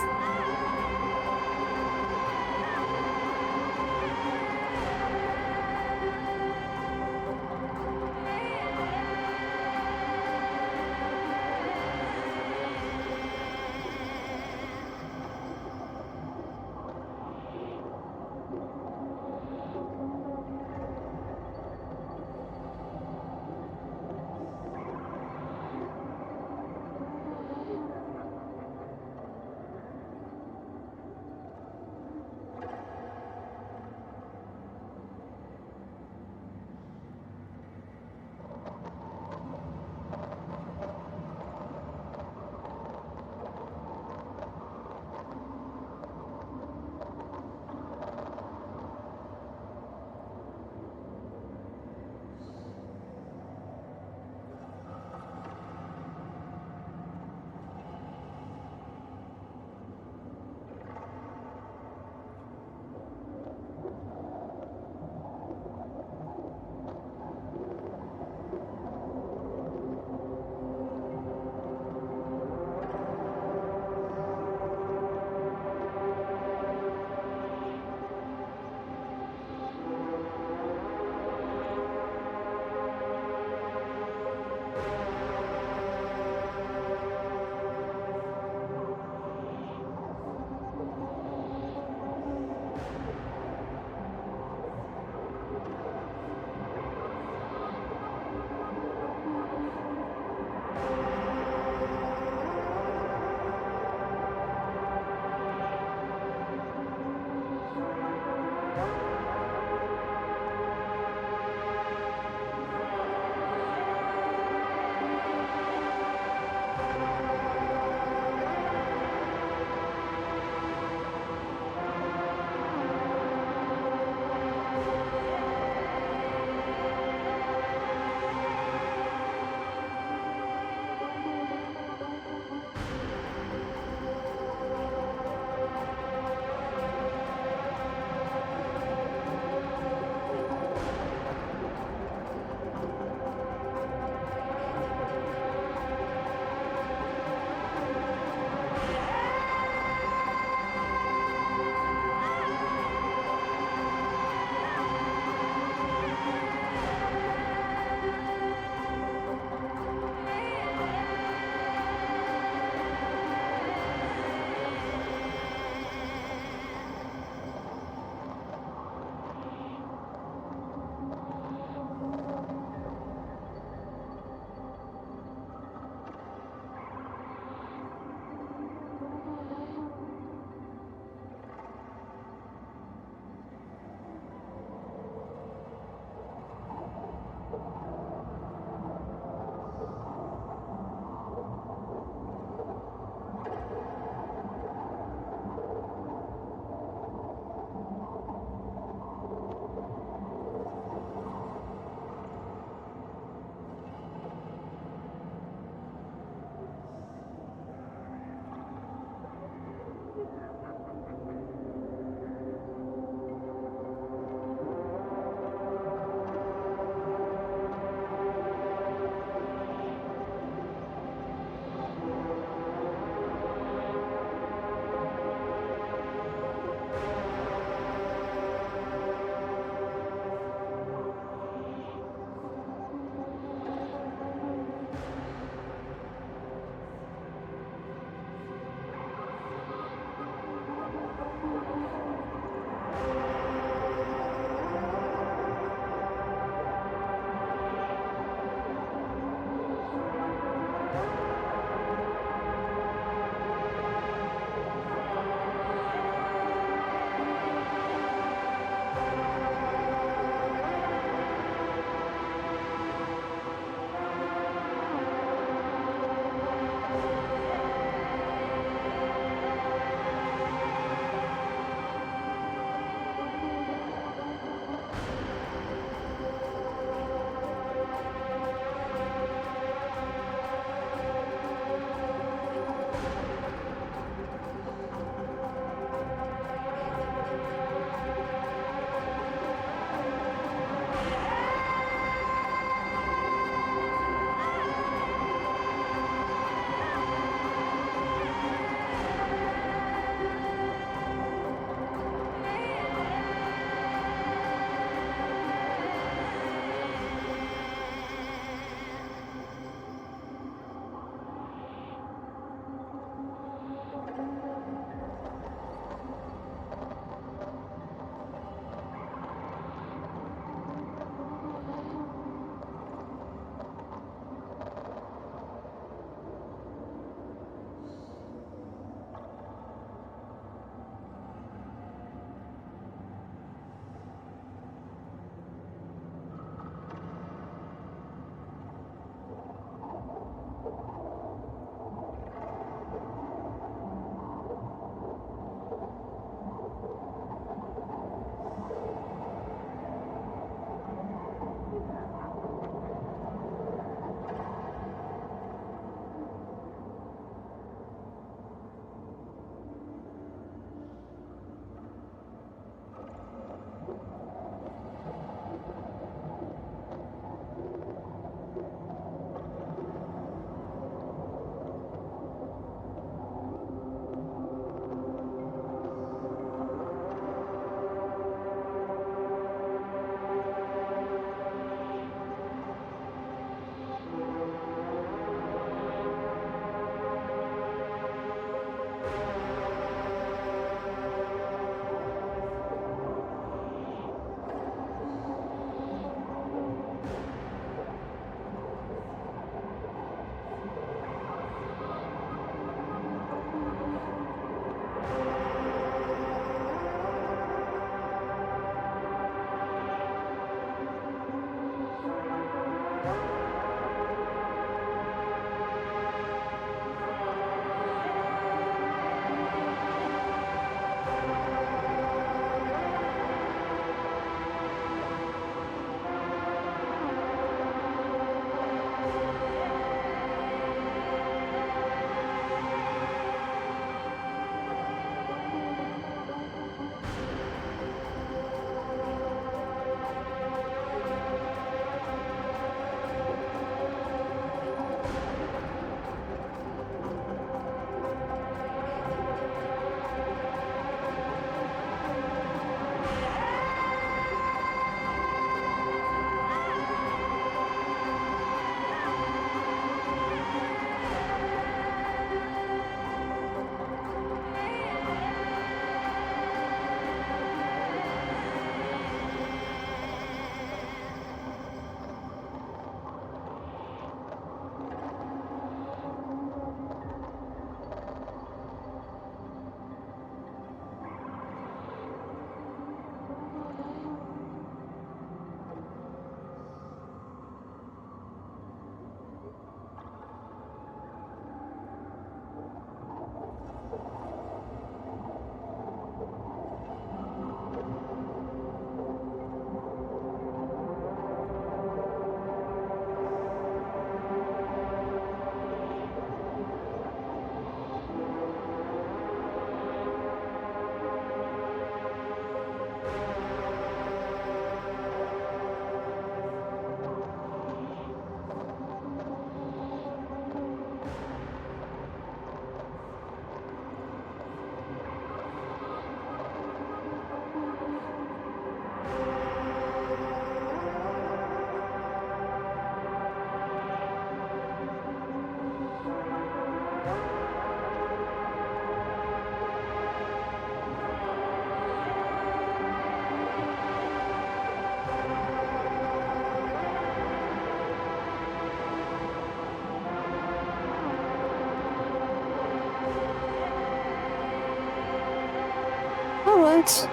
Alright.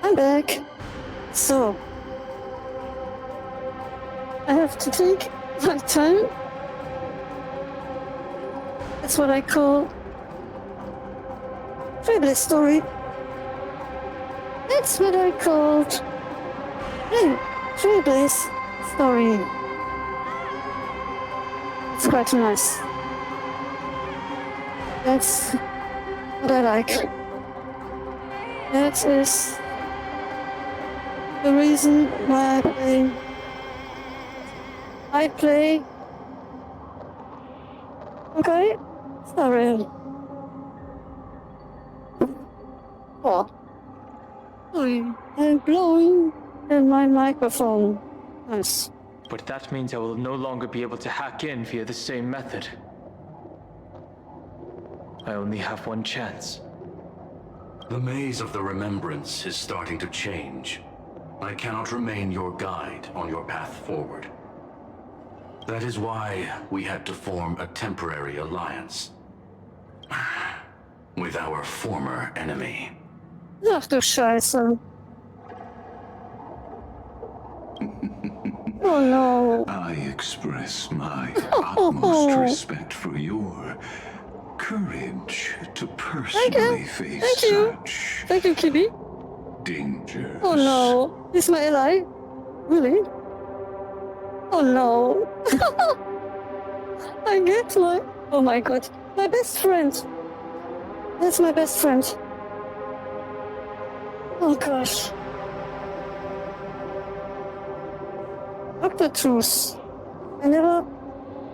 I'm back. So, I have to take my time. That's what I call fabulous story. That's what I called fabulous story. It's quite nice. That's what I like. That is the reason why I play Honkai. Sorry. Oh. I'm blowing in my microphone. Nice. But that means I will no longer be able to hack in via the same method. I only have one chance. The maze of the Remembrance is starting to change. I cannot remain your guide on your path forward. That is why we had to form a temporary alliance with our former enemy. Ach du Scheiße. Oh no. I express my utmost respect for your courage to personally face such Thank you, Kibi. dangers. Oh no. He's my ally? Really? Oh no. I get my... Oh my god. My best friend. That's my best friend. Oh gosh. Dr. Truth. I never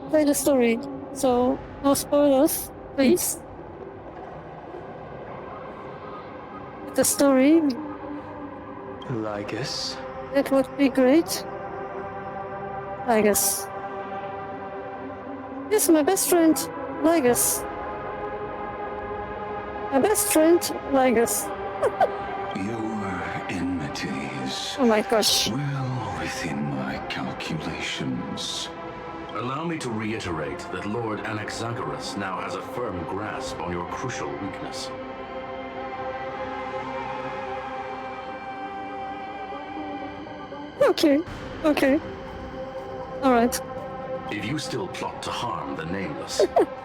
played the story, so no spoilers, please. The story. Lygus. That would be great. Lygus. Yes, my best friend, Lygus. My best friend, Lygus. Your enmity is oh my gosh. well within my calculations. Allow me to reiterate that Lord Anaxagoras now has a firm grasp on your crucial weakness. Okay. Alright. If you still plot to harm the Nameless,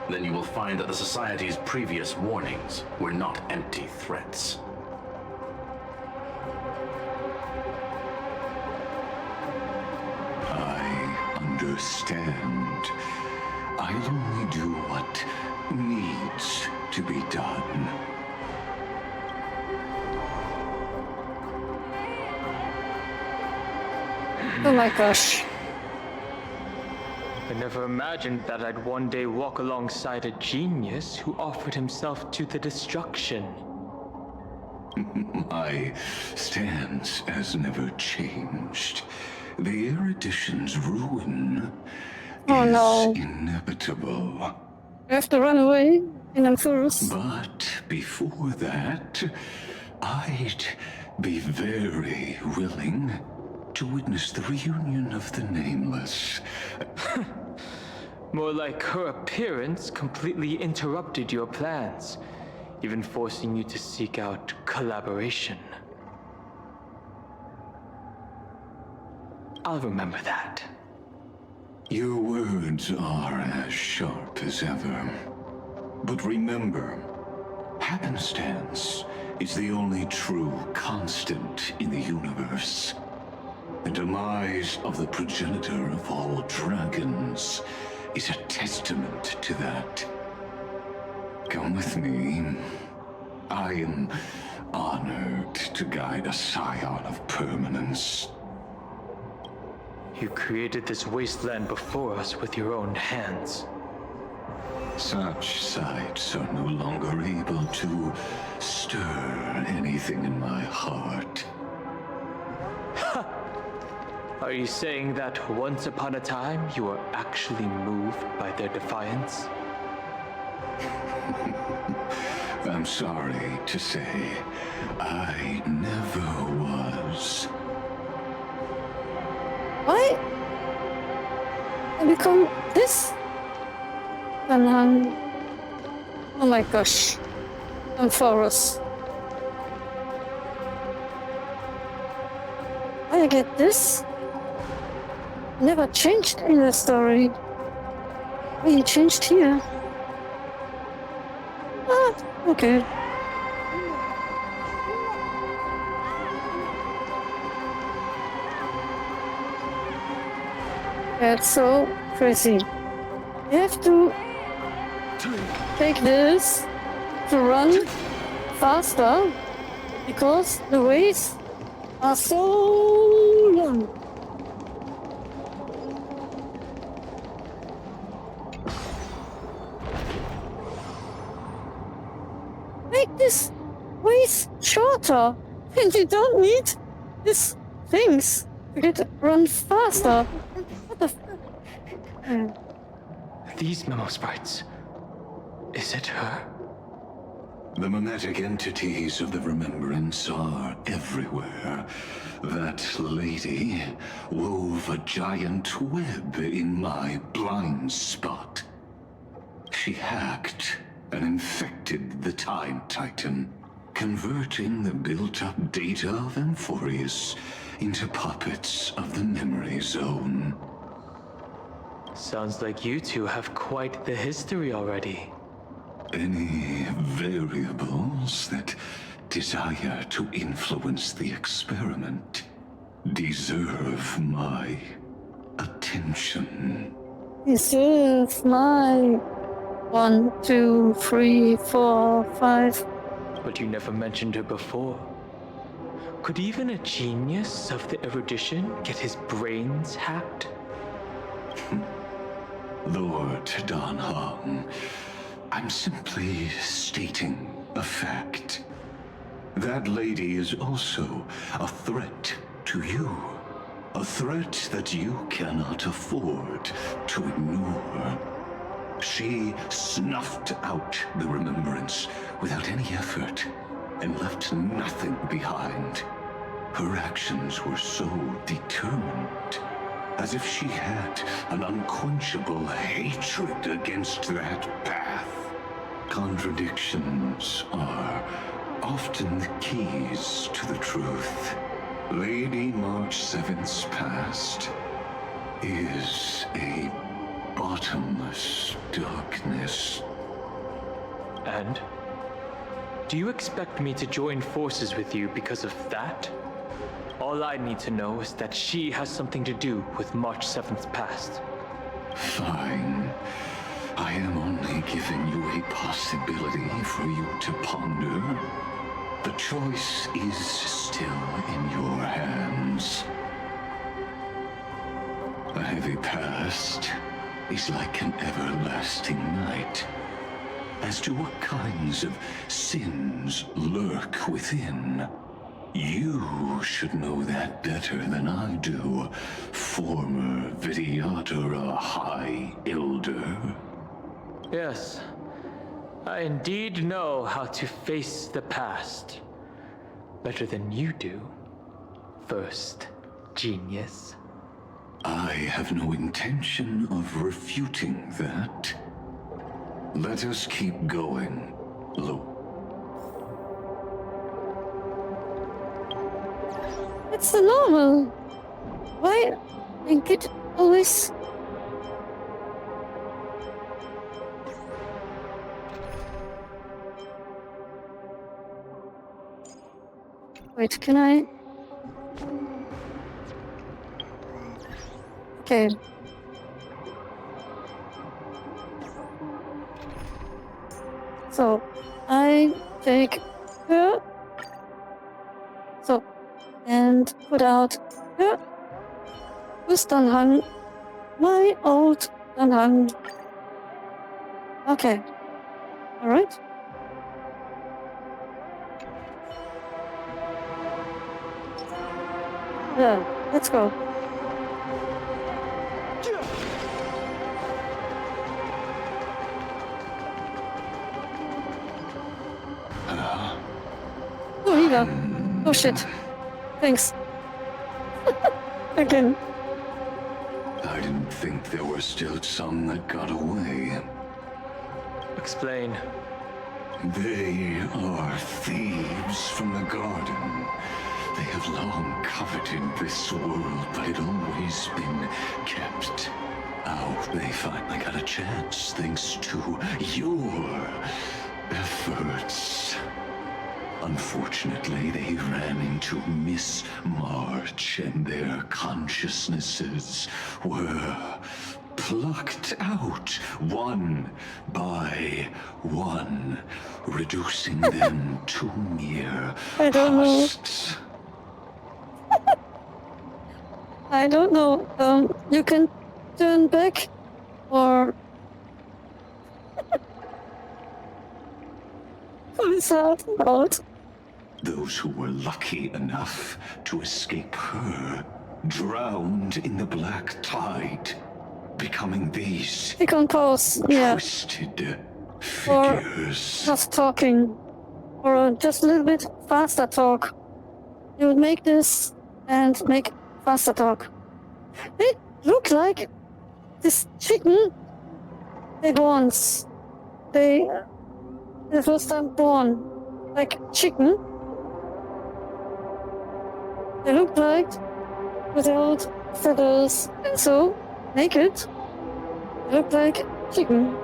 then you will find that the Society's previous warnings were not empty threats. I understand. I'll only do what needs to be done. Oh my gosh. I never imagined that I'd one day walk alongside a genius who offered himself to the destruction. My stance has never changed. The erudition's ruin is inevitable. I have to run away in Amphoros. But before that, I'd be very willing to witness the reunion of the Nameless. More like her appearance completely interrupted your plans, even forcing you to seek out collaboration. I'll remember that. Your words are as sharp as ever. But remember, happenstance is the only true constant in the universe. The demise of the progenitor of all dragons is a testament to that. Come with me. I am honored to guide a scion of permanence. You created this wasteland before us with your own hands. Such sights are no longer able to stir anything in my heart. Are you saying that once upon a time you were actually moved by their defiance? I'm sorry to say, I never was. Why? I become this? Oh my gosh. Amphoros. I get this. Never changed in the story. Oh, you changed here. Ah, okay. That's so crazy. You have to take this to run faster because the ways are so long. Make this ways shorter, and you don't need these things to run faster. What the These memo sprites. Is it her? The mimetic entities of the Remembrance are everywhere. That lady wove a giant web in my blind spot. She hacked and infected the Time Titan, converting the built-up data of Amphorius into puppets of the Memory Zone. Sounds like you two have quite the history already. Any variables that desire to influence the experiment deserve my attention. This is my 1, 2, 3, 4, 5. But you never mentioned her before. Could even a genius of the erudition get his brains hacked? Lord Dan Hong, I'm simply stating a fact. That lady is also a threat to you. A threat that you cannot afford to ignore. She snuffed out the Remembrance without any effort and left nothing behind. Her actions were so determined, as if she had an unquenchable hatred against that path. Contradictions are often the keys to the truth. Lady March 7th's past is a bottomless darkness. And? Do you expect me to join forces with you because of that? All I need to know is that she has something to do with March 7th's past. Fine. I am only giving you a possibility for you to ponder. The choice is still in your hands. A heavy past is like an everlasting night. As to what kinds of sins lurk within, you should know that better than I do, former Vidyadhara High Elder. Yes, I indeed know how to face the past. Better than you do, first genius. I have no intention of refuting that. Let us keep going, Luke. It's the normal. Why? I get always. Wait, can I? Okay. So, I take her. So, and put out her. Who's Danhang? My old Danhang. Okay. Alright. Yeah, let's go. Oh, Eva. Oh shit. Thanks. Again. I didn't think there were still some that got away. Explain. They are thieves from the garden. They have long coveted this world, but it always been kept out. They finally got a chance thanks to your efforts. Unfortunately, they ran into Miss March, and their consciousnesses were plucked out one by one, reducing them to mere I don't know. husks. I don't know. You can turn back, or what is that about? Those who were lucky enough to escape her drowned in the black tide, becoming these Click on pause. Yeah. twisted Or figures. just talking, or just a little bit faster talk. You would make this and make faster talk. They look like this chicken. They once the first time born like chicken. They look like without feathers and so naked. They look like chicken.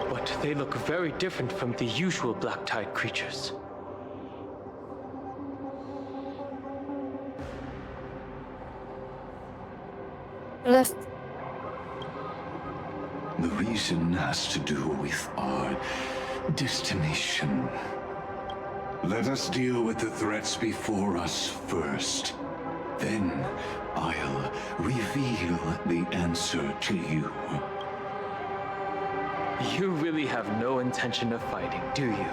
But they look very different from the usual black-tide creatures. Left. The reason has to do with our destination. Let us deal with the threats before us first. Then I'll reveal the answer to you. You really have no intention of fighting, do you?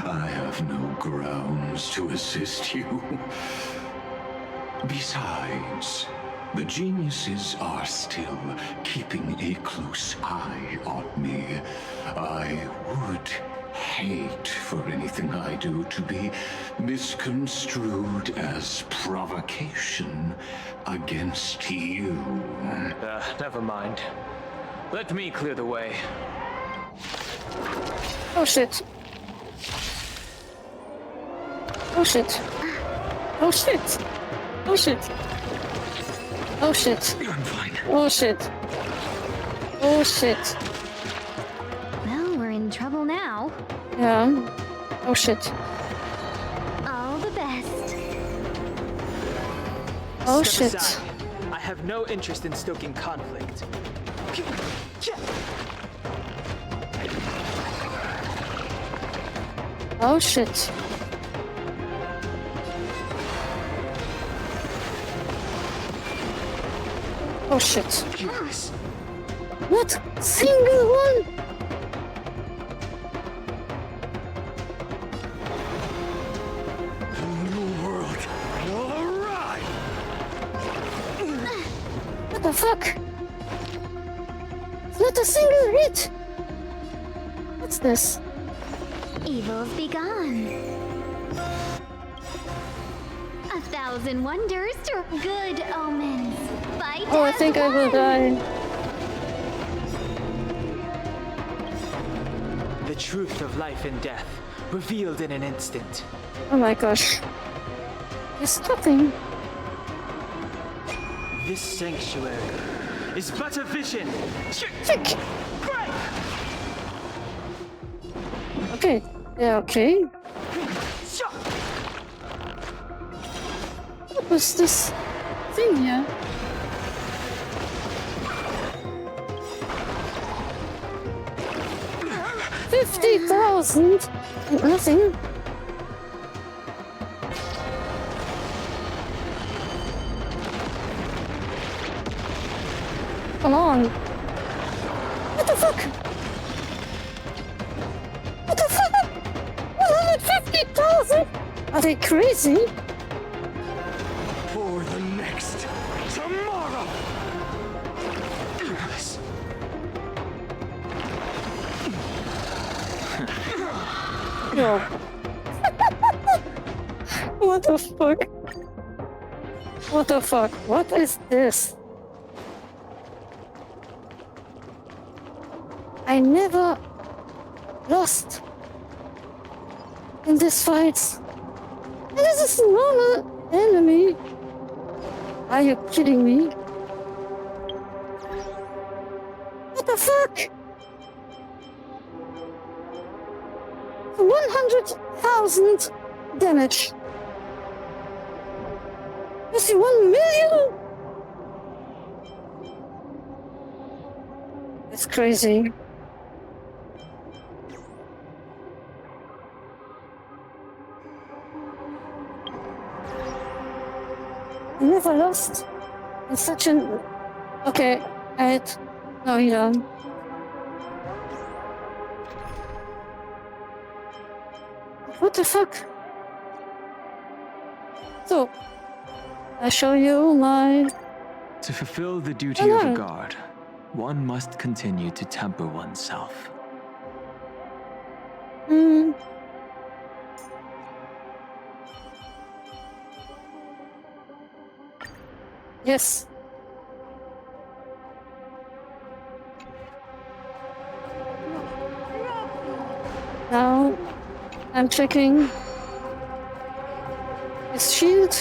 I have no grounds to assist you. Besides, the geniuses are still keeping a close eye on me. I would hate for anything I do to be misconstrued as provocation against you. Never mind. Let me clear the way. Oh shit. Oh shit. Oh shit. Oh shit. Oh shit. I'm fine. Oh shit. Oh shit. Well, we're in trouble now. Yeah. Oh shit. All the best. Oh Step shit. aside. I have no interest in stoking conflict. Oh shit. Oh shit. Not single one. New world. All right. What the fuck? It's not a single hit. What's this? Evil's begone. 1,000 wonders to good omens. Fight Oh, I as think I will one. die. The truth of life and death, revealed in an instant. Oh my gosh. He's stopping. This sanctuary is but a vision. Check. Okay. Yeah, okay. What was this thing here? $50,000 and nothing. Come on. What the fuck? What the fuck? 150,000? Are they crazy? For the next tomorrow. No. What the fuck? What the fuck? What is this? I never lost in this fight. And this is a normal enemy. Are you kidding me? What the fuck? 100,000 damage. You see 1 million? That's crazy. I never lost in such an... Okay, no, you don't. What the fuck? So, I show you my... To fulfill the duty of a guard, one must continue to temper oneself. Yes. Now, I'm checking his shield.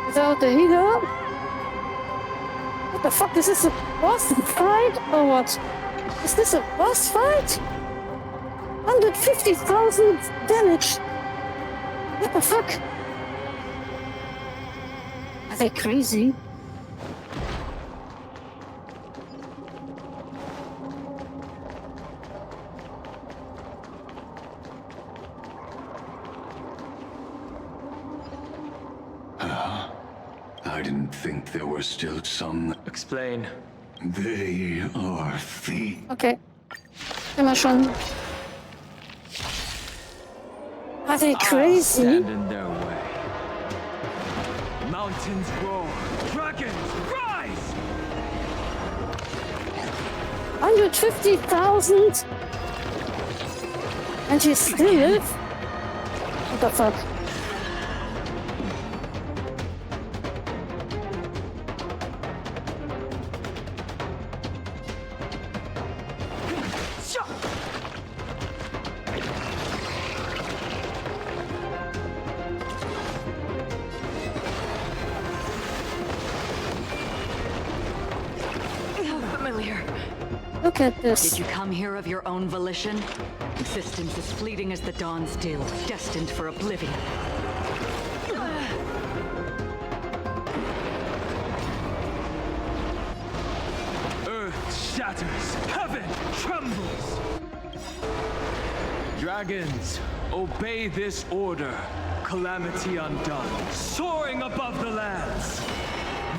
Without the healer. What the fuck? Is this a boss fight or what? Is this a boss fight? 150,000 damage. What the fuck? Are they crazy? I didn't think there were still some... Explain. They are the... Okay. Immer schon. Are they crazy? Stand in their way. Mountains roar. Dragons rise! 150,000? And he still live? What the fuck? Look at this. Did you come here of your own volition? Existence as fleeting as the dawn's dew, destined for oblivion. Earth shatters, heaven trembles. Dragons, obey this order. Calamity undone, soaring above the lands.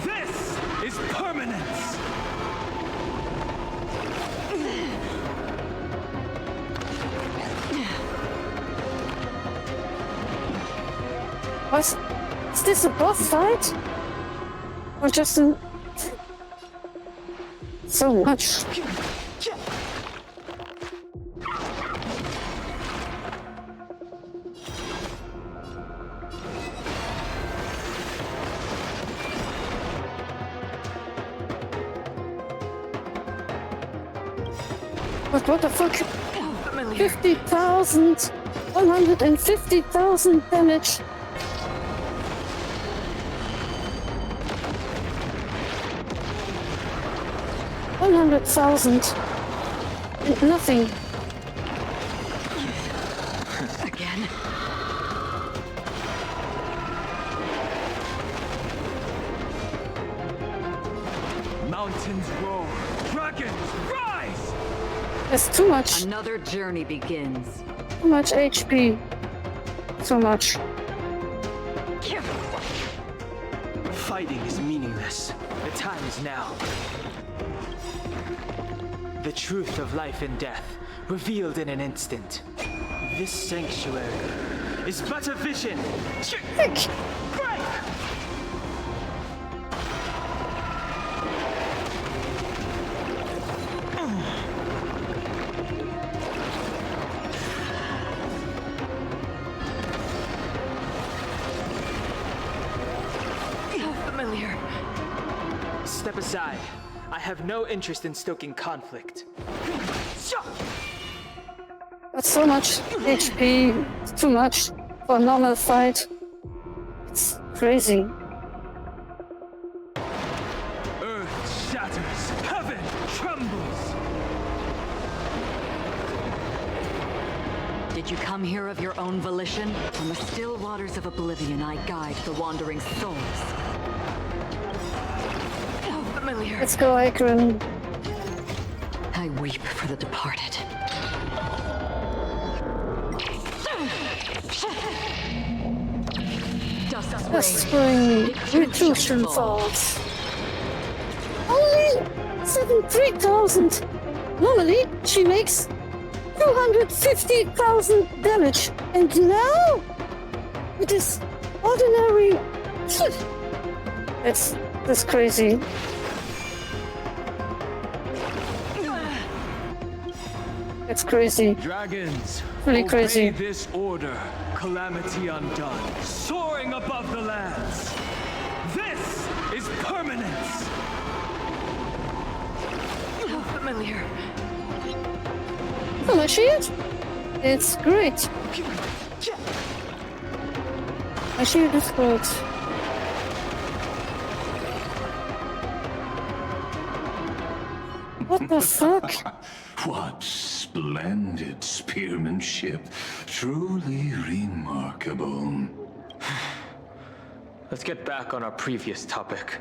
This is permanence. Is this a boss fight? Or just a... So much. But what the fuck? 50,000! 150,000 damage! $100,000. Nothing. Again. Mountains roar. Dragons rise! It's too much. Another journey begins. Too much HP. Too much. Fighting is meaningless. The time is now. The truth of life and death, revealed in an instant. This sanctuary is but a vision. Break! Familiar. Step aside. I have no interest in stoking conflict. That's so much HP. It's too much for a normal fight. It's crazy. Earth shatters, heaven trembles. Did you come here of your own volition? On the still waters of oblivion, I guide the wandering souls. Oh, familiar. Let's go, Akron. I weep for the departed. Dust Spring Retrusion Falls. Only 73,000. Normally, she makes 250,000 damage. And now, it is ordinary. That's crazy. It's crazy. Dragons, really crazy. obey this order. Calamity undone, soaring above the lands. This is permanence. Oh, familiar. Oh, my shield? It's great. My shield is great. What the fuck? What splendid spearmanship. Truly remarkable. Let's get back on our previous topic.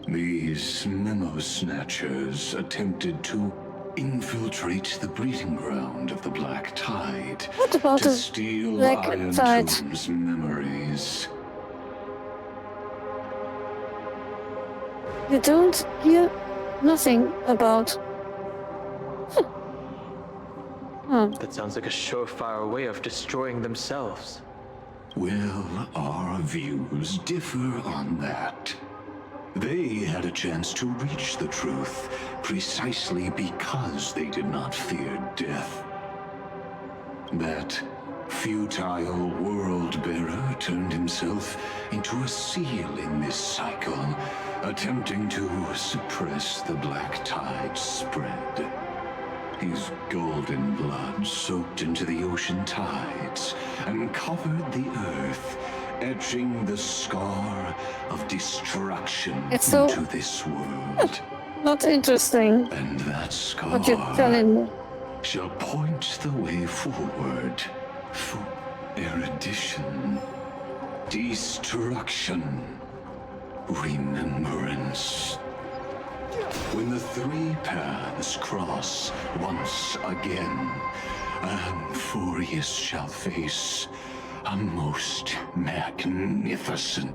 These memo snatchers attempted to infiltrate the breeding ground of the Black Tide What about to the steal Black Iron Tide? Tomb's memories. You don't hear nothing about. That sounds like a surefire way of destroying themselves. Well, our views differ on that. They had a chance to reach the truth precisely because they did not fear death. That futile world-bearer turned himself into a seal in this cycle, attempting to suppress the Black Tide spread. His golden blood soaked into the ocean tides and covered the earth, etching the scar of destruction into this world. Not interesting. And that scar What you're telling me. shall point the way forward for erudition, destruction, remembrance. When the three paths cross once again, Amphorius shall face a most magnificent.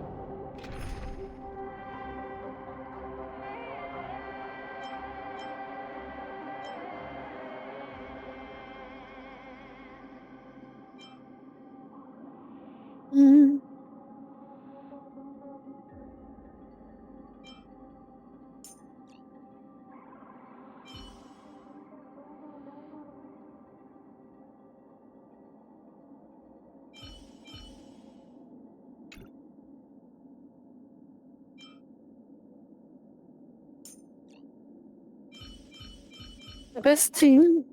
The best team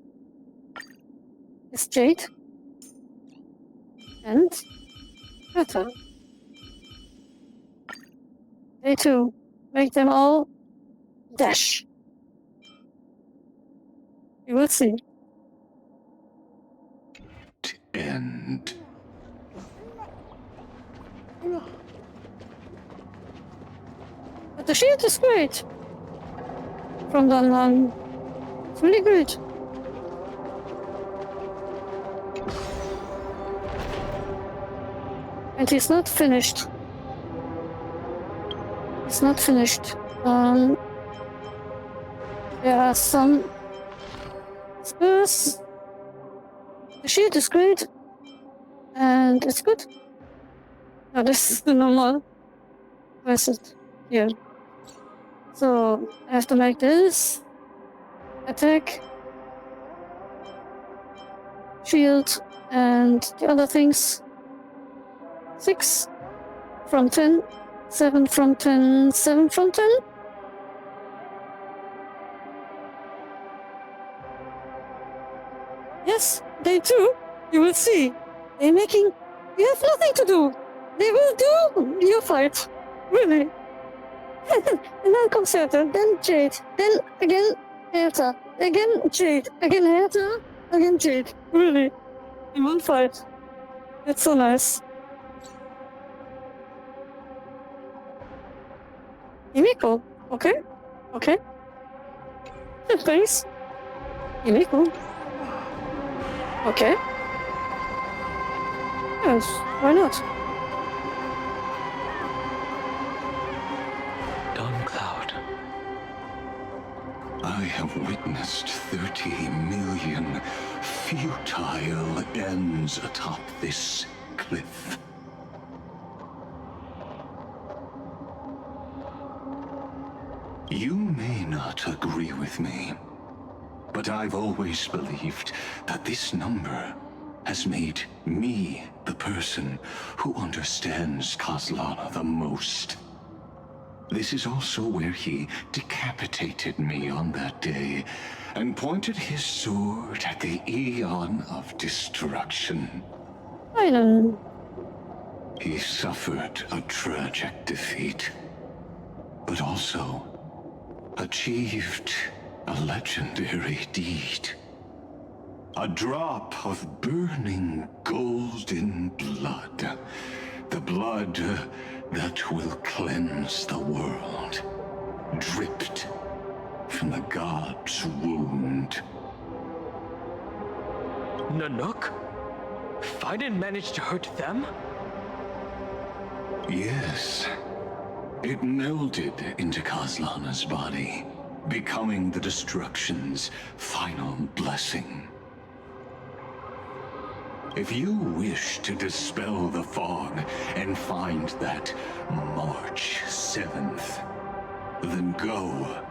is Jade and Greta. They too make them all dash. You will see. End. But the shield is great. From the long. It's really good. And he's not finished. It's not finished. There are some spurs. The shield is great. And it's good. Now this is the normal. Where's it? Here. So I have to make this. Attack. Shield. And the other things. 6 from 10. 7 from 10. 7 from 10. Yes, they do. You will see. They're making... You have nothing to do. They will do your fight. Really. And then Concerta, then Jade, then again Herta, again Jade, again Herta, again Jade. Really. In one fight. It's so nice. Himiko, okay? Okay. Thanks. Himiko. Okay. Yes, why not? Dawn Cloud. I have witnessed 30 million futile ends atop this cliff. You may not agree with me, but I've always believed that this number has made me the person who understands Kaslana the most. This is also where he decapitated me on that day and pointed his sword at the Eon of Destruction. I know. He suffered a tragic defeat, but also achieved a legendary deed. A drop of burning golden blood. The blood that will cleanse the world. Dripped from the god's wound. Nanook? Fiden managed to hurt them? Yes. It melded into Kaslana's body, becoming the Destruction's final blessing. If you wish to dispel the fog and find that March 7th, then go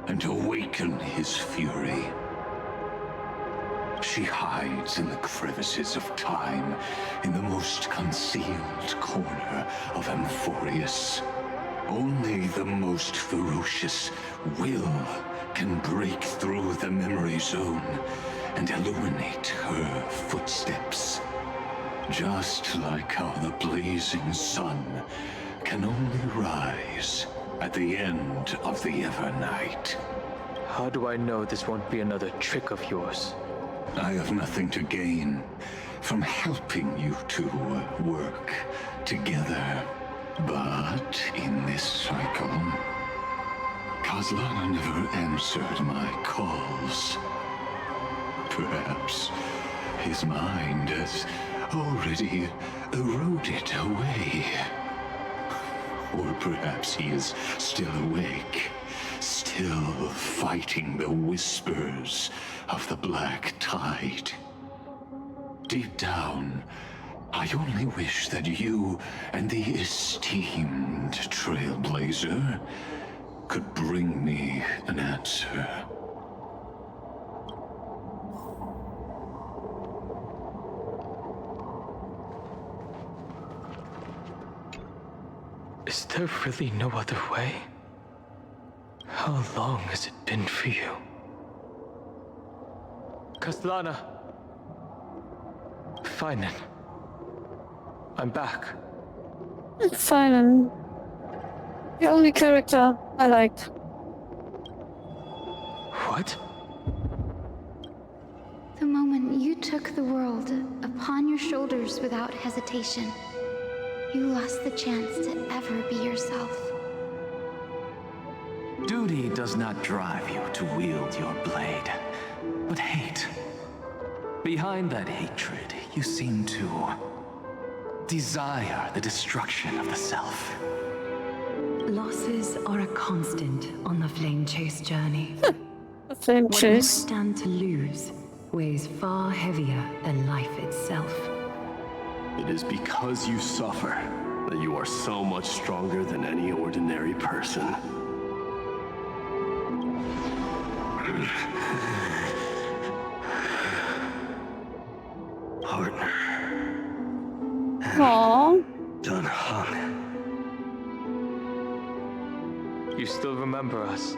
and awaken his fury. She hides in the crevices of time, in the most concealed corner of Amphorius. Only the most ferocious will can break through the memory zone and illuminate her footsteps. Just like how the blazing sun can only rise at the end of the Evernight. How do I know this won't be another trick of yours? I have nothing to gain from helping you two work together. But in this cycle, Kaslana never answered my calls. Perhaps his mind has already eroded away. Or perhaps he is still awake, still fighting the whispers of the Black Tide. Deep down, I only wish that you and the esteemed Trailblazer could bring me an answer. Is there really no other way? How long has it been for you? Kaslana! Finen. I'm back. Finen. The only character I liked. What? The moment you took the world upon your shoulders without hesitation, you lost the chance to ever be yourself. Duty does not drive you to wield your blade, but hate. Behind that hatred, you seem to desire the destruction of the self. Losses are a constant on the flame chase journey. The flame What you chase. stand to lose weighs far heavier than life itself. It is because you suffer that you are so much stronger than any ordinary person. Partner. Aww. Done hung. You still remember us?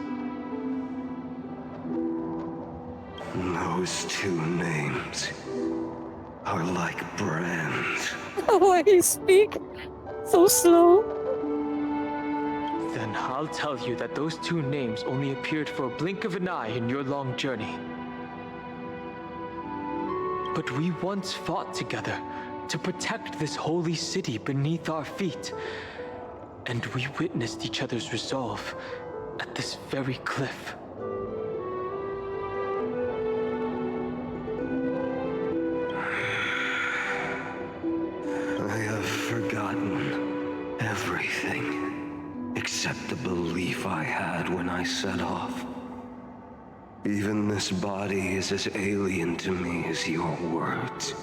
Those two names are like brands. Why you speak so slow? Then I'll tell you that those two names only appeared for a blink of an eye in your long journey. But we once fought together to protect this holy city beneath our feet. And we witnessed each other's resolve at this very cliff. I have forgotten everything except the belief I had when I set off. Even this body is as alien to me as your words.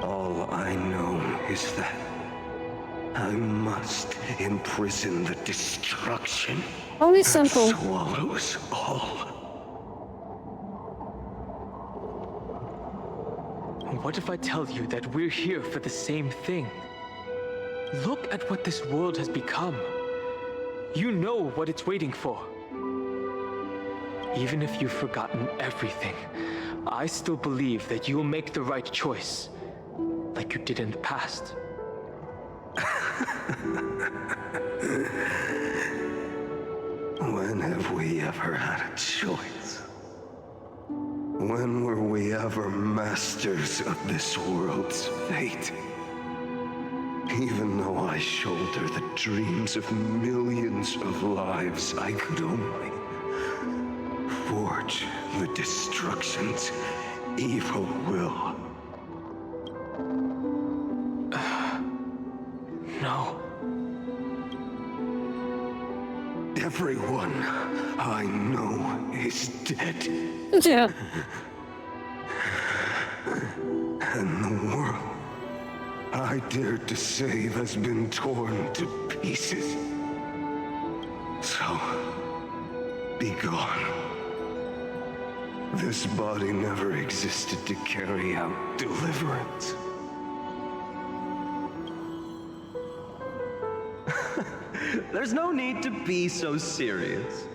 All I know is that I must imprison the destruction Only that simple. swallows all. What if I tell you that we're here for the same thing? Look at what this world has become. You know what it's waiting for. Even if you've forgotten everything, I still believe that you'll make the right choice, like you did in the past. When have we ever had a choice? When were we ever masters of this world's fate? Even though I shoulder the dreams of millions of lives, I could only forge the destruction's evil will. No. Everyone I know is dead. Yeah. And the world I dared to save has been torn to pieces. So, be gone. This body never existed to carry out deliverance. There's no need to be so serious.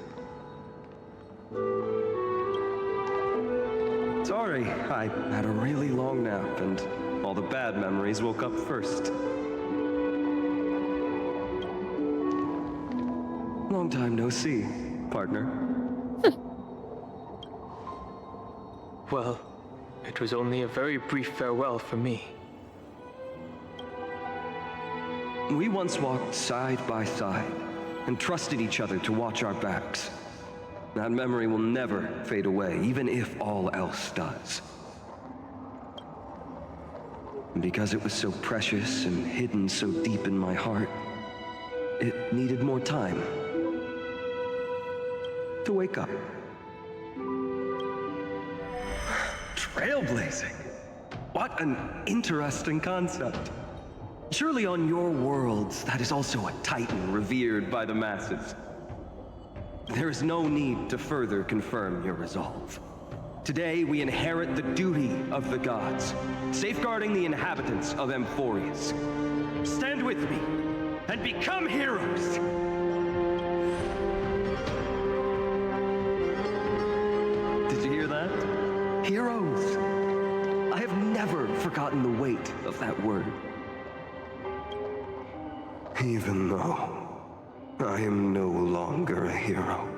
Sorry, I had a really long nap and all the bad memories woke up first. Long time no see, partner. Well, it was only a very brief farewell for me. We once walked side by side and trusted each other to watch our backs. That memory will never fade away, even if all else does. And because it was so precious and hidden so deep in my heart, it needed more time to wake up. Trailblazing. What an interesting concept. Surely on your worlds, that is also a titan revered by the masses. There is no need to further confirm your resolve. Today, we inherit the duty of the gods, safeguarding the inhabitants of Amphorius. Stand with me, and become heroes! Did you hear that? Heroes! I have never forgotten the weight of that word. Even though I am no longer a hero,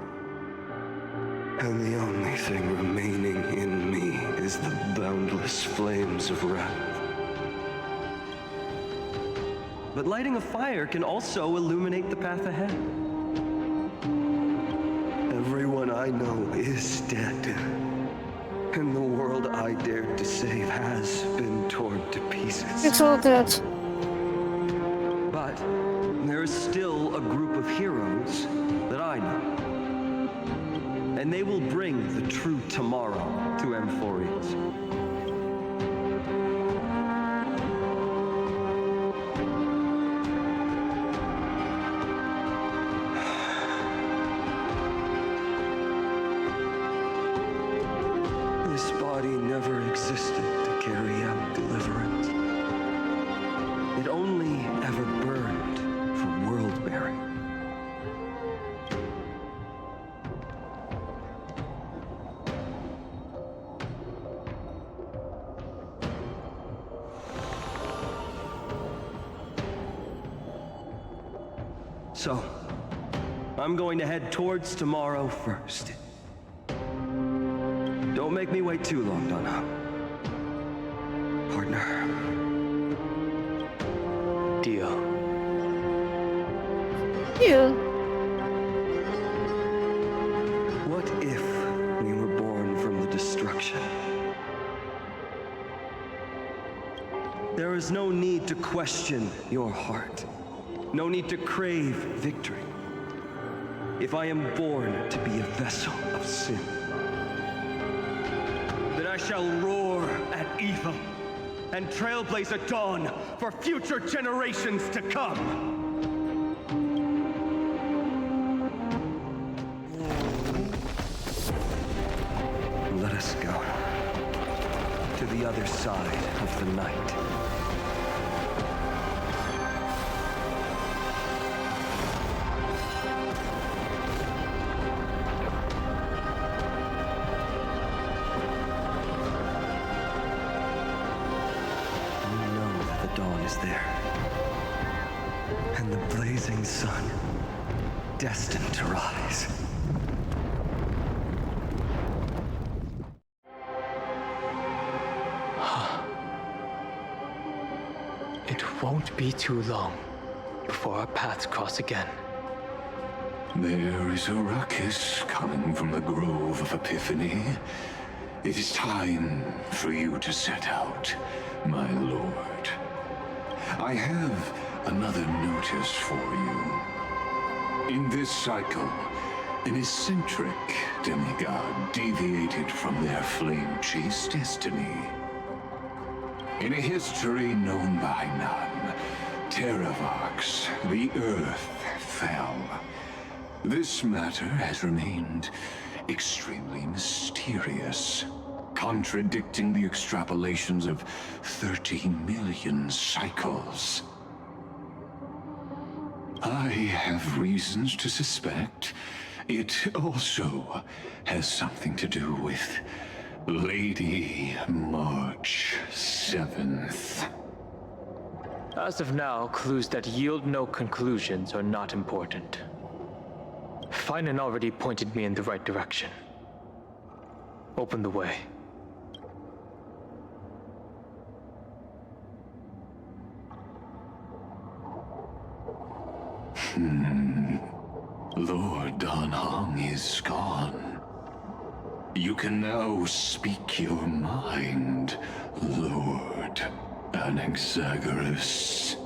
and the only thing remaining in me is the boundless flames of wrath. But lighting a fire can also illuminate the path ahead. Everyone I know is dead, and the world I dared to save has been torn to pieces. It's all dead. But there is still a group of heroes that I know. And they will bring the true tomorrow to Amphorius. This body never existed to carry out deliverance. It only ever burned for world-bearing. So, I'm going to head towards tomorrow first. Don't make me wait too long, Donna. Partner. Deal. Deal. What if we were born from the destruction? There is no need to question your heart. No need to crave victory. If I am born to be a vessel of sin, then I shall roar at evil and trailblaze a dawn for future generations to come. Let us go to the other side of the night. Dawn is there, and the blazing sun destined to rise. It won't be too long before our paths cross again. There is a ruckus coming from the Grove of Epiphany. It is time for you to set out, my lord. I have another notice for you. In this cycle, an eccentric demigod deviated from their flame-chased destiny. In a history known by none, Terravox, the Earth, fell. This matter has remained extremely mysterious, contradicting the extrapolations of 30 million cycles. I have reasons to suspect it also has something to do with Lady March 7th. As of now, clues that yield no conclusions are not important. Finan already pointed me in the right direction. Open the way. Lord Dan Heng is gone. You can now speak your mind, Lord Anaxagoras.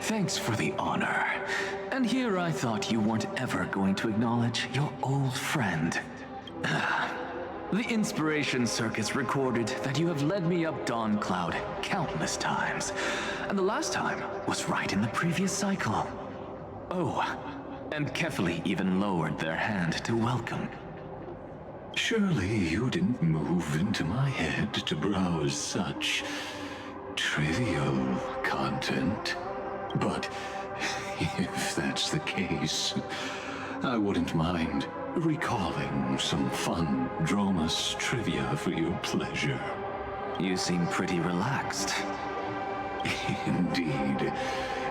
Thanks for the honor. And here I thought you weren't ever going to acknowledge your old friend. The Inspiration Circus recorded that you have led me up Dawn Cloud countless times, and the last time was right in the previous cycle. Oh, and Kefali even lowered their hand to welcome. Surely you didn't move into my head to browse such trivial content. But if that's the case, I wouldn't mind recalling some fun Dromus trivia for your pleasure. You seem pretty relaxed. Indeed.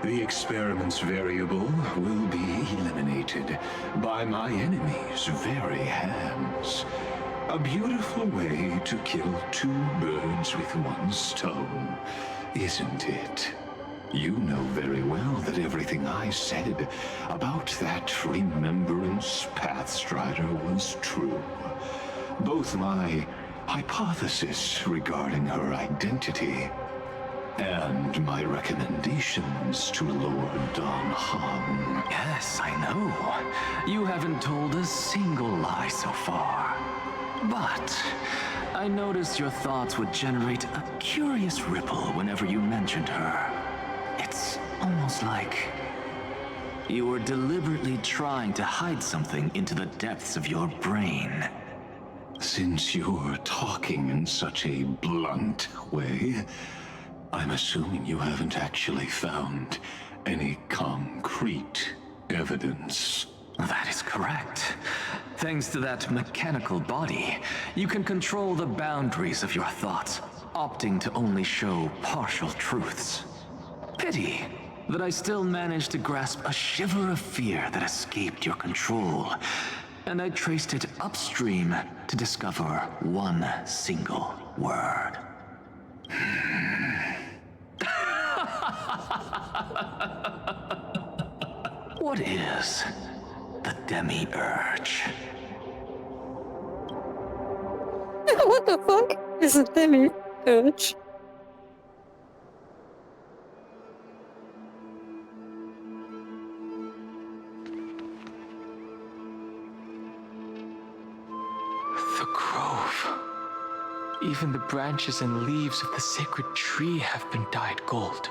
The experiment's variable will be eliminated by my enemy's very hands. A beautiful way to kill two birds with one stone, isn't it? You know very well that everything I said about that Remembrance Pathstrider was true. Both my hypothesis regarding her identity and my recommendations to Lord Dan Heng. Yes, I know. You haven't told a single lie so far. But I noticed your thoughts would generate a curious ripple whenever you mentioned her. It's almost like you were deliberately trying to hide something into the depths of your brain. Since you're talking in such a blunt way, I'm assuming you haven't actually found any concrete evidence. That is correct. Thanks to that mechanical body, you can control the boundaries of your thoughts, opting to only show partial truths. Pity that I still managed to grasp a shiver of fear that escaped your control, and I traced it upstream to discover one single word. What is the demi-urge? What the fuck is a demi-urge? The grove. Even the branches and leaves of the sacred tree have been dyed gold.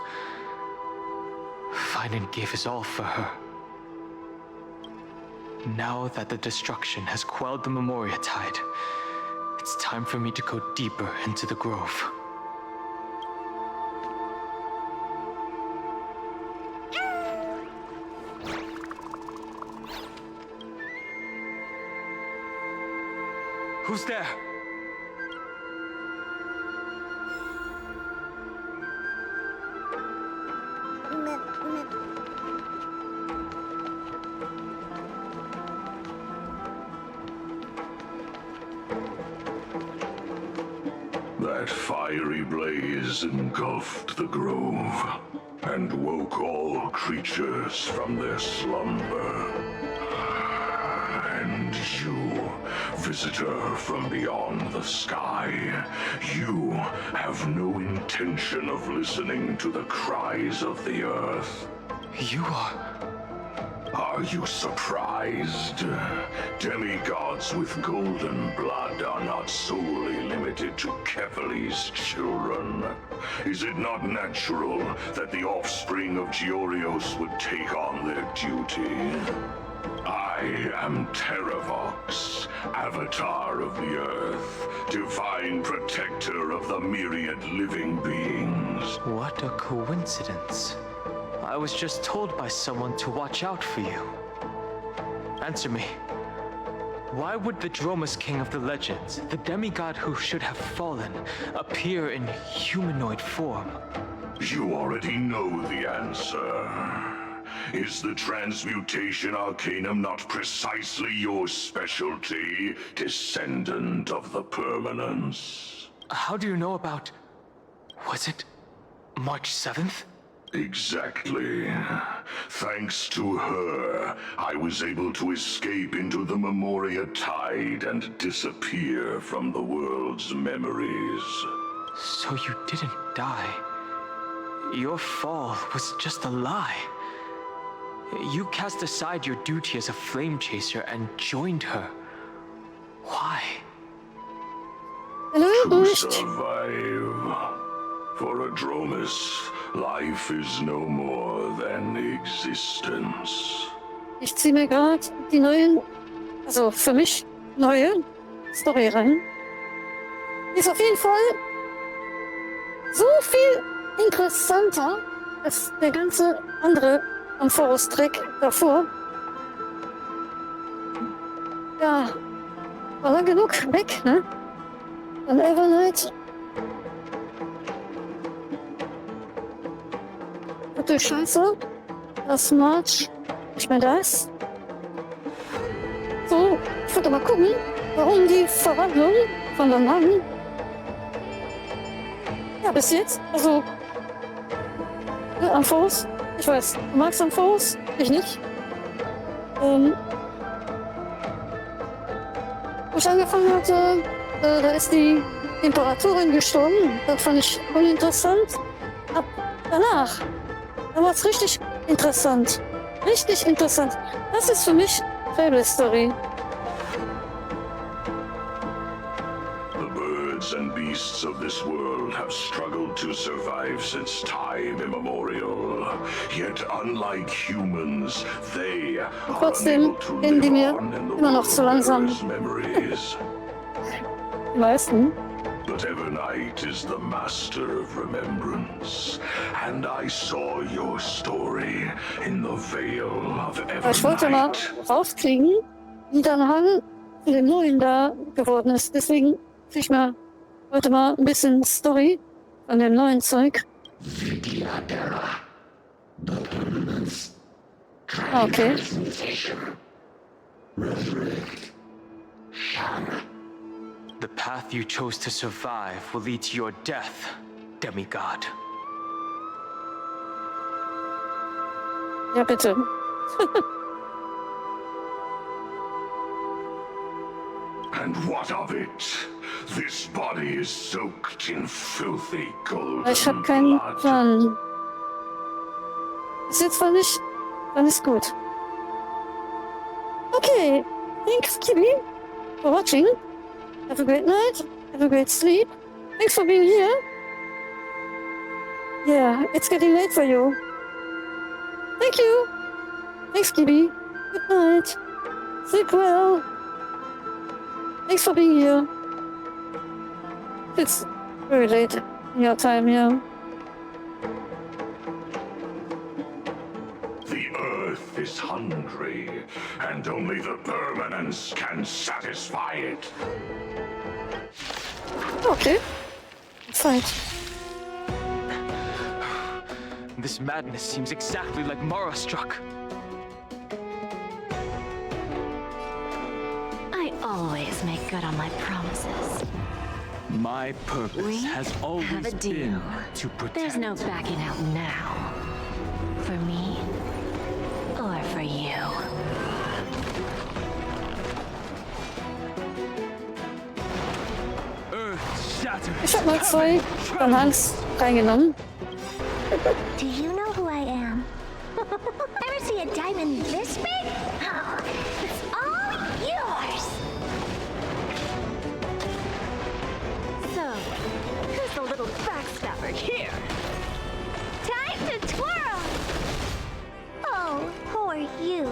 Finan gave his all for her. Now that the destruction has quelled the Memoria tide, it's time for me to go deeper into the grove. Who's there? That fiery blaze engulfed the grove and woke all creatures from their slumber. And you, visitor from beyond the sky, you have no intention of listening to the cries of the earth. You are... Are you surprised? Demigods with golden blood are not solely limited to Kefali's children. Is it not natural that the offspring of Georios would take on their duty? I am Terravox, Avatar of the Earth, divine protector of the myriad living beings. What a coincidence. I was just told by someone to watch out for you. Answer me. Why would the Dromus King of the Legends, the demigod who should have fallen, appear in humanoid form? You already know the answer. Is the transmutation arcanum not precisely your specialty, descendant of the permanence? How do you know about... was it March 7th? Exactly. Thanks to her, I was able to escape into the Memoria tide and disappear from the world's memories. So you didn't die. Your fall was just a lie. You cast aside your duty as a flame chaser and joined her. Why? To survive. For a Dromus, life is no more than existence. Ich ziehe mir gerade die neuen, also für mich neue Story rein. Die ist auf jeden Fall so viel interessanter als der ganze andere Amphoros-Trick davor. Ja, war lang genug weg, ne? Dann Evernight. Natürlich scheiße, dass March nicht mehr da ist. So, ich wollte mal gucken, warum die Verwandlung von dem Mann. Ja, bis jetzt, also Amphoros, ich weiß, du magst Amphoros, ich nicht. Wo ich angefangen hatte, da ist die Imperatorin gestorben. Das fand ich uninteressant. Ab danach, da war es richtig interessant. Richtig interessant. Das ist für mich Fable Story. The birds and beasts of this world have struggled to survive since time immemorial. Yet unlike humans, they are Trotzdem gehen die mir immer noch zu langsam. memories. Die meisten. But Evernight is the master of remembrance, and I saw your story in the Veil of Aber ich wollte mal Evernight. rauskriegen, wie dein Hang zu dem Neuen da geworden ist. Deswegen krieg ich mal heute mal ein bisschen Story von dem neuen Zeug. Okay. The path you chose to survive will lead to your death, demigod. Ja, bitte. And what of it? This body is soaked in filthy golden Ich habe keinen blood. Plan. Ist jetzt zwar nicht gut. Okay. Thanks, Kibi, for watching. Have a great night. Have a great sleep. Thanks for being here. Yeah, it's getting late for you. Thank you. Thanks, Kibi. Good night. Sleep well. Thanks for being here. It's very late in your time, yeah. The earth is hungry, and only the permanence can satisfy it. Okay. Fine. This madness seems exactly like Mara struck. I always make good on my promises. My purpose has always have a deal. been to protect. There's no backing out now. For me, or for you. Earth shattered. Ich hab mal 2 von Hans reingenommen. Do you know who I am? Ever see a diamond this big? Oh, it's all yours. So, who's the little backstabber here? Time to twirl! Oh, poor you.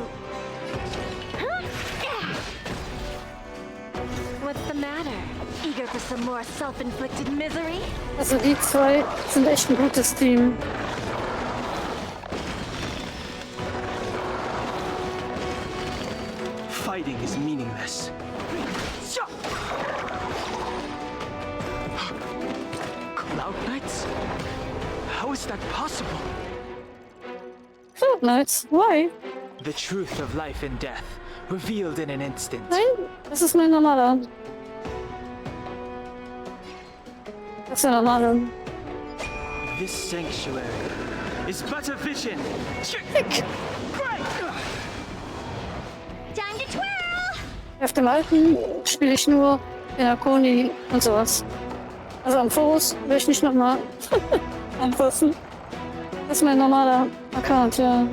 What's the matter? Eager for some more self-inflicted misery? Also die 2 sind echt ein gutes Team. Fighting is meaningless. Cloud Knights? How is that possible? Cloud Knights? Why? The truth of life and death, revealed in an instant. Nein, das ist mein normaler. Das ist der normale. This sanctuary is but a vision. Time to twirl! Auf dem alten spiele ich nur Penaconi und sowas. Also am Forus will ich nicht nochmal anfassen. Das ist mein normaler Account, ja.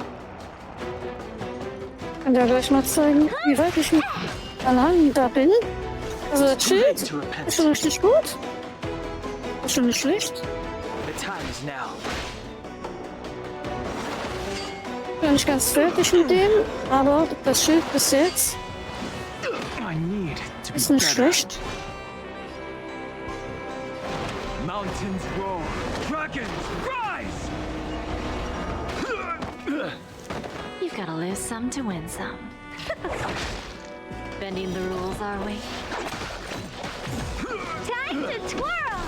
Kann ja gleich mal zeigen, wie weit ich mit allein da bin. Also das Schild ist schon richtig gut. Ist schon nicht schlecht. The time is now. Bin nicht ganz fertig mit dem, aber das Schild bis jetzt I need to be ist nicht better. schlecht. Mountains roar, dragons rise. You've got to lose some to win some. Bending the rules, are we? Time to twirl!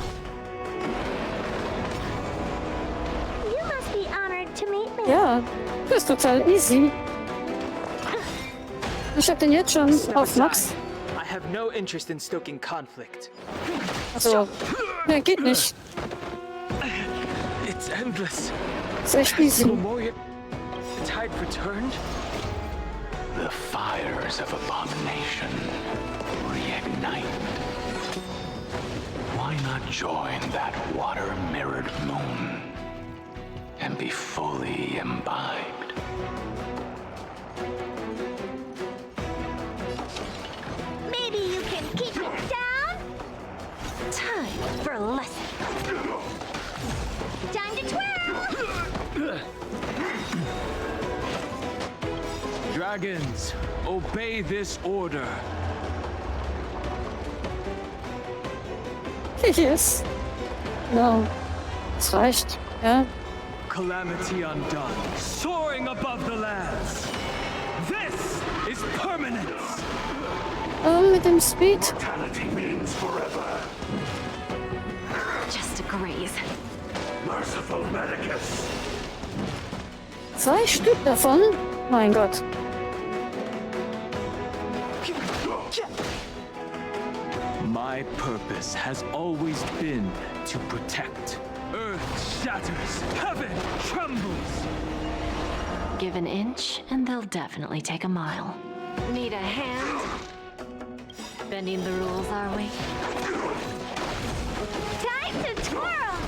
You must be honored to meet me. Ja, das ist total easy. Ich hab den jetzt schon auf Max. I have no interest in stoking conflict. Also, ne, geht nicht. It's endless. Ist echt easy. Memoria, the tide returned. The fires of abomination reignite. Why not join that water-mirrored moon and be fully imbibed? Maybe you can keep it down? Time for a lesson. Time to twirl! Dragons, obey this order. Yes. No. Das reicht, ja. Calamity undone, soaring above the lands. This is permanence. Mit dem Speed. Mortality means forever. Just a graze. Merciful Medicus. 2 Stück davon? Mein Gott. My purpose has always been to protect. Earth shatters, heaven trembles. Give an inch, and they'll definitely take a mile. Need a hand? Bending the rules, are we? Time to twirl!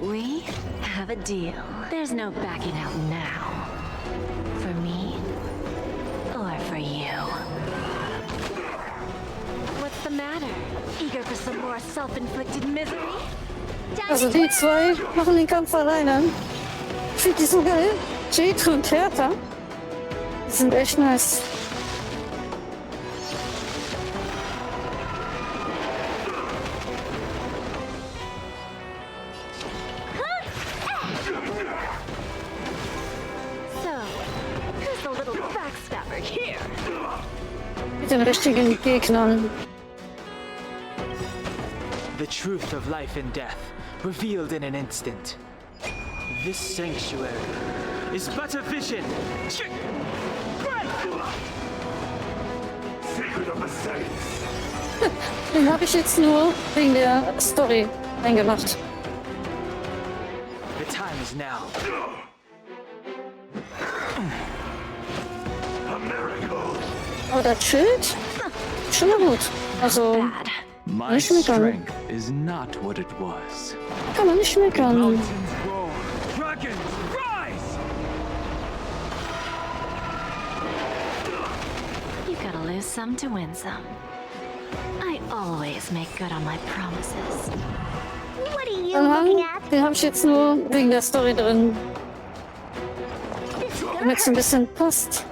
We have a deal. There's no backing out now. For me, or for you. What's the matter? Eager for some more self-inflicted misery? Also die 2 machen den Kampf alleine. Ich finde die so geil. Jade und Hertha. Die sind echt nice. Mit den richtigen Gegnern. The truth of life and death, revealed in an instant. This sanctuary is but a vision. Secret of the Saints. Den habe ich jetzt nur wegen der Story eingemacht. The time is now. A miracle. Aber das Schild? Schon mal gut. Also, My nicht meckern. strength is not what it was. Kann man nicht meckern. Mountains roar, dragons rise! You gotta lose some to win some. I always make good on my promises. What are you Aha, looking at? den habe ich jetzt nur wegen der Story drin. Damit es ein bisschen passt.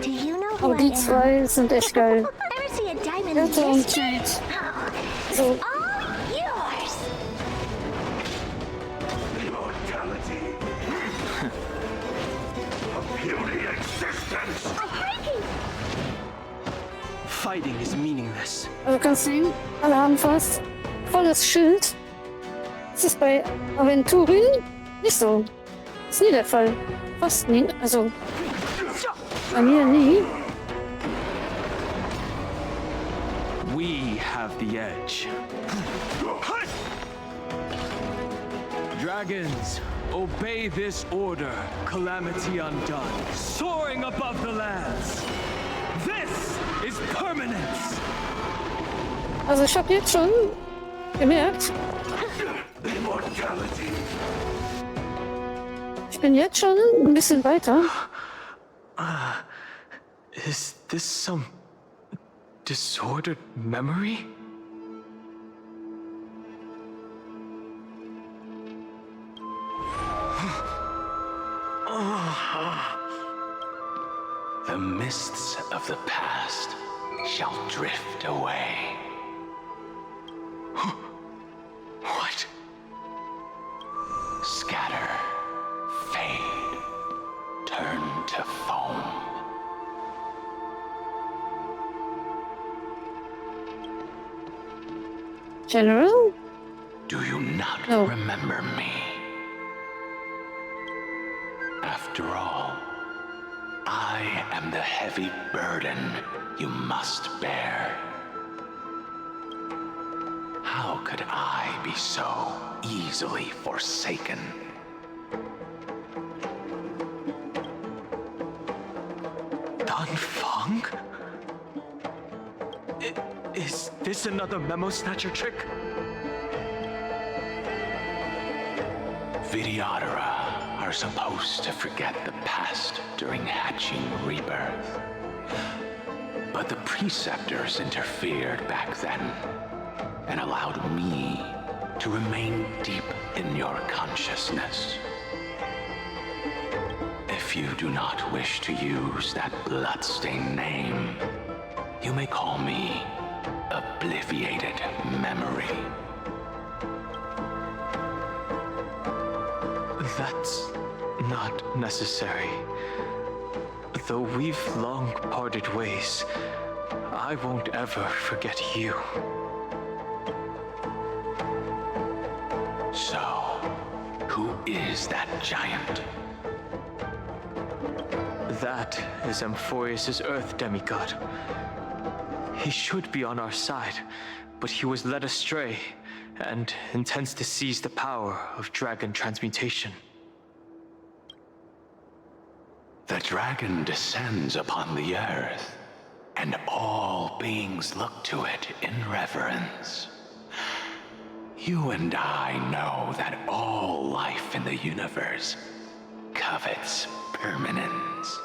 Do you know who Aber I die am? 2 sind echt geil. Ever see a diamond Hertha und this big? Jade. So, All yours! Immortality. A puny existence. I'm breaking! Fighting is meaningless. also kannst sehen, alle haben fast volles Schild. Das ist bei Aventurin nicht so. Ist nie der Fall. Fast nie. Also, bei mir nie. We have the edge. Dragons, obey this order. Calamity undone, soaring above the lands. This is permanence. Also ich habe jetzt schon gemerkt, Immortality. ich bin jetzt schon ein bisschen weiter. Is this some disordered memory? The mists of the past shall drift away. What? Scatter, fade, turn to foam. General? Do you not No. remember me? After all, I am the heavy burden you must bear. How could I be so easily forsaken? Dan Feng? Is this another memo snatcher trick? Vidyadhara are supposed to forget the past during hatching rebirth. But the preceptors interfered back then and allowed me to remain deep in your consciousness. If you do not wish to use that bloodstained name, you may call me Obliviated Memory. That's not necessary. Though we've long parted ways, I won't ever forget you. So, who is that giant? That is Amphorius' Earth demigod. He should be on our side, but he was led astray and intends to seize the power of dragon transmutation. The dragon descends upon the earth, and all beings look to it in reverence. You and I know that all life in the universe covets permanence.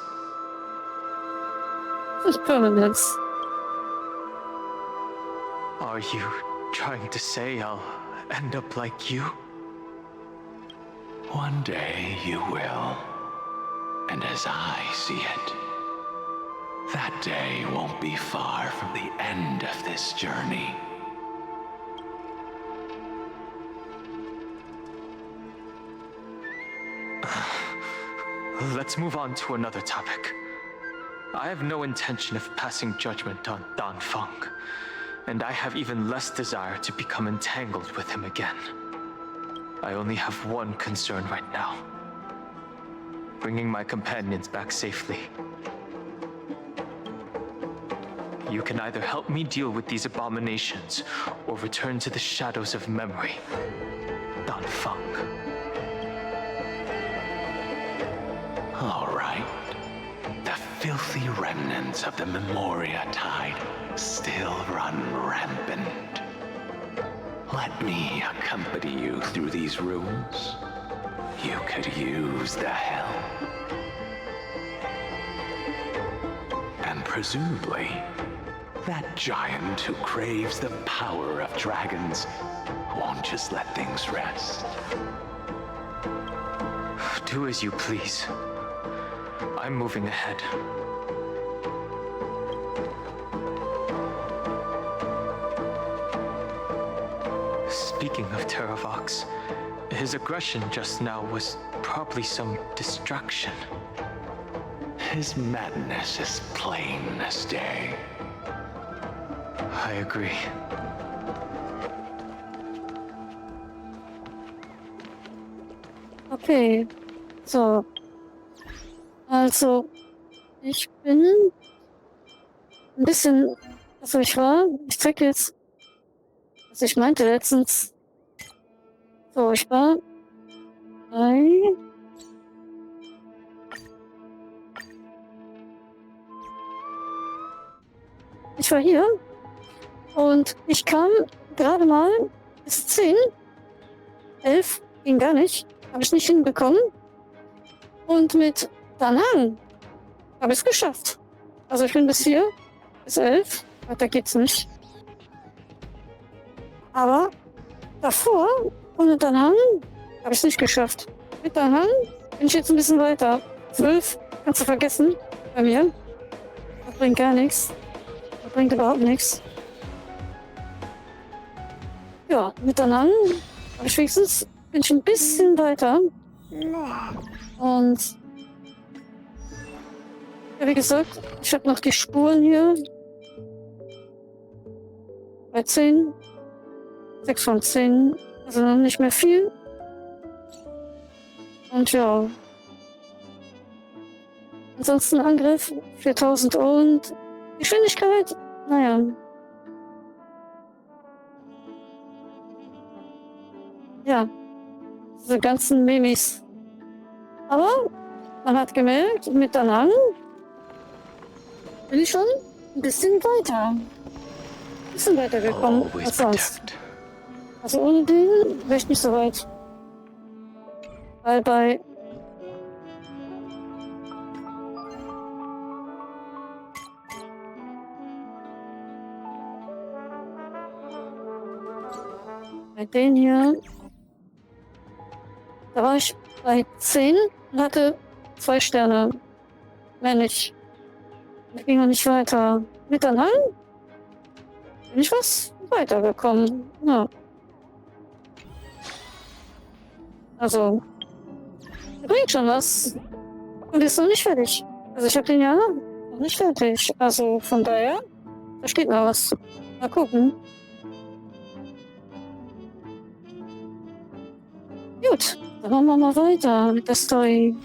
Permanence. Are you trying to say I'll end up like you? One day you will. And as I see it, that day won't be far from the end of this journey. Let's move on to another topic. I have no intention of passing judgment on Dan Feng, and I have even less desire to become entangled with him again. I only have one concern right now: bringing my companions back safely. You can either help me deal with these abominations, or return to the shadows of memory. Dan Feng. All right. The filthy remnants of the Memoria Tide still run rampant. Let me accompany you through these rooms. You could use the help. And presumably, that giant who craves the power of dragons won't just let things rest. Do as you please. I'm moving ahead. Speaking of Terravox, his aggression just now was probably some distraction. His madness is plain as day. I agree. Okay, so. Also, ich bin ein bisschen, also ich zeig jetzt, was ich meinte letztens. So, ich war hier und ich kam gerade mal bis 10, 11 ging gar nicht, habe ich nicht hinbekommen und mit Danang habe ich es geschafft. Also ich bin bis hier, bis 11, weiter geht's nicht. Aber davor, ohne Danang, habe ich es nicht geschafft. Mit Danang bin ich jetzt ein bisschen weiter. 12 kannst du vergessen bei mir. Das bringt gar nichts. Das bringt überhaupt nichts. Ja, mit Danang habe ich wenigstens, bin ich ein bisschen weiter. Und ja, wie gesagt, ich habe noch die Spuren hier. Bei 10. 6 von 10. Also noch nicht mehr viel. Und ja. Ansonsten Angriff 4000 und Geschwindigkeit. Naja. Ja. Diese ganzen Memes. Aber man hat gemerkt, mit Danang bin ich schon ein bisschen weiter. Ein bisschen weiter gekommen als sonst. Also ohne den wäre ich nicht so weit. Weil bei den hier, da war ich bei 10 und hatte 2 Sterne. Mehr nicht. Ich ging noch nicht weiter. Mit Danang bin ich was weitergekommen. Ja. Also, der bringt schon was. Und ist noch nicht fertig. Also ich habe den ja noch nicht fertig. Also von daher Da steht noch was. Mal gucken. Gut, dann machen wir mal weiter mit der Story.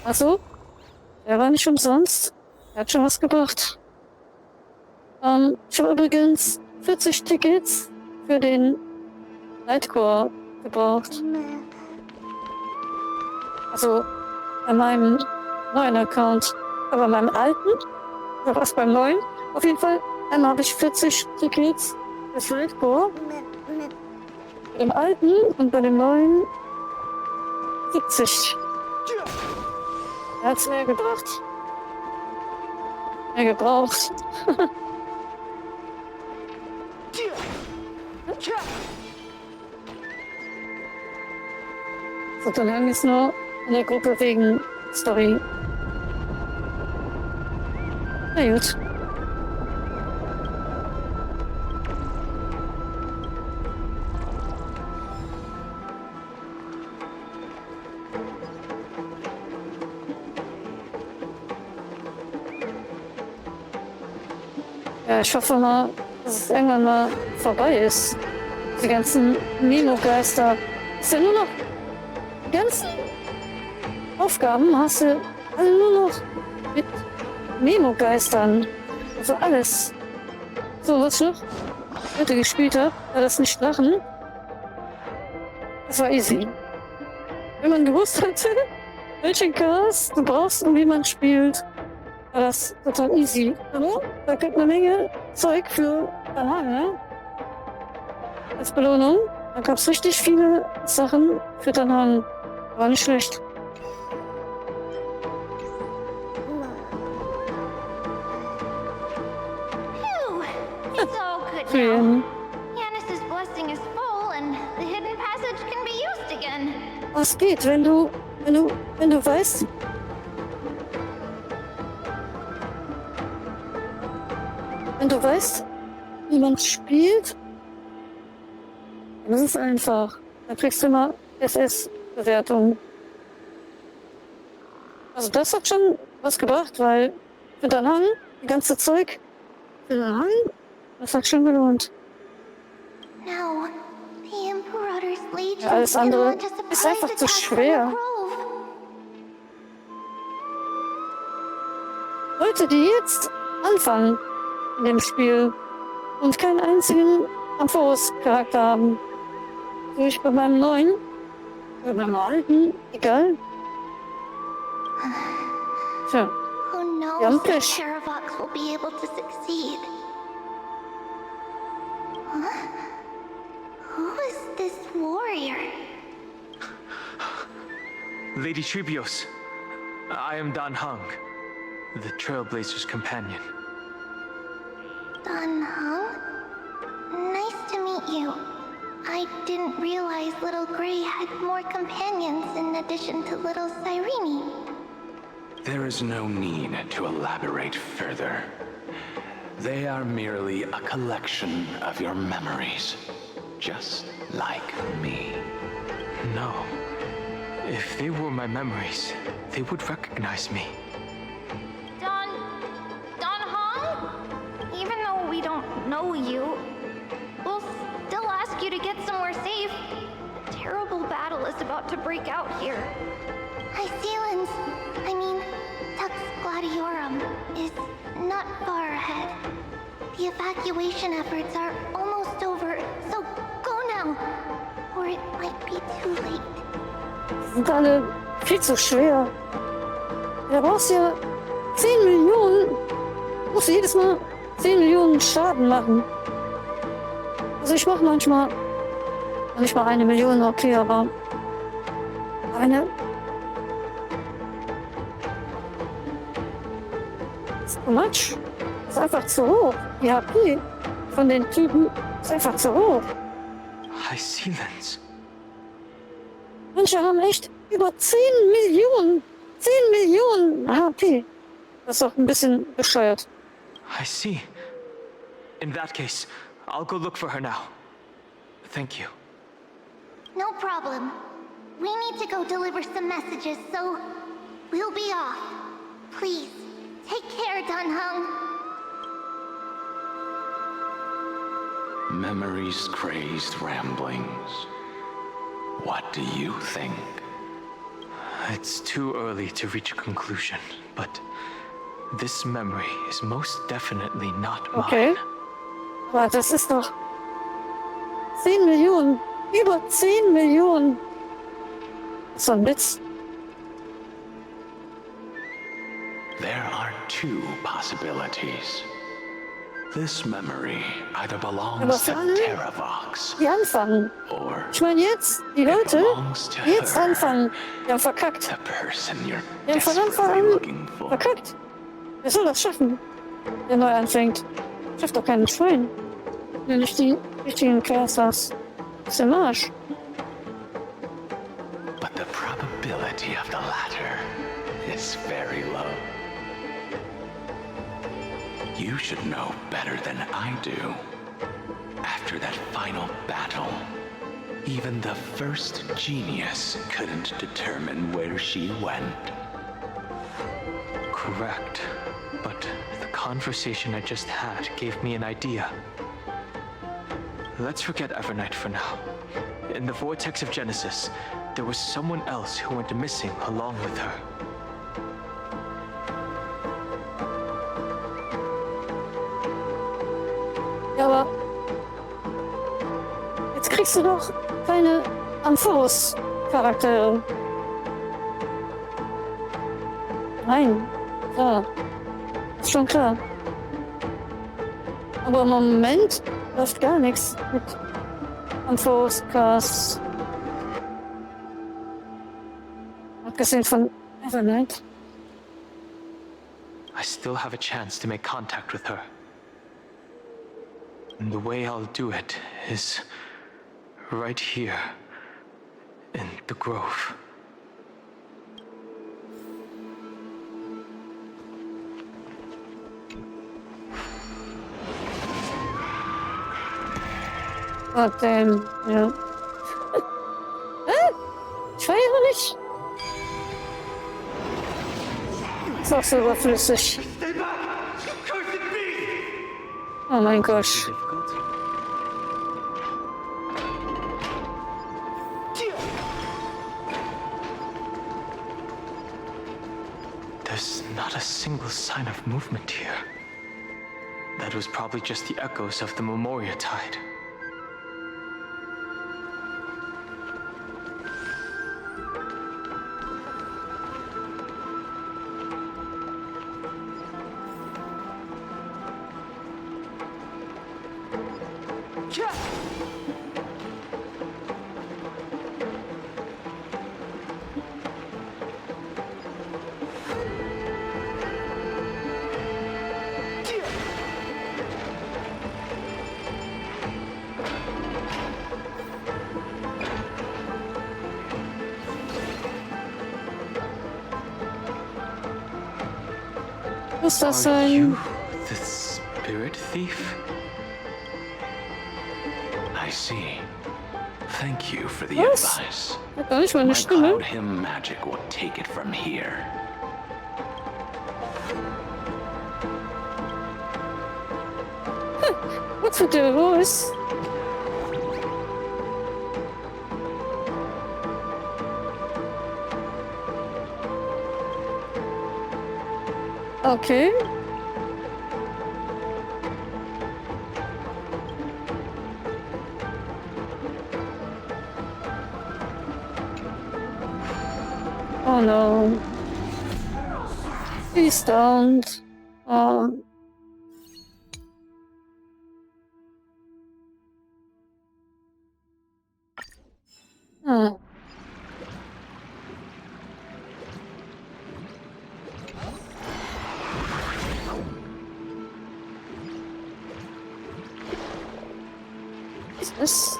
Also, der war nicht umsonst. Er hat schon was gebracht. Ich habe übrigens 40 Tickets für den Nightcore gebraucht. Also bei meinem neuen Account. Aber bei meinem alten, oder was beim neuen? Auf jeden Fall, einmal habe ich 40 Tickets fürs Nightcore. Bei dem alten und bei dem neuen 70. Er hat's mehr gebracht. Mehr gebraucht. So, dann haben wir es nur in der Gruppe wegen Story. Na gut. Ja, ich hoffe mal, dass es irgendwann mal vorbei ist. Die ganzen Memo-Geister. Ist ja nur noch die ganzen Aufgaben hast du alle nur noch mit Memo-Geistern. Also alles. So, was ich noch heute gespielt habe, war das nicht Lachen. Das war easy. Wenn man gewusst hätte, welchen Cast du brauchst und wie man spielt, war das total easy. Aber da gibt eine Menge Zeug für danach, ne? Als Belohnung. Da gab es richtig viele Sachen für danach. War nicht schlecht. It's all good now. Yanis's blessing is full and the hidden passage can be used again. Was geht, wenn du weißt, wie man spielt, dann ist es einfach. Dann kriegst du immer SS-Bewertung. Also das hat schon was gebracht, weil für den Hang, die ganze Zeug, für den Hang, das hat schon gelohnt. No, the Imperator's Legion Ja, alles andere ist einfach zu schwer. Leute, die jetzt anfangen in dem Spiel und keinen einzigen Amphoros-Charakter haben, so ich bei meinem neuen, bei meinem alten, egal. Tja, Who die haben knows if Pech. Terravox will be able to succeed? Huh? Who is this warrior? Lady Tribios, I am Dan Hung, the Trailblazer's companion. Dan Hung? Nice to meet you. I didn't realize Little Gray had more companions in addition to Little Cyrene. There is no need to elaborate further. They are merely a collection of your memories, just like me. No. If they were my memories, they would recognize me. Don Hong? Even though we don't know you, we'll still ask you to get somewhere safe. A terrible battle is about to break out here. Icelands, Tux Gladiorum is not far ahead. The evacuation efforts are almost over, so go now, or it might be too late. Die sind alle viel zu schwer. Da brauchst du ja 10 Millionen. Du musst jedes Mal 10 Millionen Schaden machen. Also ich mache manchmal nicht mal 1 Million, okay, aber eine. Das ist too much. Das ist einfach zu hoch. Die HP von den Typen ist einfach zu hoch. Icelands. Manche haben echt über 10 Millionen. 10 Millionen HP. Das ist doch ein bisschen bescheuert. I see. In that case, I'll go look for her now. Thank you. No problem. We need to go deliver some messages, so we'll be off. Please, take care, Dunhung. Memories crazed ramblings. What do you think? It's too early to reach a conclusion, but this memory is most definitely not mine. Okay. Aber das ist doch 10 Millionen. Über 10 Millionen. So ein Witz. There are two possibilities. This memory either belongs to Terravox Die anfangen. or Ich meine jetzt, die Leute, die jetzt anfangen, die haben verkackt. the person you're Die haben von Anfang desperately an looking for. verkackt. Wer soll das schaffen, der neu anfängt? Schafft doch keinen Schwein. Wenn nicht die richtigen Casters. Das ist im Arsch. But the probability of the latter is very low. You should know better than I do. After that final battle, even the first genius couldn't determine where she went. Correct. But the conversation I just had gave me an idea. Let's forget Evernight for now. In the vortex of Genesis, there was someone else who went missing along with her. Ja, aber jetzt kriegst du doch keine Amphoros-Charaktere. Nein, klar. Ist schon klar. Aber im Moment läuft gar nichts mit Amphoros-Cast. Abgesehen von Evernight. I still have a chance to make contact with her. And the way I'll do it is right here in the grove. God damn, ja. Ich war ja nicht. Ist auch so überflüssig. Oh mein Gott. There's not a single sign of movement here. That was probably just the echoes of the Memoria Tide. Muss das Are sein? you the spirit thief? I see. Thank you for the Was? advice. Hat gar nicht meine My Stimme. Cloud Hymn magic will take it from here. What's with the voice? Okay. Oh no. Please don't. Oh. Hmm. Is this?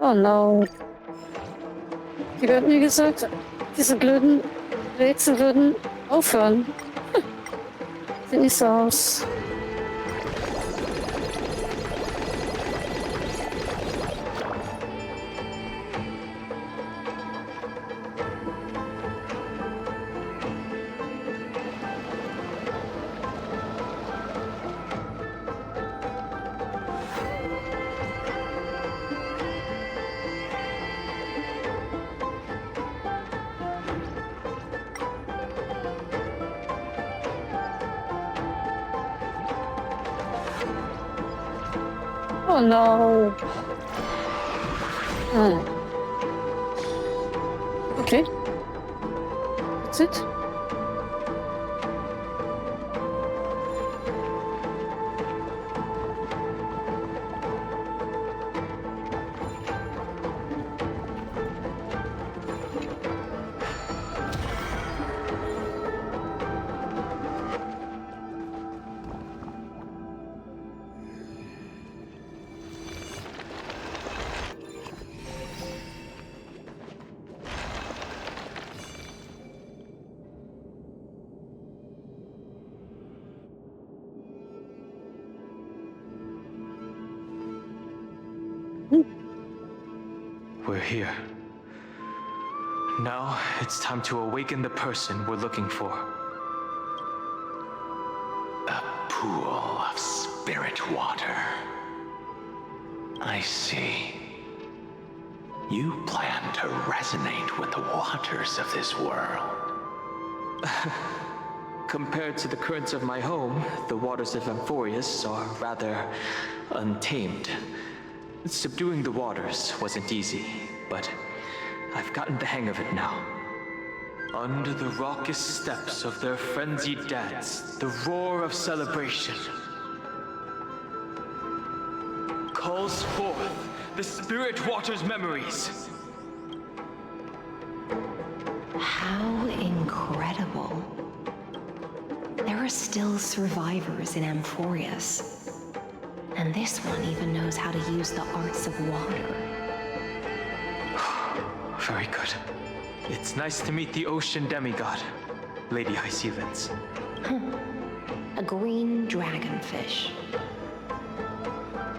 Oh no. Die gehört mir gesagt, diese blöden Rätsel würden aufhören. Sieht nicht so aus. Oh no. Okay. That's it. We're here. Now it's time to awaken the person we're looking for. A pool of spirit water. I see. You plan to resonate with the waters of this world. Compared to the currents of my home, the waters of Amphorius are rather untamed. Subduing the waters wasn't easy, but I've gotten the hang of it now. Under the raucous steps of their frenzied dance, the roar of celebration calls forth the spirit water's memories. How incredible. There are still survivors in Amphorius. And this one even knows how to use the arts of water. Very good. It's nice to meet the ocean demigod, Lady Hycealens. A green dragonfish.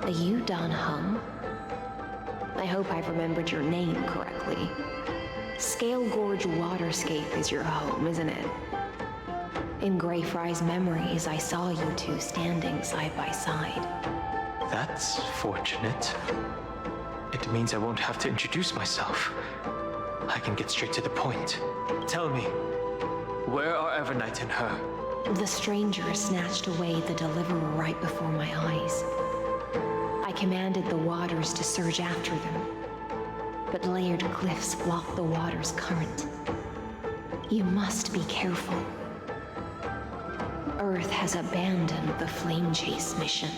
Are you Dan Hum? I hope I've remembered your name correctly. Scale Gorge Waterscape is your home, isn't it? In Greyfry's memories, I saw you two standing side by side. That's fortunate. It means I won't have to introduce myself. I can get straight to the point. Tell me, where are Evernight and her? The stranger snatched away the deliverer right before my eyes. I commanded the waters to surge after them, but layered cliffs blocked the water's current. You must be careful. Earth has abandoned the Flame Chase mission.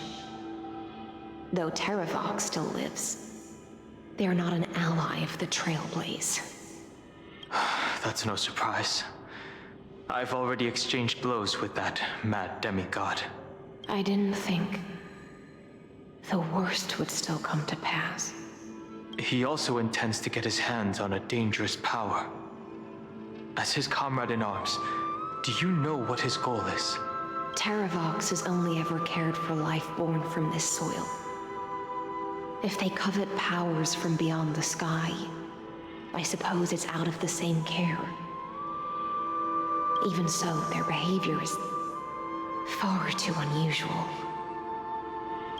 Though Terravox still lives, they are not an ally of the Trailblaze. That's no surprise. I've already exchanged blows with that mad demigod. I didn't think the worst would still come to pass. He also intends to get his hands on a dangerous power. As his comrade in arms, do you know what his goal is? Terravox has only ever cared for life born from this soil. If they covet powers from beyond the sky, I suppose it's out of the same care. Even so, their behavior is far too unusual.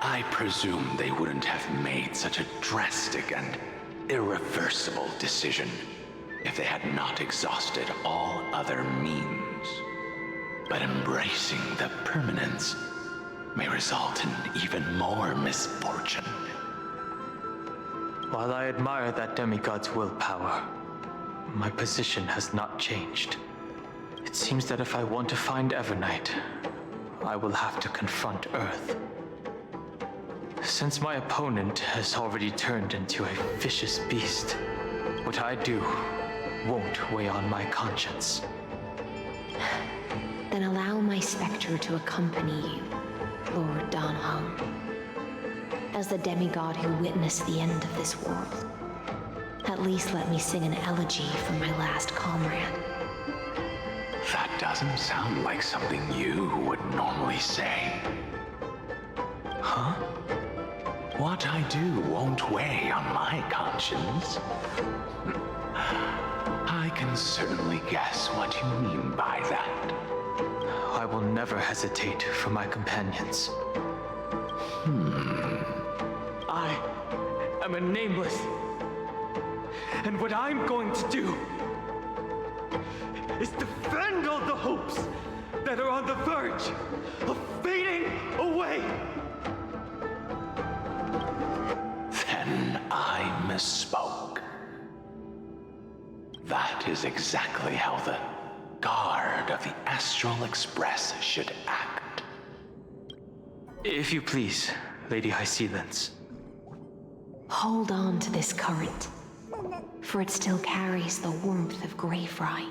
I presume they wouldn't have made such a drastic and irreversible decision if they had not exhausted all other means. But embracing the permanence may result in even more misfortune. While I admire that demigod's willpower, my position has not changed. It seems that if I want to find Evernight, I will have to confront Earth. Since my opponent has already turned into a vicious beast, what I do won't weigh on my conscience. Then allow my specter to accompany you, Lord Dan Hum. as the demigod who witnessed the end of this world. At least let me sing an elegy for my last comrade. That doesn't sound like something you would normally say. Huh? What I do won't weigh on my conscience. I can certainly guess what you mean by that. I will never hesitate for my companions. I am a nameless. And what I'm going to do is defend all the hopes that are on the verge of fading away. Then I misspoke. That is exactly how the guard of the Astral Express should act. If you please, Lady Hycelens. Hold on to this current, for it still carries the warmth of Greyfry.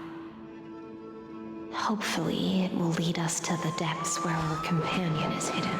Hopefully, it will lead us to the depths where our companion is hidden.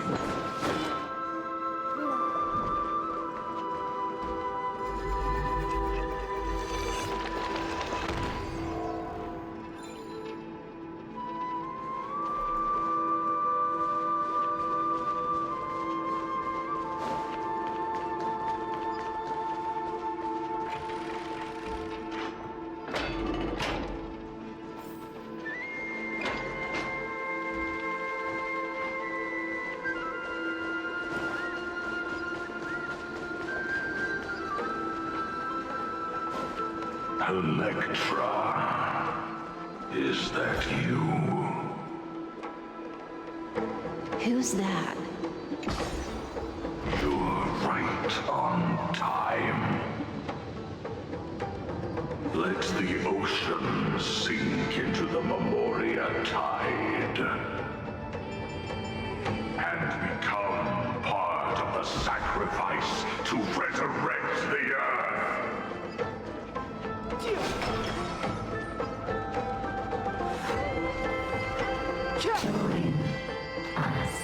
Electra, is that you? Who's that? You're right on time. Let the ocean sink into the Memoria tide and become part of the sacrifice to resurrect the earth. Join us.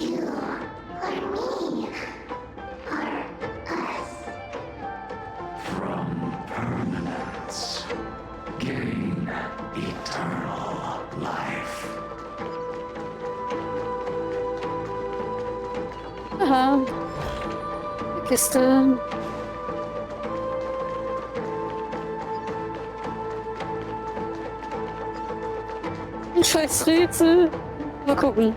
You or me or us. From permanence, gain eternal life. Aha. Kiste. Ein scheiß Rätsel. Mal gucken.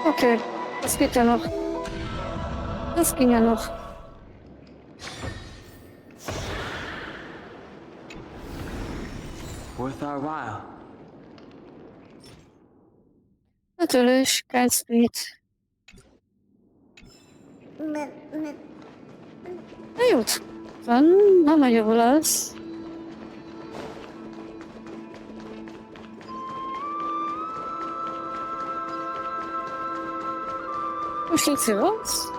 Okay, das geht ja noch. Das ging ja noch. Worth our while. Natürlich, kein Speed. Na gut, dann haben wir hier wohl alles. Wo steht's hier raus?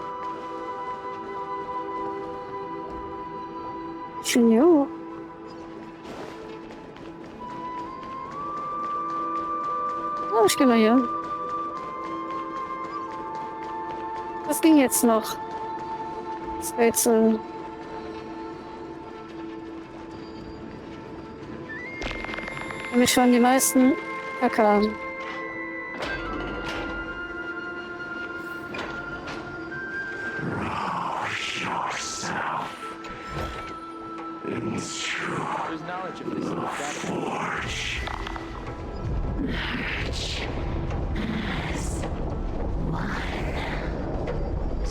Schön hier hoch. Oh, ich geh mal hier. Was ging jetzt noch? Das Rätsel. Nämlich schon die meisten Kackern.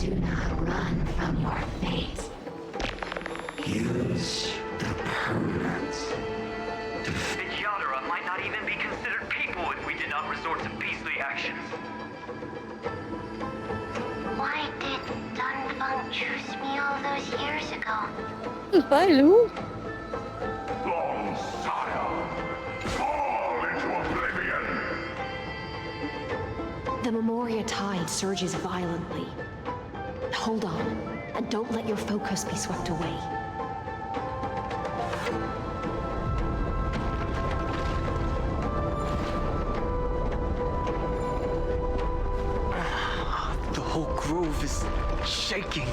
Do not run from your fate. Use the permanence. The Yadara might not even be considered people if we did not resort to beastly actions. Why did Dunfeng choose me all those years ago? Bye, Lou. Long sire, fall into oblivion. The Memoria tide surges violently. Hold on, and don't let your focus be swept away. The whole grove is shaking.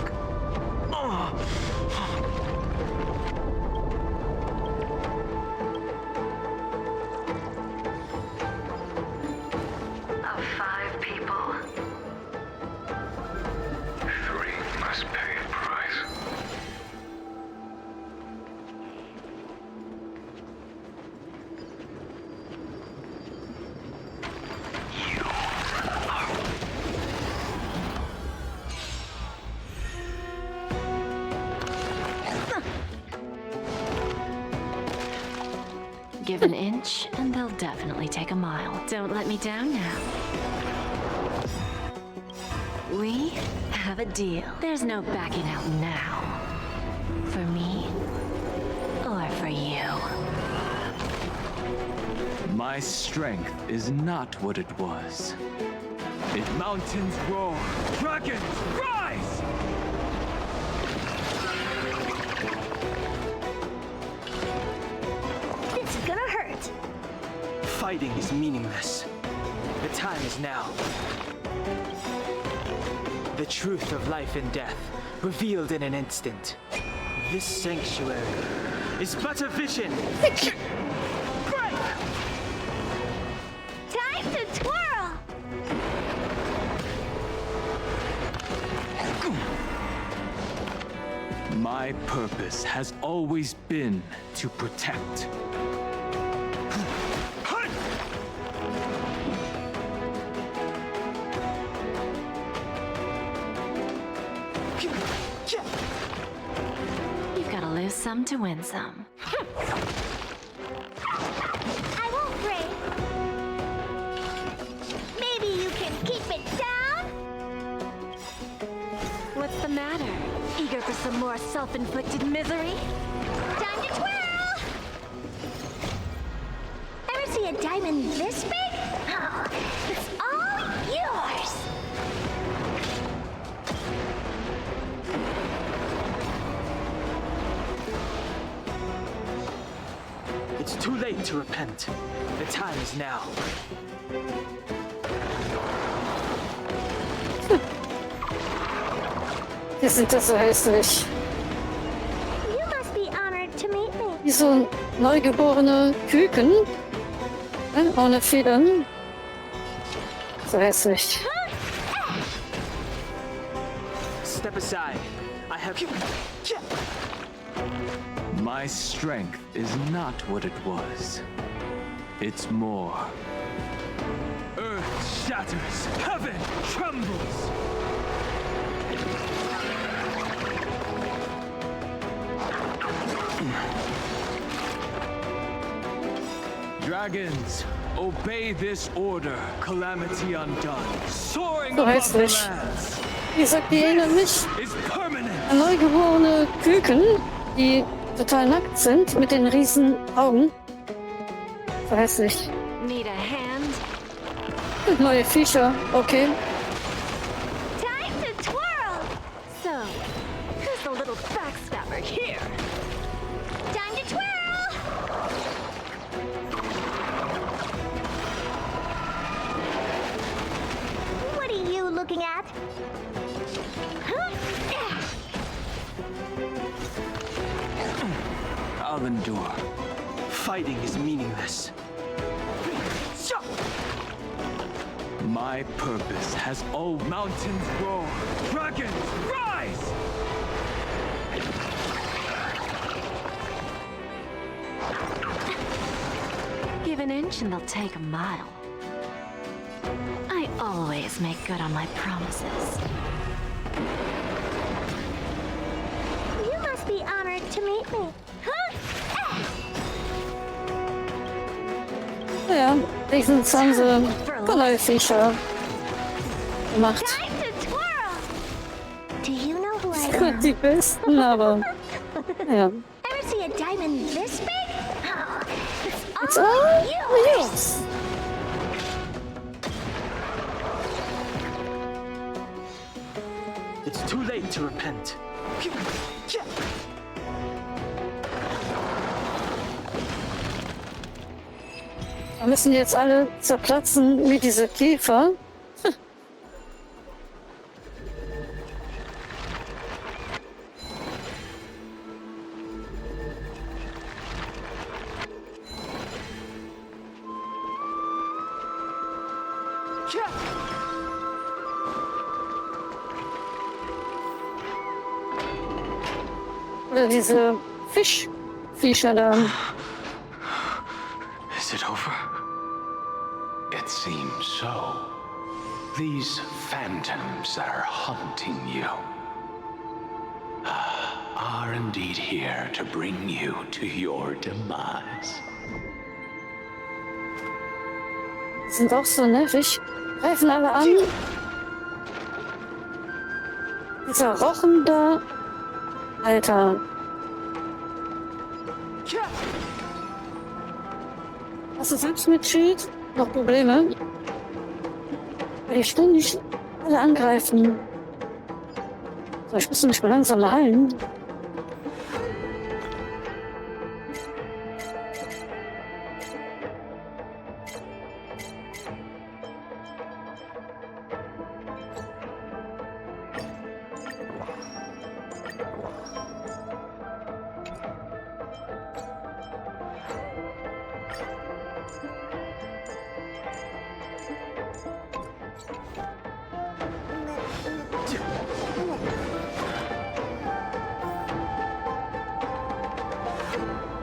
Of 5 people, 3 must pay a price. Give an inch, and they'll definitely take a mile. Don't let me down now. We have a deal. There's no backing out now. For me, or for you. My strength is not what it was. If mountains roar, dragons rise! It's gonna hurt. Fighting is meaningless. The time is now. The truth of life and death, revealed in an instant. This sanctuary is but a vision. Break! Time to twirl! My purpose has always been to protect. You've got to lose some to win some. I won't break. Maybe you can keep it down? What's the matter? Eager for some more self-inflicted misery? Time to twirl! Ever see a diamond this big? Oh, it's all yours! It's too late to repent. The time is now. Die sind das so hässlich. You must be honored to meet me. Wie so neugeborene Küken. Ohne Federn. So hässlich. Step aside. I have... My strength is not what it was. It's more. Earth shatters. Heaven trembles. Dragons, obey this order. Calamity undone. Soaring So above the hässlich. lands. Wie gesagt, die erinnern mich an neugeborene Küken, die total nackt sind, mit den riesen Augen. So hässlich. Need a hand? Neue Viecher, okay. Time to twirl! So, who's the little backstabber here? Time to twirl! What are you looking at? Huh? I'll endure. Fighting is meaningless. My purpose has all mountains roar, dragons rise! Give an inch and they'll take a mile. I always make good on my promises. You must be honored to meet me. Huh? Ja, wenigstens haben sie ein paar neue Viecher gemacht. Time to twirl! Do you know who I am? Die besten, aber ja. Ever see a diamond this big? Oh, It's all yours. It's too late to repent. Wir müssen jetzt alle zerplatzen wie diese Käfer. Oder diese Fischviecher da. Is it over? It seems so. These phantoms that are haunting you are indeed here to bring you to your demise. Die sind auch so nervig. Greifen alle an. Dieser Rochen da. Alter. Hast du selbst mit Schild noch Probleme? Weil die ständig alle angreifen. So, ich muss mich mal langsam heilen.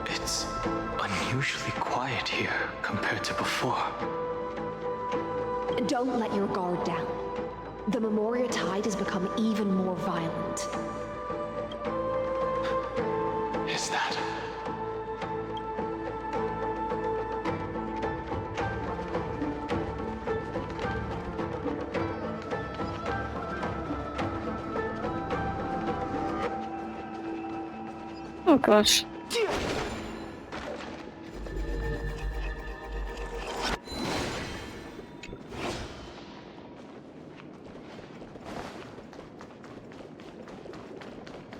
It's unusually quiet here compared to before. Don't let your guard down. The Memoria Tide has become even more violent. Is that? Oh gosh.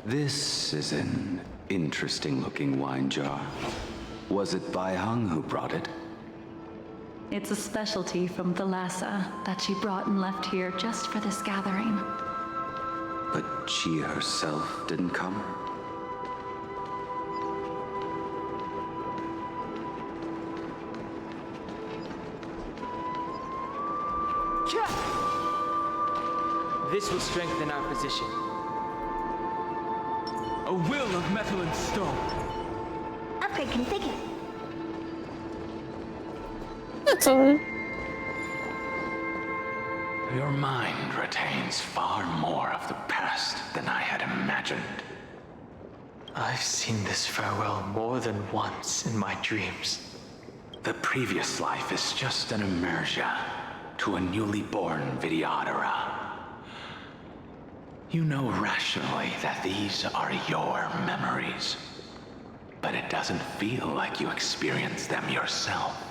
This is an interesting-looking wine jar. Was it Bai Hung who brought it? It's a specialty from Thalassa that she brought and left here just for this gathering. But she herself didn't come? This will strengthen our position. A will of metal and stone. Upgrade configured. That's all. Your mind retains far more of the past than I had imagined. I've seen this farewell more than once in my dreams. The previous life is just an immersia to a newly born Vidyadhara. You know rationally that these are your memories, but it doesn't feel like you experienced them yourself.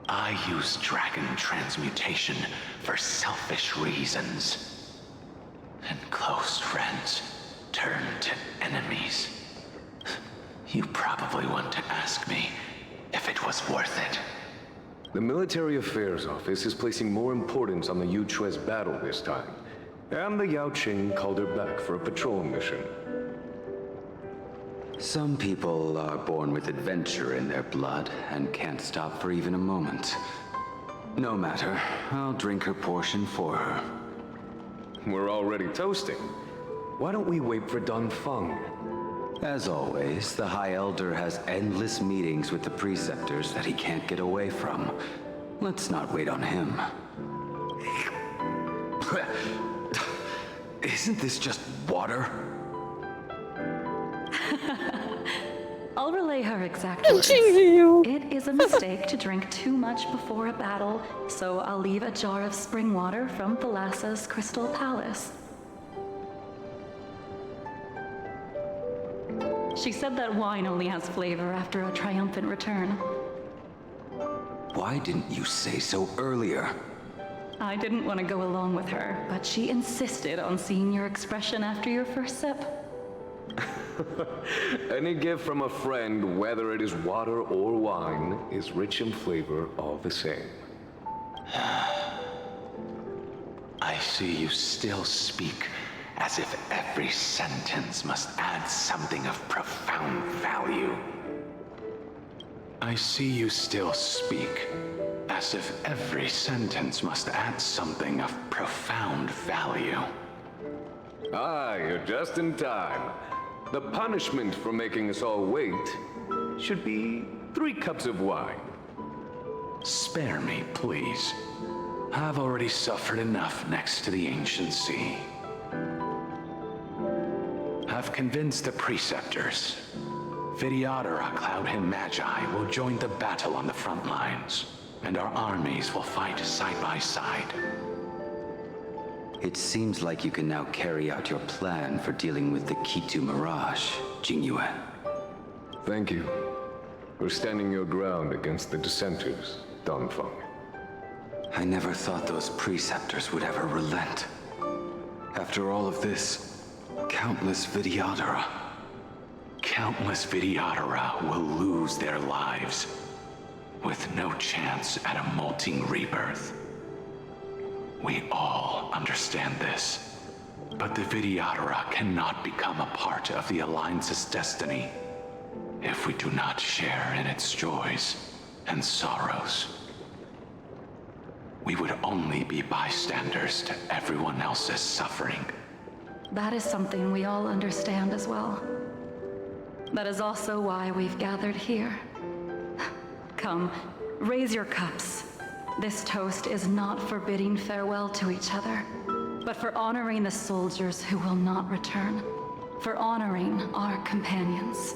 I use dragon transmutation for selfish reasons, and close friends turn to enemies. You probably want to ask me if it was worth it. The Military Affairs Office is placing more importance on the Yuchue's battle this time. And the Yao Qing called her back for a patrol mission. Some people are born with adventure in their blood and can't stop for even a moment. No matter, I'll drink her portion for her. We're already toasting. Why don't we wait for Dunfeng? As always, the High Elder has endless meetings with the preceptors that he can't get away from. Let's not wait on him. Isn't this just water? I'll relay her exact words. It is a mistake to drink too much before a battle, so I'll leave a jar of spring water from Thalassa's Crystal Palace. She said that wine only has flavor after a triumphant return. Why didn't you say so earlier? I didn't want to go along with her, but she insisted on seeing your expression after your first sip. Any gift from a friend, whether it is water or wine, is rich in flavor all the same. I see you still speak as if every sentence must add something of profound value. I see you still speak as if every sentence must add something of profound value. Ah, you're just in time. The punishment for making us all wait should be 3 cups of wine. Spare me, please. I've already suffered enough next to the ancient sea. I've convinced the preceptors. Vidyadhara Cloudhim Magi will join the battle on the front lines, and our armies will fight side by side. It seems like you can now carry out your plan for dealing with the Kitu Mirage, Jingyue. Thank you for standing your ground against the dissenters, Dunfeng. I never thought those preceptors would ever relent. After all of this, countless Vidyadhara will lose their lives, with no chance at a molting rebirth. We all understand this, but the Vidyadhara cannot become a part of the Alliance's destiny if we do not share in its joys and sorrows. We would only be bystanders to everyone else's suffering. That is something we all understand as well. That is also why we've gathered here. Come, raise your cups. This toast is not for bidding farewell to each other, but for honoring the soldiers who will not return, for honoring our companions.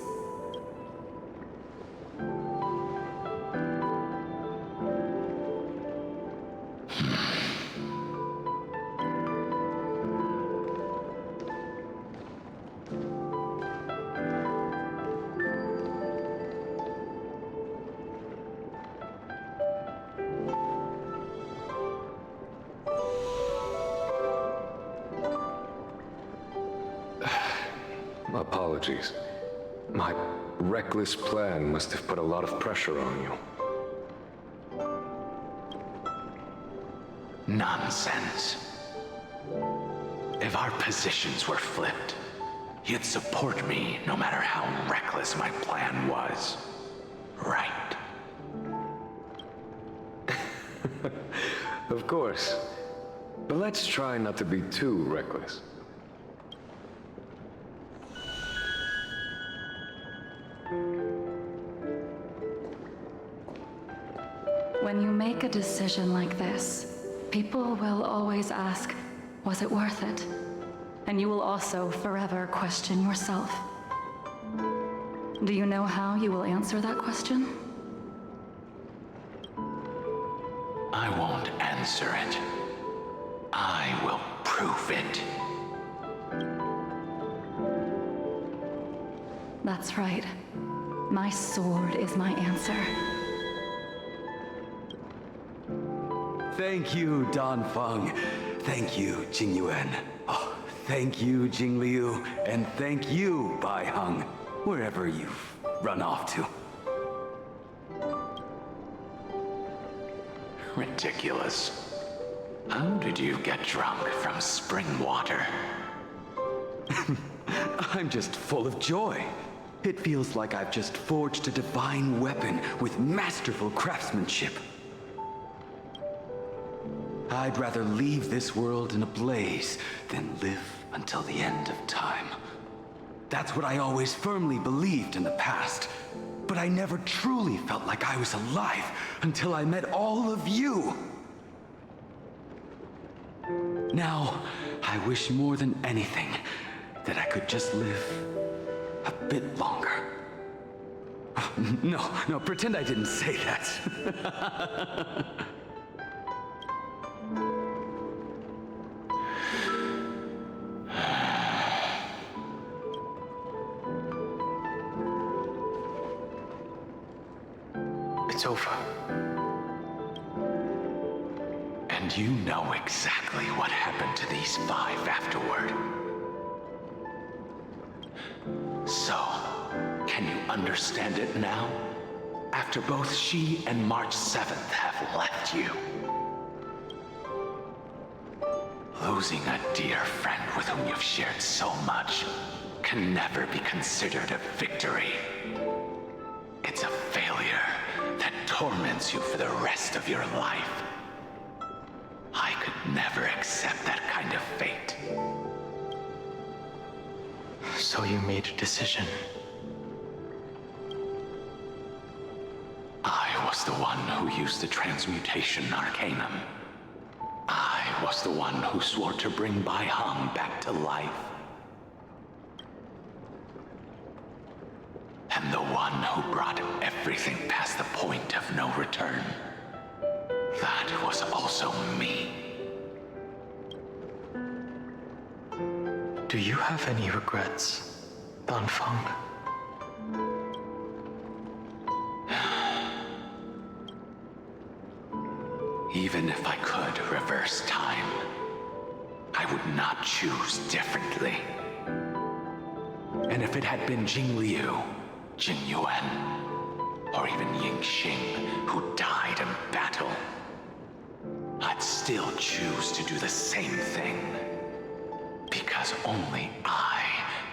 Apologies. My reckless plan must have put a lot of pressure on you. Nonsense. If our positions were flipped, you'd support me no matter how reckless my plan was. Right? Of course. But let's try not to be too reckless. When you make a decision like this, people will always ask, was it worth it? And you will also forever question yourself. Do you know how you will answer that question? I won't answer it. I will prove it. That's right. My sword is my answer. Thank you, Dan Feng. Thank you, Jing Yuan. Oh, thank you, Jing Liu. And thank you, Bai Heng, wherever you've run off to. Ridiculous. How did you get drunk from spring water? I'm just full of joy. It feels like I've just forged a divine weapon with masterful craftsmanship. I'd rather leave this world in a blaze than live until the end of time. That's what I always firmly believed in the past. But I never truly felt like I was alive until I met all of you. Now, I wish more than anything that I could just live a bit longer. No, pretend I didn't say that. It's over. And you know exactly what happened to these 5 afterward. So, can you understand it now? After both she and March 7th have left you. Losing a dear friend with whom you've shared so much can never be considered a victory. It's a failure that torments you for the rest of your life. I could never accept that kind of fate. So you made a decision. I was the one who used the transmutation arcanum. I was the one who swore to bring Bai Heng back to life. And the one who brought everything past the point of no return. That was also me. Do you have any regrets, Dan Feng? Even if I could reverse time, I would not choose differently. And if it had been Jing Liu, Jing Yuan, or even Ying Xing who died in battle, I'd still choose to do the same thing. Because only I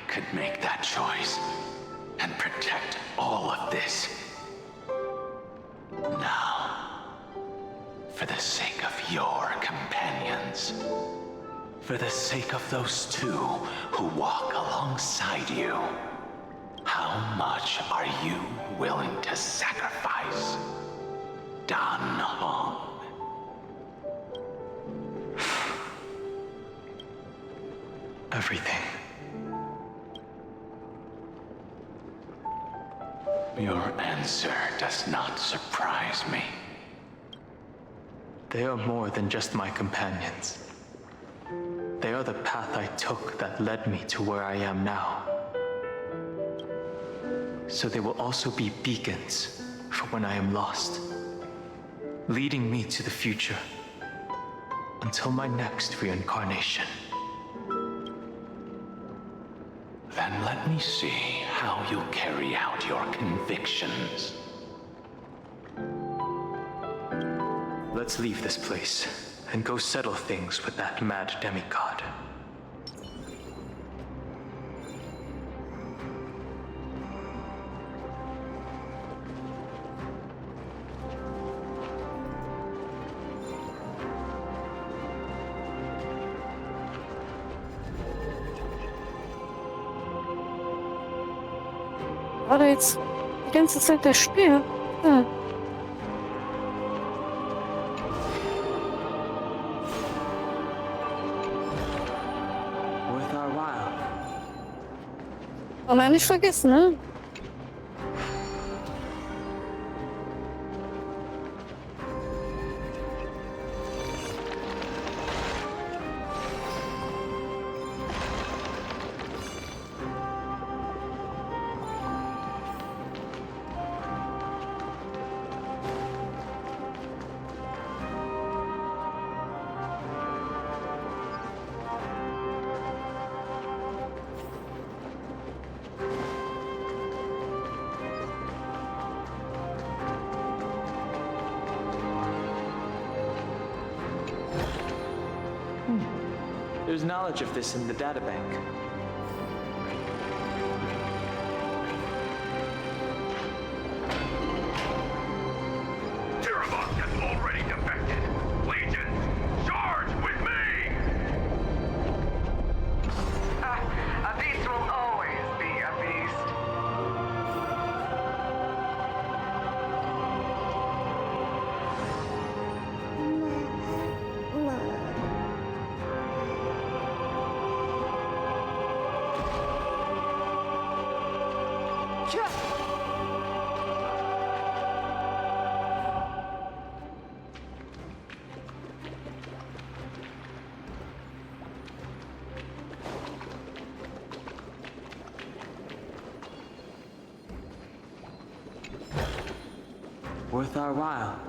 could make that choice and protect all of this. Now, for the sake of your companions, for the sake of those 2 who walk alongside you, how much are you willing to sacrifice, Dan Heng? Everything. Your answer does not surprise me. They are more than just my companions. They are the path I took that led me to where I am now. So they will also be beacons for when I am lost, leading me to the future until my next reincarnation. Then let me see how you'll carry out your convictions. Let's leave this place and go settle things with that mad demigod. War da jetzt die ganze Zeit der Speer? Ja. Worth our while. Wollen wir nicht vergessen, ne? There's knowledge of this in the databank. Tirabok has already defected. Legion, charge with me! A beast will always be a beast. Worth our while.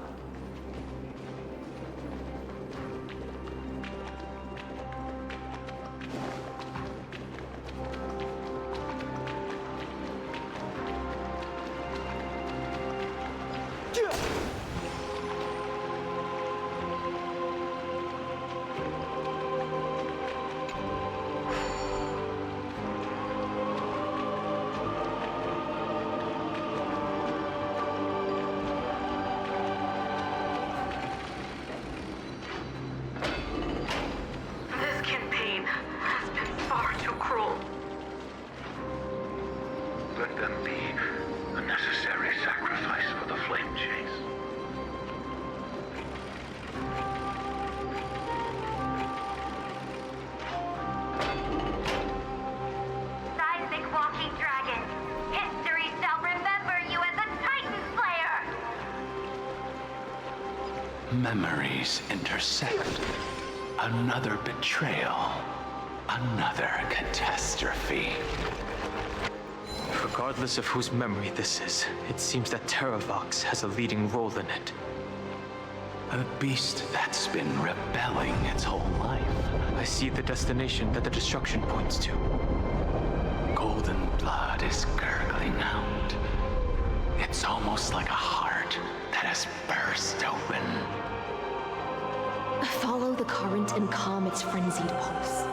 This campaign has been far too cruel. Let them be a necessary sacrifice for the flame chase. Seismic walking dragon. History shall remember you as a Titan Slayer. Memories intersect. Another betrayal. Another catastrophe. Regardless of whose memory this is, it seems that Terravox has a leading role in it. A beast that's been rebelling its whole life. I see the destination that the destruction points to. Golden blood is gurgling out. It's almost like a heart that has burst open. Follow the current and calm its frenzied pulse.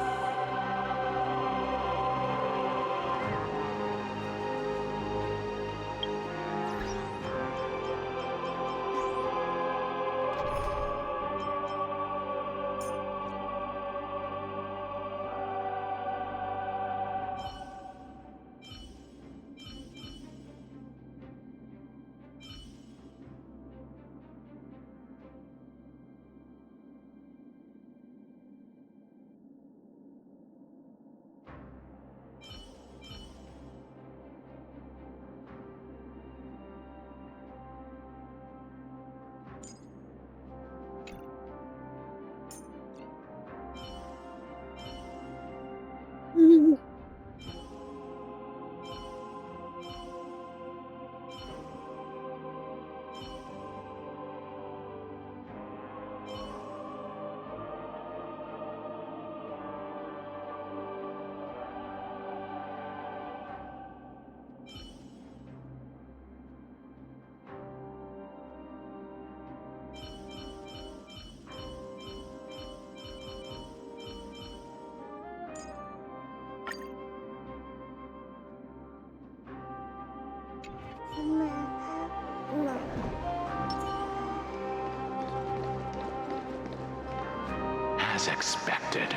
As expected,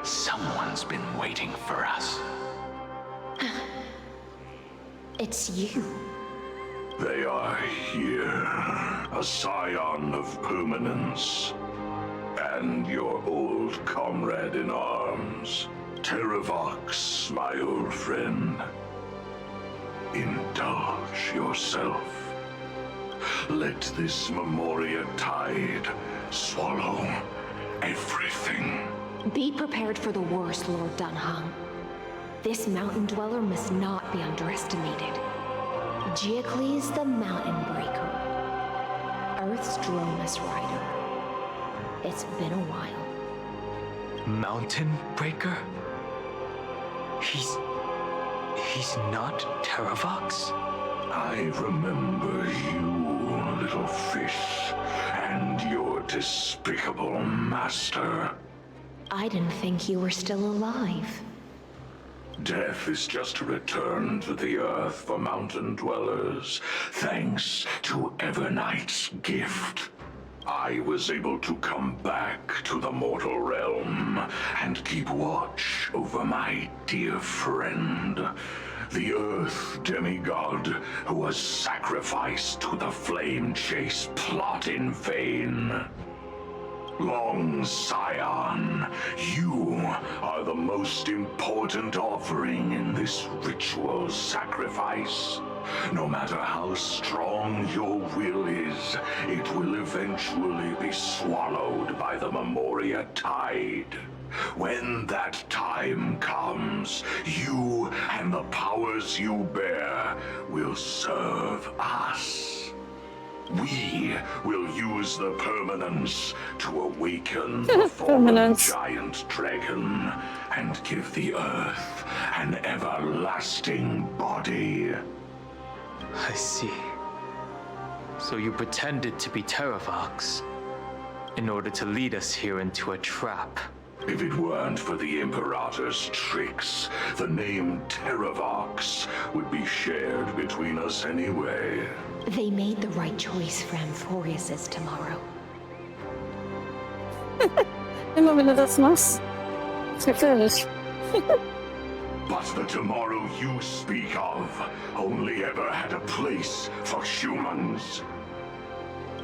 someone's been waiting for us. It's you. They are here, a scion of permanence, and your old comrade in arms, Terravox, my old friend. Indulge yourself. Let this Memoria tide swallow everything. Be prepared for the worst, Lord Dunhung. This mountain dweller must not be underestimated. Giacles the Mountain Breaker. Earth's Dromus Rider. It's been a while. Mountain Breaker? He's not Terravox? I remember you, little fish, and your despicable master. I didn't think you were still alive. Death is just a return to the earth for mountain dwellers, thanks to Evernight's gift. I was able to come back to the mortal realm and keep watch over my dear friend, the Earth demigod who was sacrificed to the flame chase plot in vain. Long Scion, you are the most important offering in this ritual sacrifice. No matter how strong your will is, it will eventually be swallowed by the Memoria tide. When that time comes, you and the powers you bear will serve us. We will use the permanence to awaken the fallen giant dragon and give the earth an everlasting body. I see. So you pretended to be Terravox in order to lead us here into a trap. If it weren't for the Imperator's tricks, the name Terravox would be shared between us anyway. They made the right choice for Amphorius's tomorrow. Immer wenn er das machst, ist gefährlich. But the tomorrow you speak of only ever had a place for humans.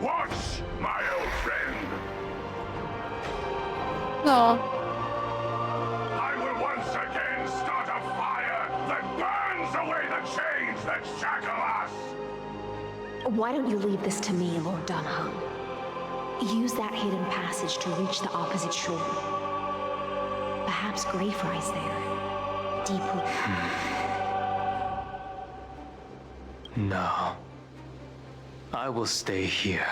What, my old friend? No. I will once again start a fire that burns away the chains that shackle us! Why don't you leave this to me, Lord Dunham? Use that hidden passage to reach the opposite shore. Perhaps Greyfry's there. Deep within. No. I will stay here.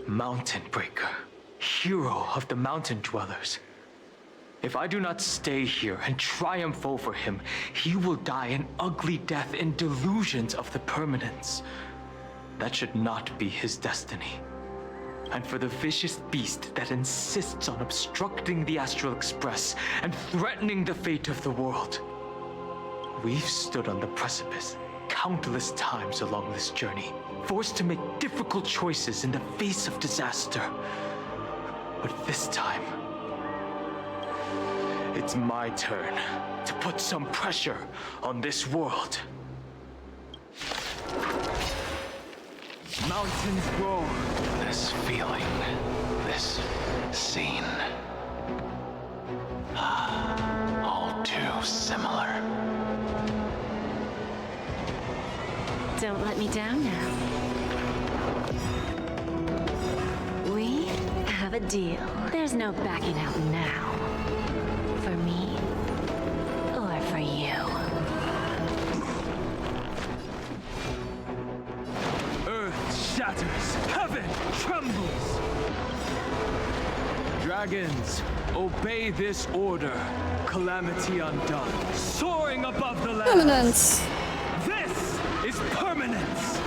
Mountain Breaker, hero of the mountain dwellers. If I do not stay here and triumph over him, he will die an ugly death in delusions of the permanence. That should not be his destiny. And for the vicious beast that insists on obstructing the Astral Express and threatening the fate of the world. We've stood on the precipice countless times along this journey, forced to make difficult choices in the face of disaster. But this time, it's my turn to put some pressure on this world. Mountains roar. This feeling, this scene. All too similar. Don't let me down now. We have a deal. There's no backing out now. For me, or for you. Earth shatters, heaven trembles. Dragons, obey this order. Calamity undone, soaring above the land. Permanence. This is permanence.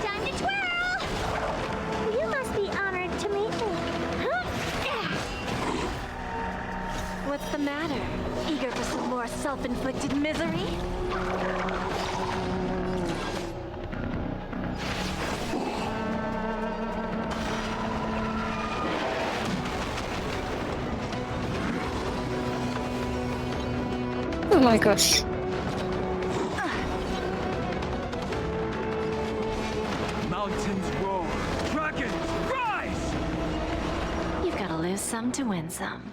Time to twirl! You must be honored to meet me. What's the matter? Eager for some more self-inflicted misery? Oh my gosh. Mountains roar, dragons rise! You've got to lose some to win some.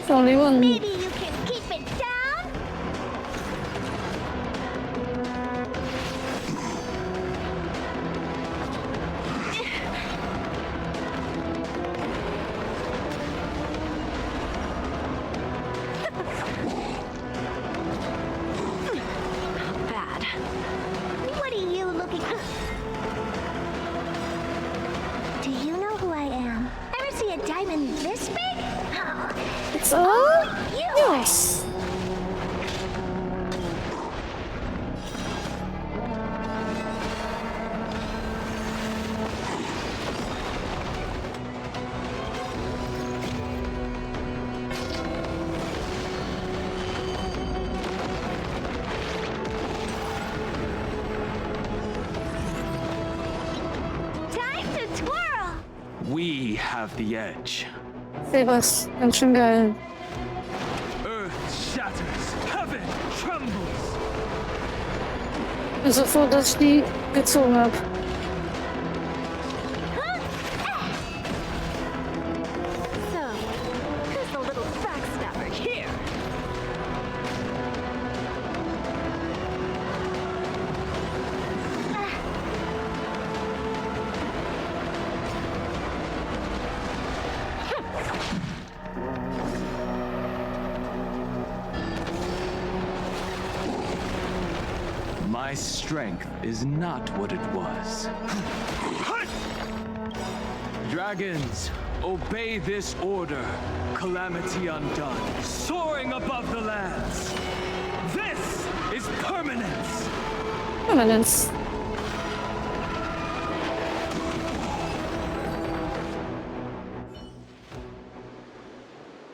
It's only one. Maybe you can keep it down? Bad. What are you looking at? Do you know who I am? Ever see a diamond this big? Oh, It's all? Krass. Time to twirl! We have the edge. Seh was. Ganz schön geil. Earth shatters, heaven trembles. Ich bin so froh, dass ich die gezogen habe. So, who's the little backstabber here? My strength is not what it was. Dragons, obey this order. Calamity undone, soaring above the lands. This is permanence. Permanence.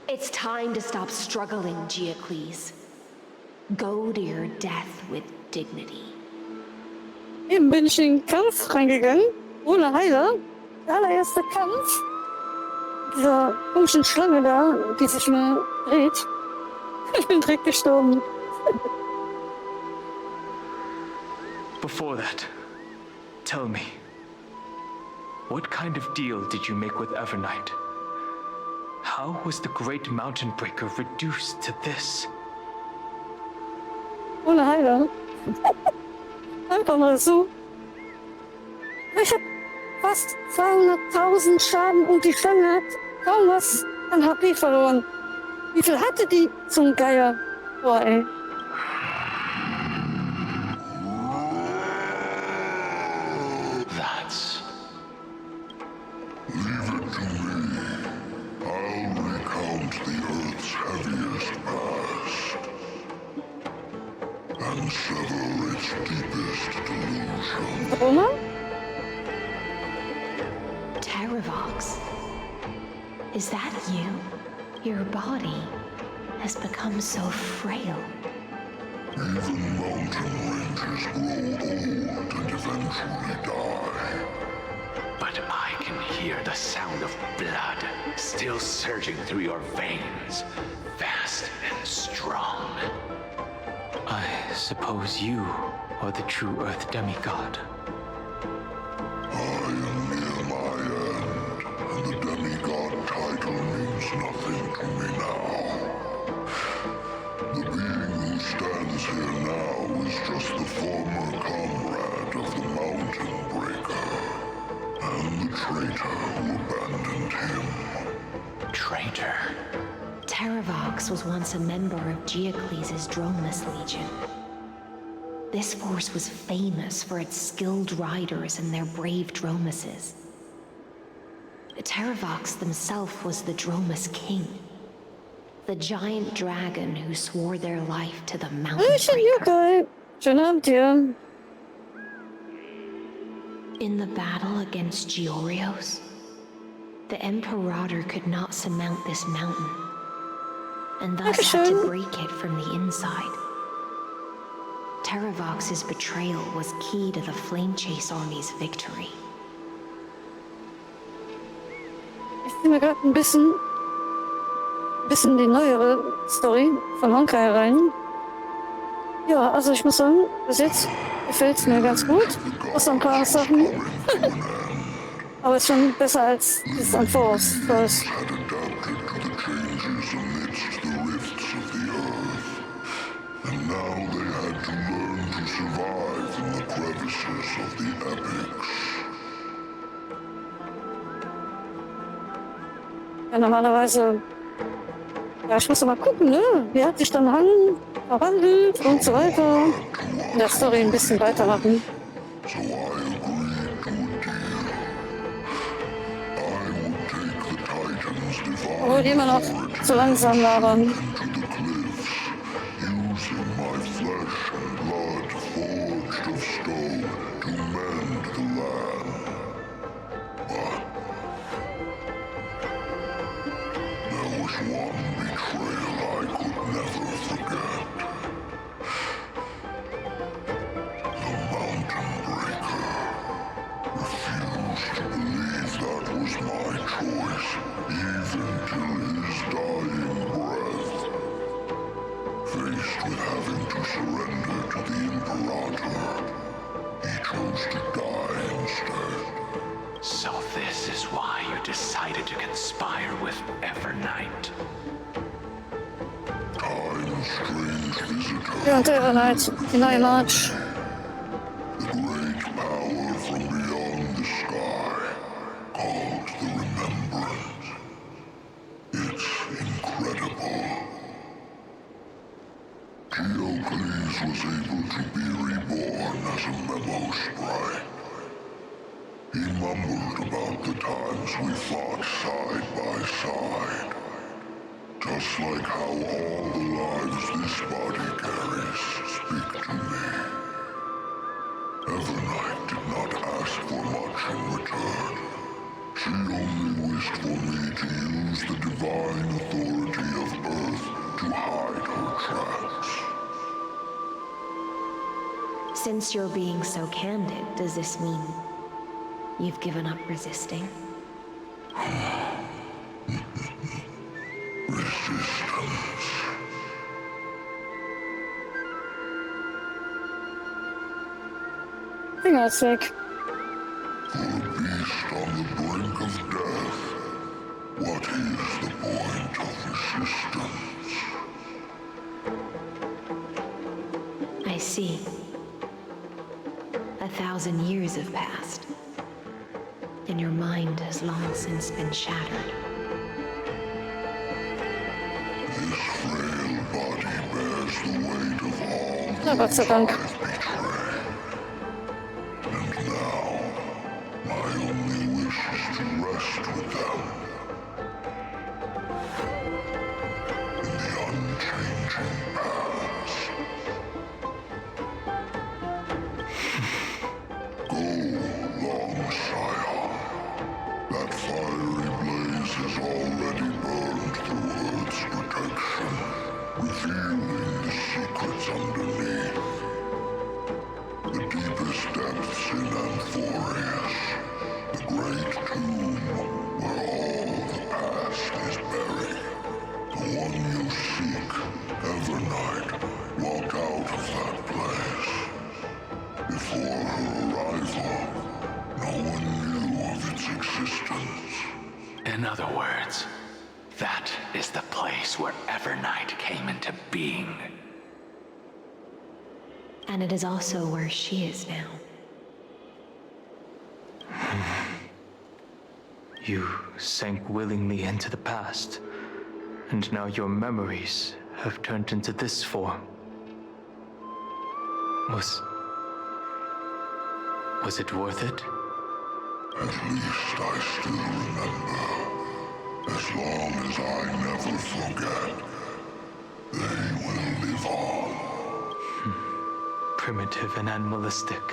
It's time to stop struggling, Geocles. Go to your death with dignity. Eben bin ich in den Kampf reingegangen, ohne Heiler. Der allererste Kampf. Dieser komischen Schlange da, die sich mal dreht. Ich bin direkt gestorben. Before that, tell me, what kind of deal did you make with Evernight? How was the Great Mountain Breaker reduced to this? Ohne Heiler. Einfach mal so. Ich hab fast 200.000 Schaden und die Schlange hat kaum was an HP verloren. Wie viel hatte die zum Geier? Boah, ey. That's... Leave it to me. I'll recount the Earth's heaviest past and sever its deepest delusion. Roma? Terravox. Is that you? Your body has become so frail. Even mountain ranges grow old and eventually die. But I can hear the sound of blood still surging through your veins, fast and strong. I suppose you are the true Earth demigod. I am near my end, and the demigod title means nothing to me now. The being who stands here now is just the former comrade of the Mountain Breaker, and the traitor who abandoned him. Traitor? Terravox was once a member of Geocles' Dromus Legion. This force was famous for its skilled riders and their brave Dromuses. Terravox himself was the Dromus King, the giant dragon who swore their life to the Mountain Breaker. Schönen Abend dir. In the battle against Georios, the Imperator could not surmount this mountain, and thus had to break it from the inside. Terravox's betrayal was key to the Flame Chase Army's victory. Ich zieh mir gerade ein bisschen die neuere Story von Honkai rein. Ja, also ich muss sagen, bis jetzt gefällt es mir ganz gut. Außer ein paar Sachen. Aber ist schon besser als dieses Unforced First. And now they had to learn to survive in the crevices of the epics. Ja, normalerweise... Ja, ich muss mal gucken, ne? Wie hat sich dann Han verwandelt und so weiter. In der Story ein bisschen weitermachen. So I agreed to a deal. I would take the Titan's divine Obwohl die immer noch zu langsam waren. Using my flesh and blood forged of stone to mend the land. But there was one betrayal I could never forget. The Mountain Breaker refused to believe that was my choice, even till his dying breath. Faced with having to surrender to the Imperator, he chose to die instead. So this is why you decided to conspire with Evernight. Time's strange visitor. Ja, der Night, Night March. The great power from beyond the sky, called the Remembrance. It's incredible. Geocles was able to be reborn as a memo sprite. He mumbled about the times we fought side by side. Just like how all the lives this body carries speak to me. Evernight did not ask for much in return. She only wished for me to use the divine authority of Earth to hide her tracks. Since you're being so candid, does this mean you've given up resisting? Resistance. Hang on a sec. For a beast on the brink of death, what is the point of resistance? I see. 1,000 years have passed, and your mind has long since been shattered. This frail body bears the weight of all No, Gott sei Dank. I've betrayed. And now, my only wish is to rest with them. In the unchanging past. Go, long Sire. That fiery blaze has already burned through Earth's protection, revealing the secrets underneath. The deepest depths in Amphorius, the great tomb where all the past is buried. The one you seek, Evernight, walked out of that place. Before her arrival, no one knew of its existence. In other words, that is the place where Evernight came into being. And it is also where she is now. You sank willingly into the past, and now your memories have turned into this form. Was it worth it? At least I still remember. As long as I never forget, they will live on. Primitive and animalistic.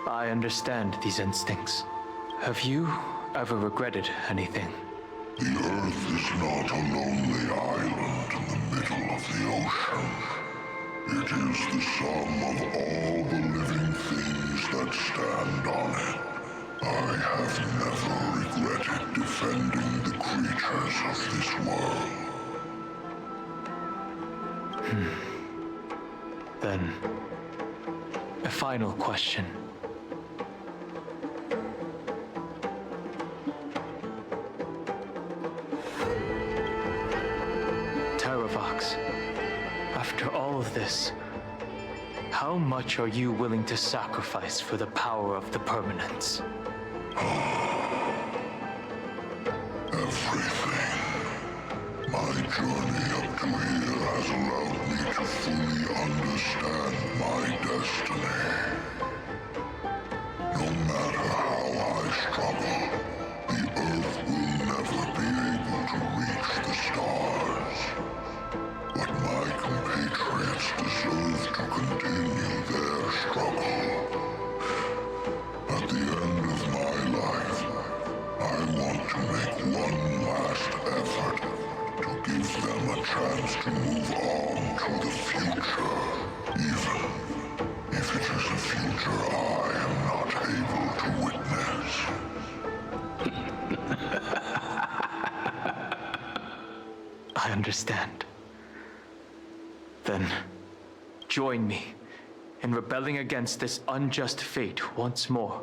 I understand these instincts. Have you ever regretted anything? The Earth is not a lonely island in the middle of the ocean. It is the sum of all the living things that stand on it. I have never regretted defending the creatures of this world. Then, a final question. Terravox, after all of this, how much are you willing to sacrifice for the power of the Permanence? Everything. My journey up to here has allowed me to fully understand my destiny. No matter how I struggle, the Earth will never be able to reach the chance to move on to the future, even if it is a future I am not able to witness. I understand. Then, join me in rebelling against this unjust fate once more.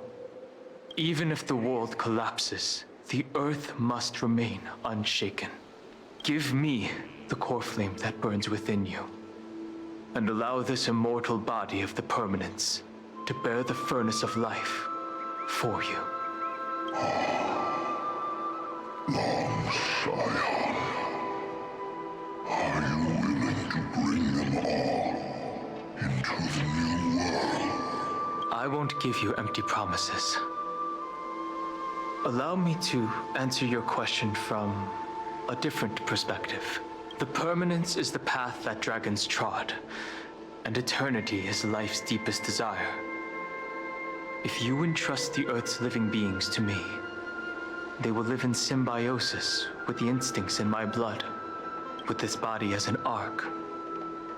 Even if the world collapses, the Earth must remain unshaken. Give me the core flame that burns within you, and allow this immortal body of the permanence to bear the furnace of life for you. Long Scion, are you willing to bring them all into the new world? I won't give you empty promises. Allow me to answer your question from a different perspective. The permanence is the path that dragons trod, and eternity is life's deepest desire. If you entrust the Earth's living beings to me, they will live in symbiosis with the instincts in my blood. With this body as an ark,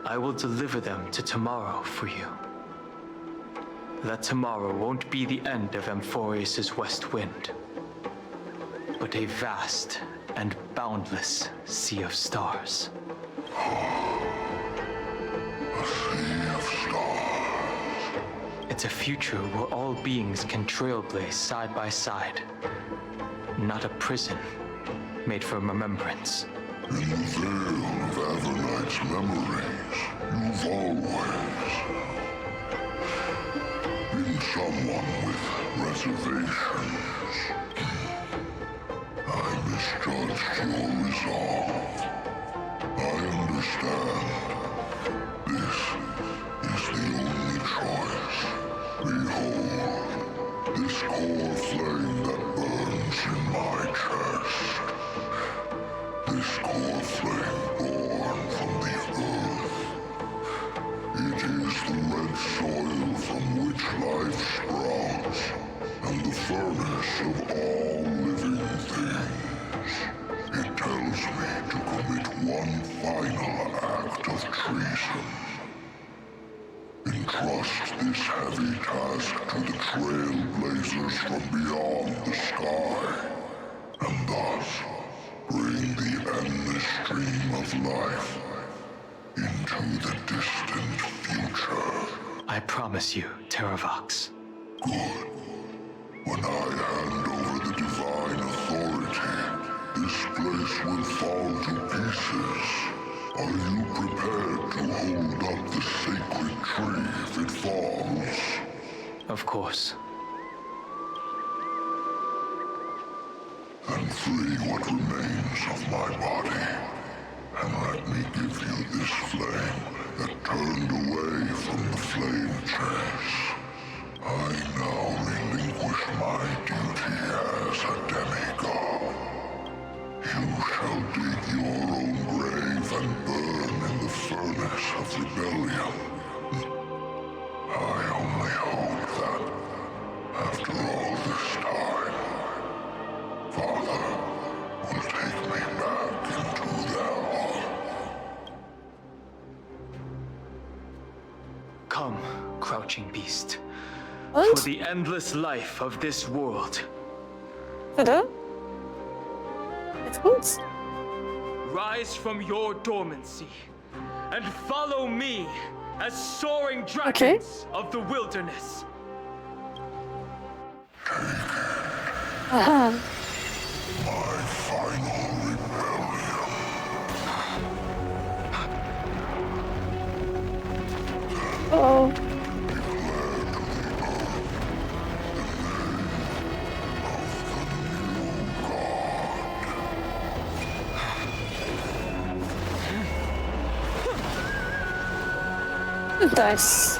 I will deliver them to tomorrow for you. That tomorrow won't be the end of Amphorius' west wind, but a vast and boundless sea of stars. A sea of stars. It's a future where all beings can trailblaze side by side, not a prison made for remembrance. In the veil of Avernight's memories, you've always been someone with reservations. I misjudged your resolve. I understand. This is the only choice. Behold, this core flame that burns in my chest. This core flame born from the earth. It is the red soil from which life sprouts, and the furnace of all living things. It tells me to commit one final act of treason. Entrust this heavy task to the trailblazers from beyond the sky, and thus bring the endless stream of life into the distant future. I promise you, Terravox. Good. When I hand over the divine authority, this place will fall to pieces. Are you prepared to hold up the sacred tree if it falls? Of course. Then free what remains of my body, and let me give you this flame that turned away from the flame chase. I now relinquish my duty as a demigod. You shall dig your own grave and burn in the furnace of rebellion. I only hope that, after all this time, Father will take me back into their heart. Come, crouching beast. What? For the endless life of this world. Hello? It's good. Rise from your dormancy and follow me as soaring dragons Okay. of the wilderness. Aha. My final rebellion. Uh-oh. Nice.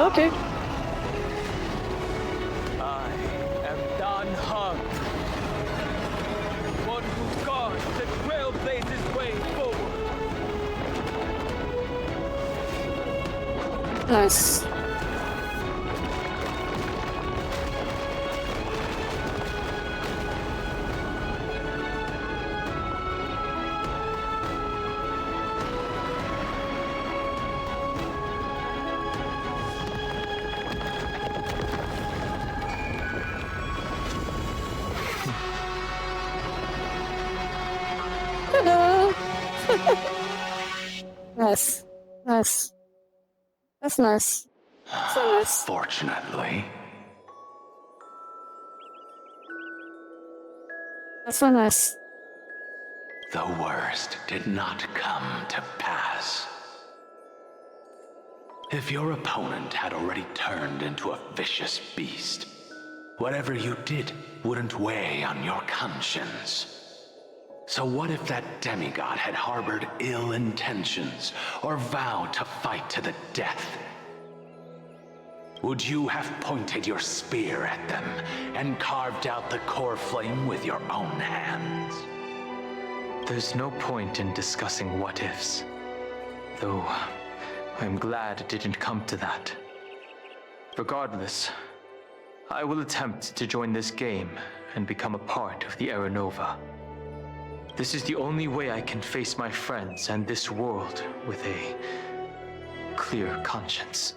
Okay. I am Dan Hung. Nice. Ta-da! Nice. Nice. That's nice. So nice. Fortunately, That's so nice. the worst did not come to pass. If your opponent had already turned into a vicious beast, whatever you did wouldn't weigh on your conscience. So what if that demigod had harbored ill intentions or vowed to fight to the death? Would you have pointed your spear at them and carved out the core flame with your own hands? There's no point in discussing what ifs. Though, I'm glad it didn't come to that. Regardless, I will attempt to join this game and become a part of the Era Nova. This is the only way I can face my friends and this world with a clear conscience.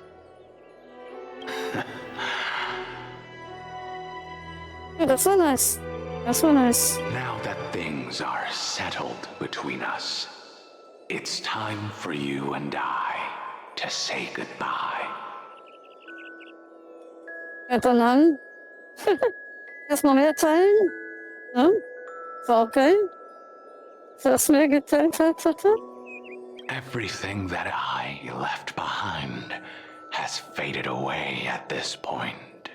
Yeah, that's so nice. That's so nice. Now that things are settled between us, it's time for you and I to say goodbye. Ja, dann erstmal mehr teilen. Ne? War okay. Dass mehr geteilt hat, hatte. Everything that I left behind has faded away at this point.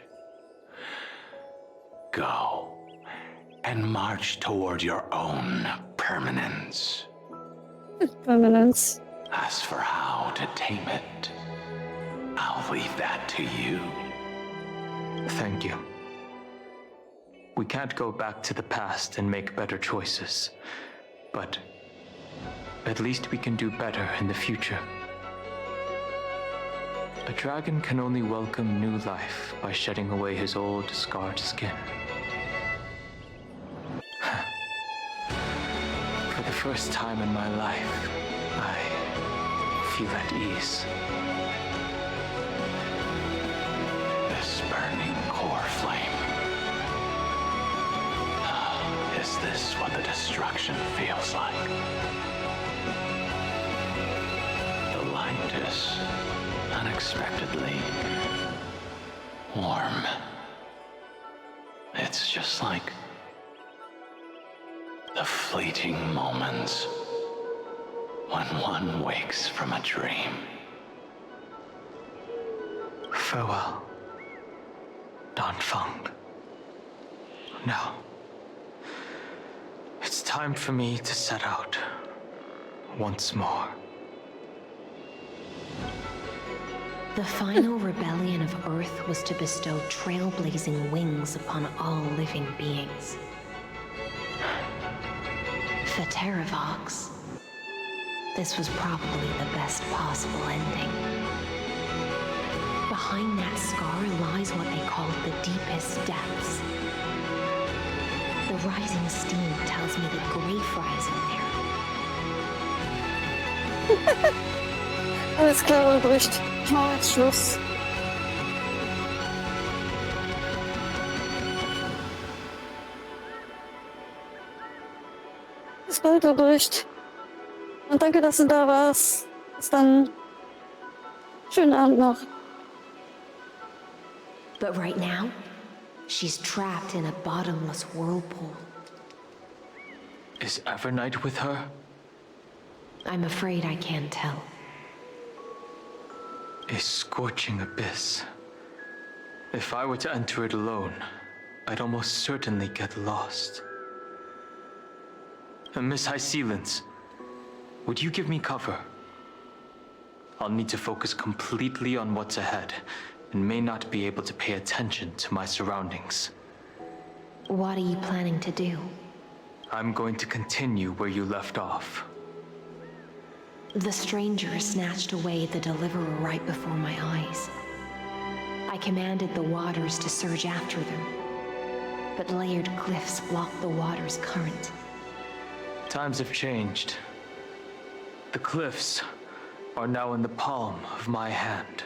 Go and march toward your own permanence. Permanence. As for how to tame it, I'll leave that to you. Thank you. We can't go back to the past and make better choices, but at least we can do better in the future. A dragon can only welcome new life by shedding away his old, scarred skin. For the first time in my life, I feel at ease. This burning core flame. Is this what the destruction feels like? The light is unexpectedly warm. It's just like the fleeting moments when one wakes from a dream. Farewell, Danfeng. Now, it's time for me to set out once more. The final rebellion of Earth was to bestow trailblazing wings upon all living beings. The Terravox. This was probably the best possible ending. Behind that scar lies what they call the deepest depths. The rising steam tells me that Greyfry is in there. Alles klar, Bericht. Ich mache jetzt Schluss. Bis bald, Bericht. Und danke, dass du da warst. Bis dann. Schönen Abend noch. But right now, she's trapped in a bottomless whirlpool. Is Evernight with her? I'm afraid I can't tell. A scorching abyss. If I were to enter it alone, I'd almost certainly get lost. Miss High Sealants, would you give me cover? I'll need to focus completely on what's ahead, and may not be able to pay attention to my surroundings. What are you planning to do? I'm going to continue where you left off. The stranger snatched away the deliverer right before my eyes. I commanded the waters to surge after them, but layered cliffs blocked the water's current. Times have changed. The cliffs are now in the palm of my hand.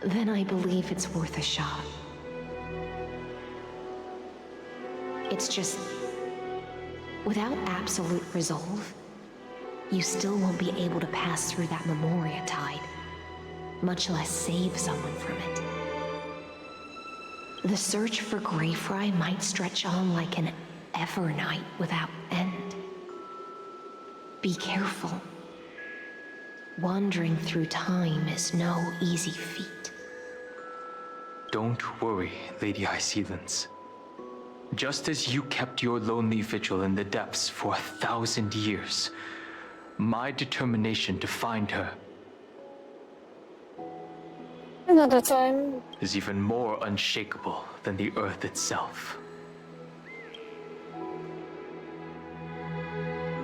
Then I believe it's worth a shot. It's just, without absolute resolve, you still won't be able to pass through that Memoria tide, much less save someone from it. The search for Greyfry might stretch on like an evernight without end. Be careful. Wandering through time is no easy feat. Don't worry, Lady Hysealence. Just as you kept your lonely vigil in the depths for 1,000 years, my determination to find her another time is even more unshakable than the earth itself.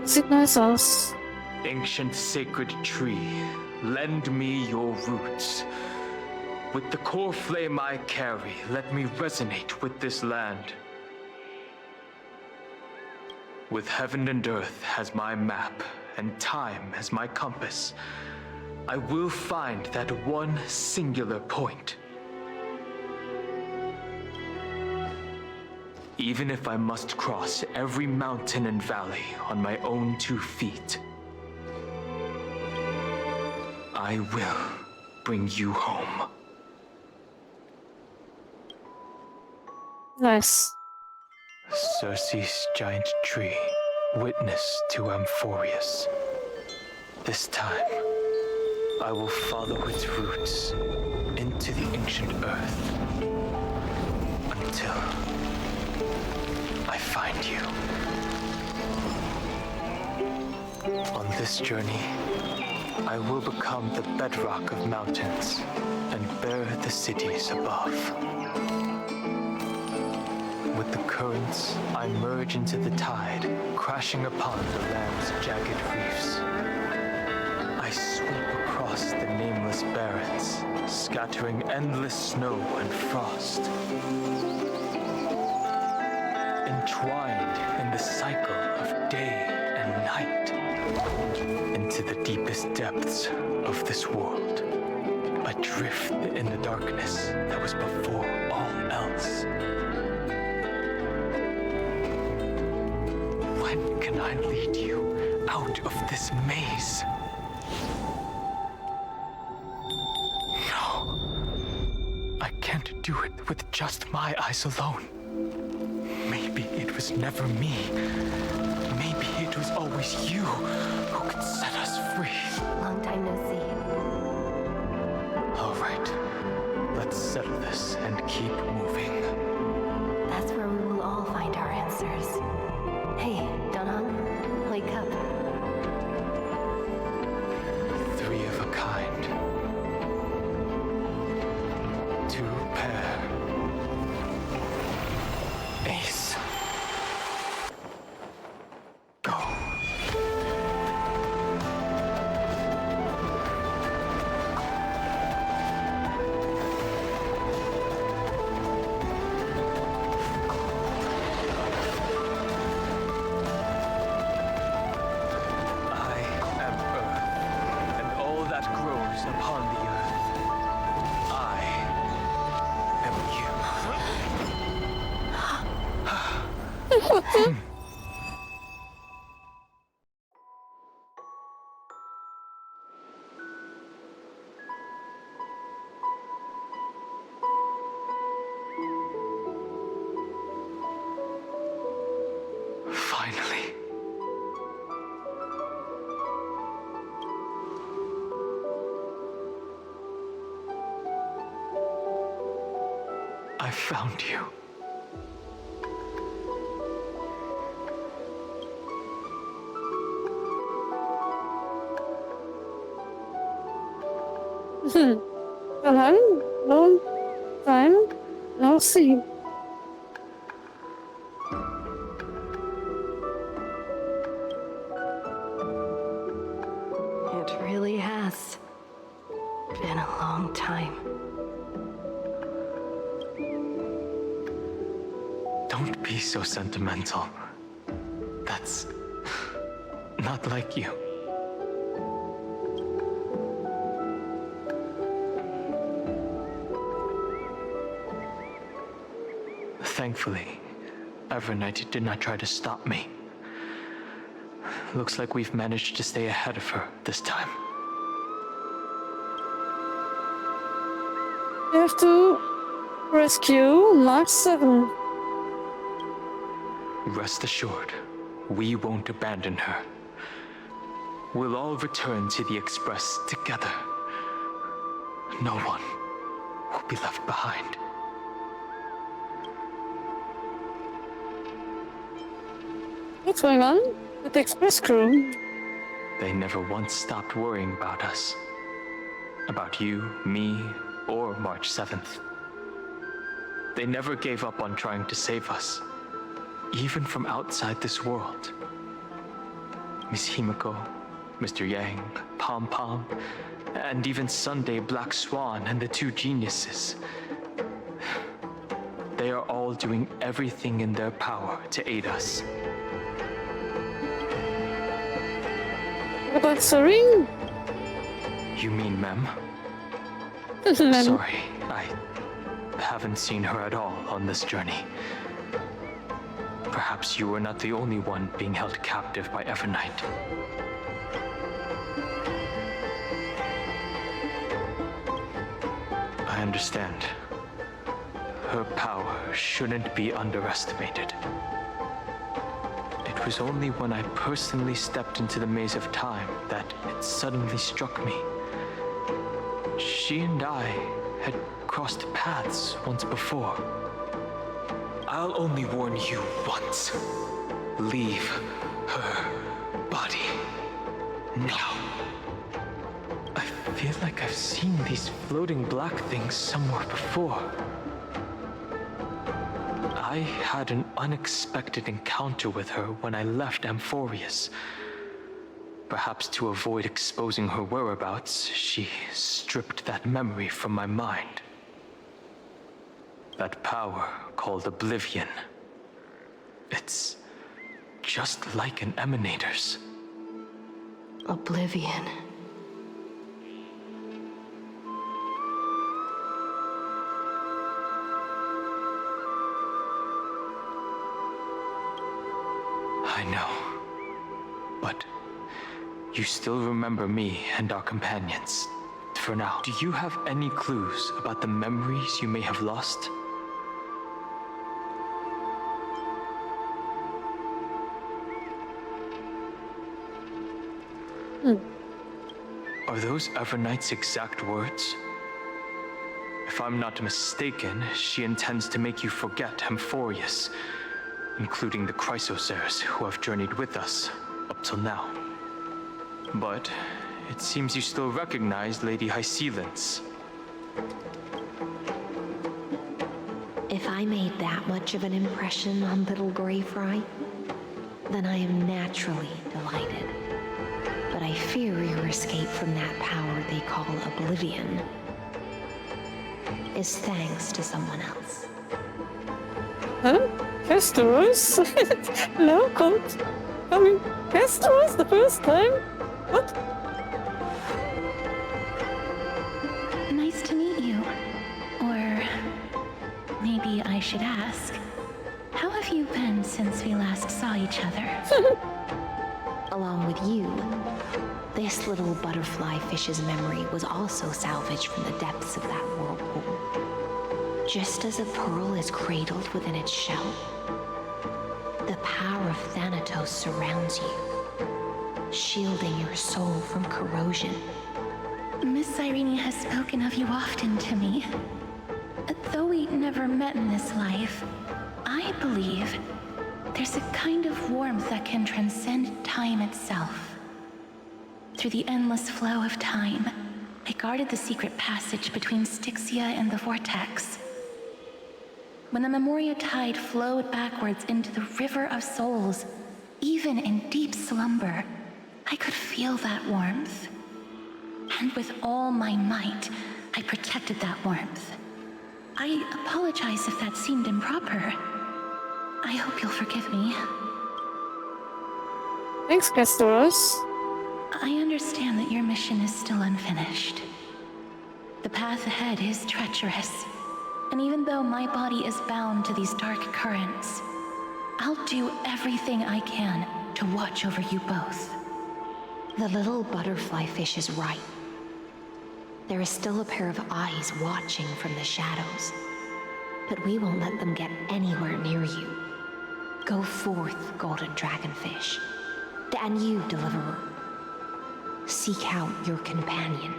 Recognize us. Ancient sacred tree, lend me your roots. With the core flame I carry, let me resonate with this land. With heaven and earth as my map, and time as my compass, I will find that one singular point. Even if I must cross every mountain and valley on my own 2 feet, I will bring you home. Nice. Circe's giant tree, witness to Amphorius. This time, I will follow its roots into the ancient earth until I find you. On this journey, I will become the bedrock of mountains and bear the cities above. With the currents, I merge into the tide, crashing upon the land's jagged reefs. I sweep across the nameless barrens, scattering endless snow and frost. Entwined in the cycle of day and night, into the deepest depths of this world, adrift in the darkness that was before all else. When can I lead you out of this maze? No. I can't do it with just my eyes alone. Maybe it was never me. Maybe it was always you who could set us free. Long time no see. All right. Let's settle this and keep moving. That's where we will all find our answers. Hey, Dunham, wake up. 3 of a kind. 2 pair. Ace. Go. Upon the earth, I am you. Finally. I found you. Hello? Long time no see. really has been a long time. Don't be so sentimental. That's not like you. Thankfully, Evernight did not try to stop me. Looks like we've managed to stay ahead of her this time. You have to rescue Mark 7. Rest assured, we won't abandon her. We'll all return to the Express together. No one will be left behind. What's going on with the Express crew? They never once stopped worrying about us. About you, me, or March 7th. They never gave up on trying to save us, even from outside this world. Miss Himiko, Mr. Yang, Pom Pom, and even Sunday Black Swan and the two geniuses. They are all doing everything in their power to aid us. What about Serene? You mean Mem? Mem. Sorry, I haven't seen her at all on this journey. Perhaps you were not the only one being held captive by Evernight. I understand. Her power shouldn't be underestimated. It was only when I personally stepped into the maze of time that it suddenly struck me. She and I had crossed paths once before. I'll only warn you once. Leave her body now. I feel like I've seen these floating black things somewhere before. I had an unexpected encounter with her when I left Amphorius. Perhaps to avoid exposing her whereabouts, she stripped that memory from my mind. That power called Oblivion. It's just like an emanator's. Oblivion. I know. But you still remember me and our companions. For now, do you have any clues about the memories you may have lost? Are those Evernight's exact words? If I'm not mistaken, she intends to make you forget Amphorius, including the Chrysosaurs who have journeyed with us up till now. But it seems you still recognize Lady Hycelens. If I made that much of an impression on little Greyfry, then I am naturally delighted. But I fear your escape from that power they call Oblivion is thanks to someone else. Huh? Castorus? No, can't. I mean, Castorus the first time? What? Nice to meet you. Or maybe I should ask, how have you been since we last saw each other? Along with you, this little butterfly fish's memory was also salvaged from the depths of that whirlpool. Just as a pearl is cradled within its shell, the power of Thanatos surrounds you, shielding your soul from corrosion. Miss Irene has spoken of you often to me. Though we never met in this life, I believe there's a kind of warmth that can transcend time itself. Through the endless flow of time, I guarded the secret passage between Styxia and the Vortex. When the Memoria tide flowed backwards into the River of Souls, even in deep slumber, I could feel that warmth. And with all my might, I protected that warmth. I apologize if that seemed improper. I hope you'll forgive me. Thanks, Castoros. I understand that your mission is still unfinished. The path ahead is treacherous. And even though my body is bound to these dark currents, I'll do everything I can to watch over you both. The little butterfly fish is right. There is still a pair of eyes watching from the shadows. But we won't let them get anywhere near you. Go forth, golden dragonfish. And you, deliverer. Seek out your companion.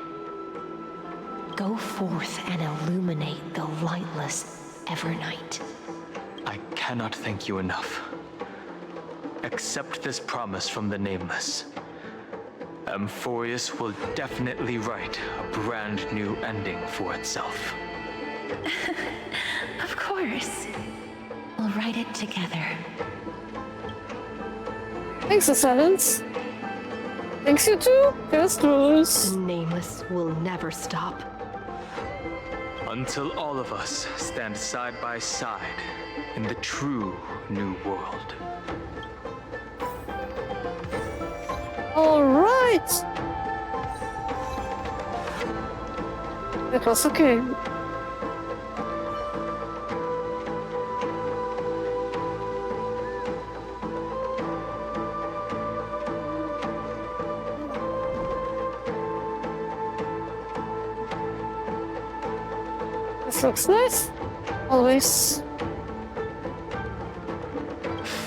Go forth and illuminate the lightless Evernight. I cannot thank you enough. Accept this promise from the Nameless. Amphorius will definitely write a brand new ending for itself. Of course. We'll write it together. Thanks, Silence. Thanks, you too, Castoros. The Nameless will never stop. Until all of us stand side by side in the true new world. All right. It was okay. This looks nice. Always.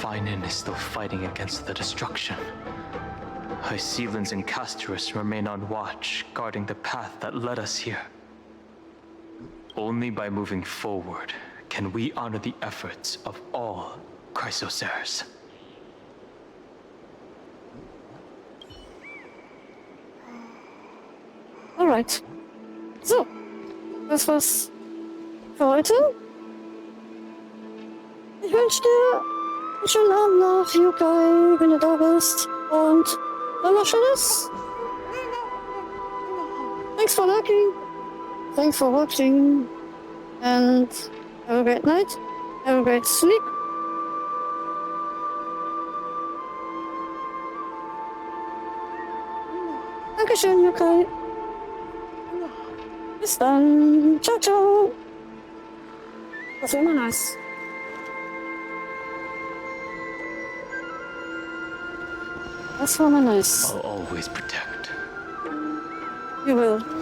Finan is still fighting against the destruction. Hycelans and Castorus remain on watch, guarding the path that led us here. Only by moving forward can we honor the efforts of all Chrysoceres. All right. So, das war's für heute. Ich wünsche dir einen schönen Abend noch, Honkai, wenn du da bist. Und dann noch Schönes. Thanks for lurking. Thanks for watching. And have a great night. Have a great sleep. Dankeschön, Honkai. Bis dann. Ciao, ciao. Das war immer nice. Das war mal nice. I'll always protect. You will.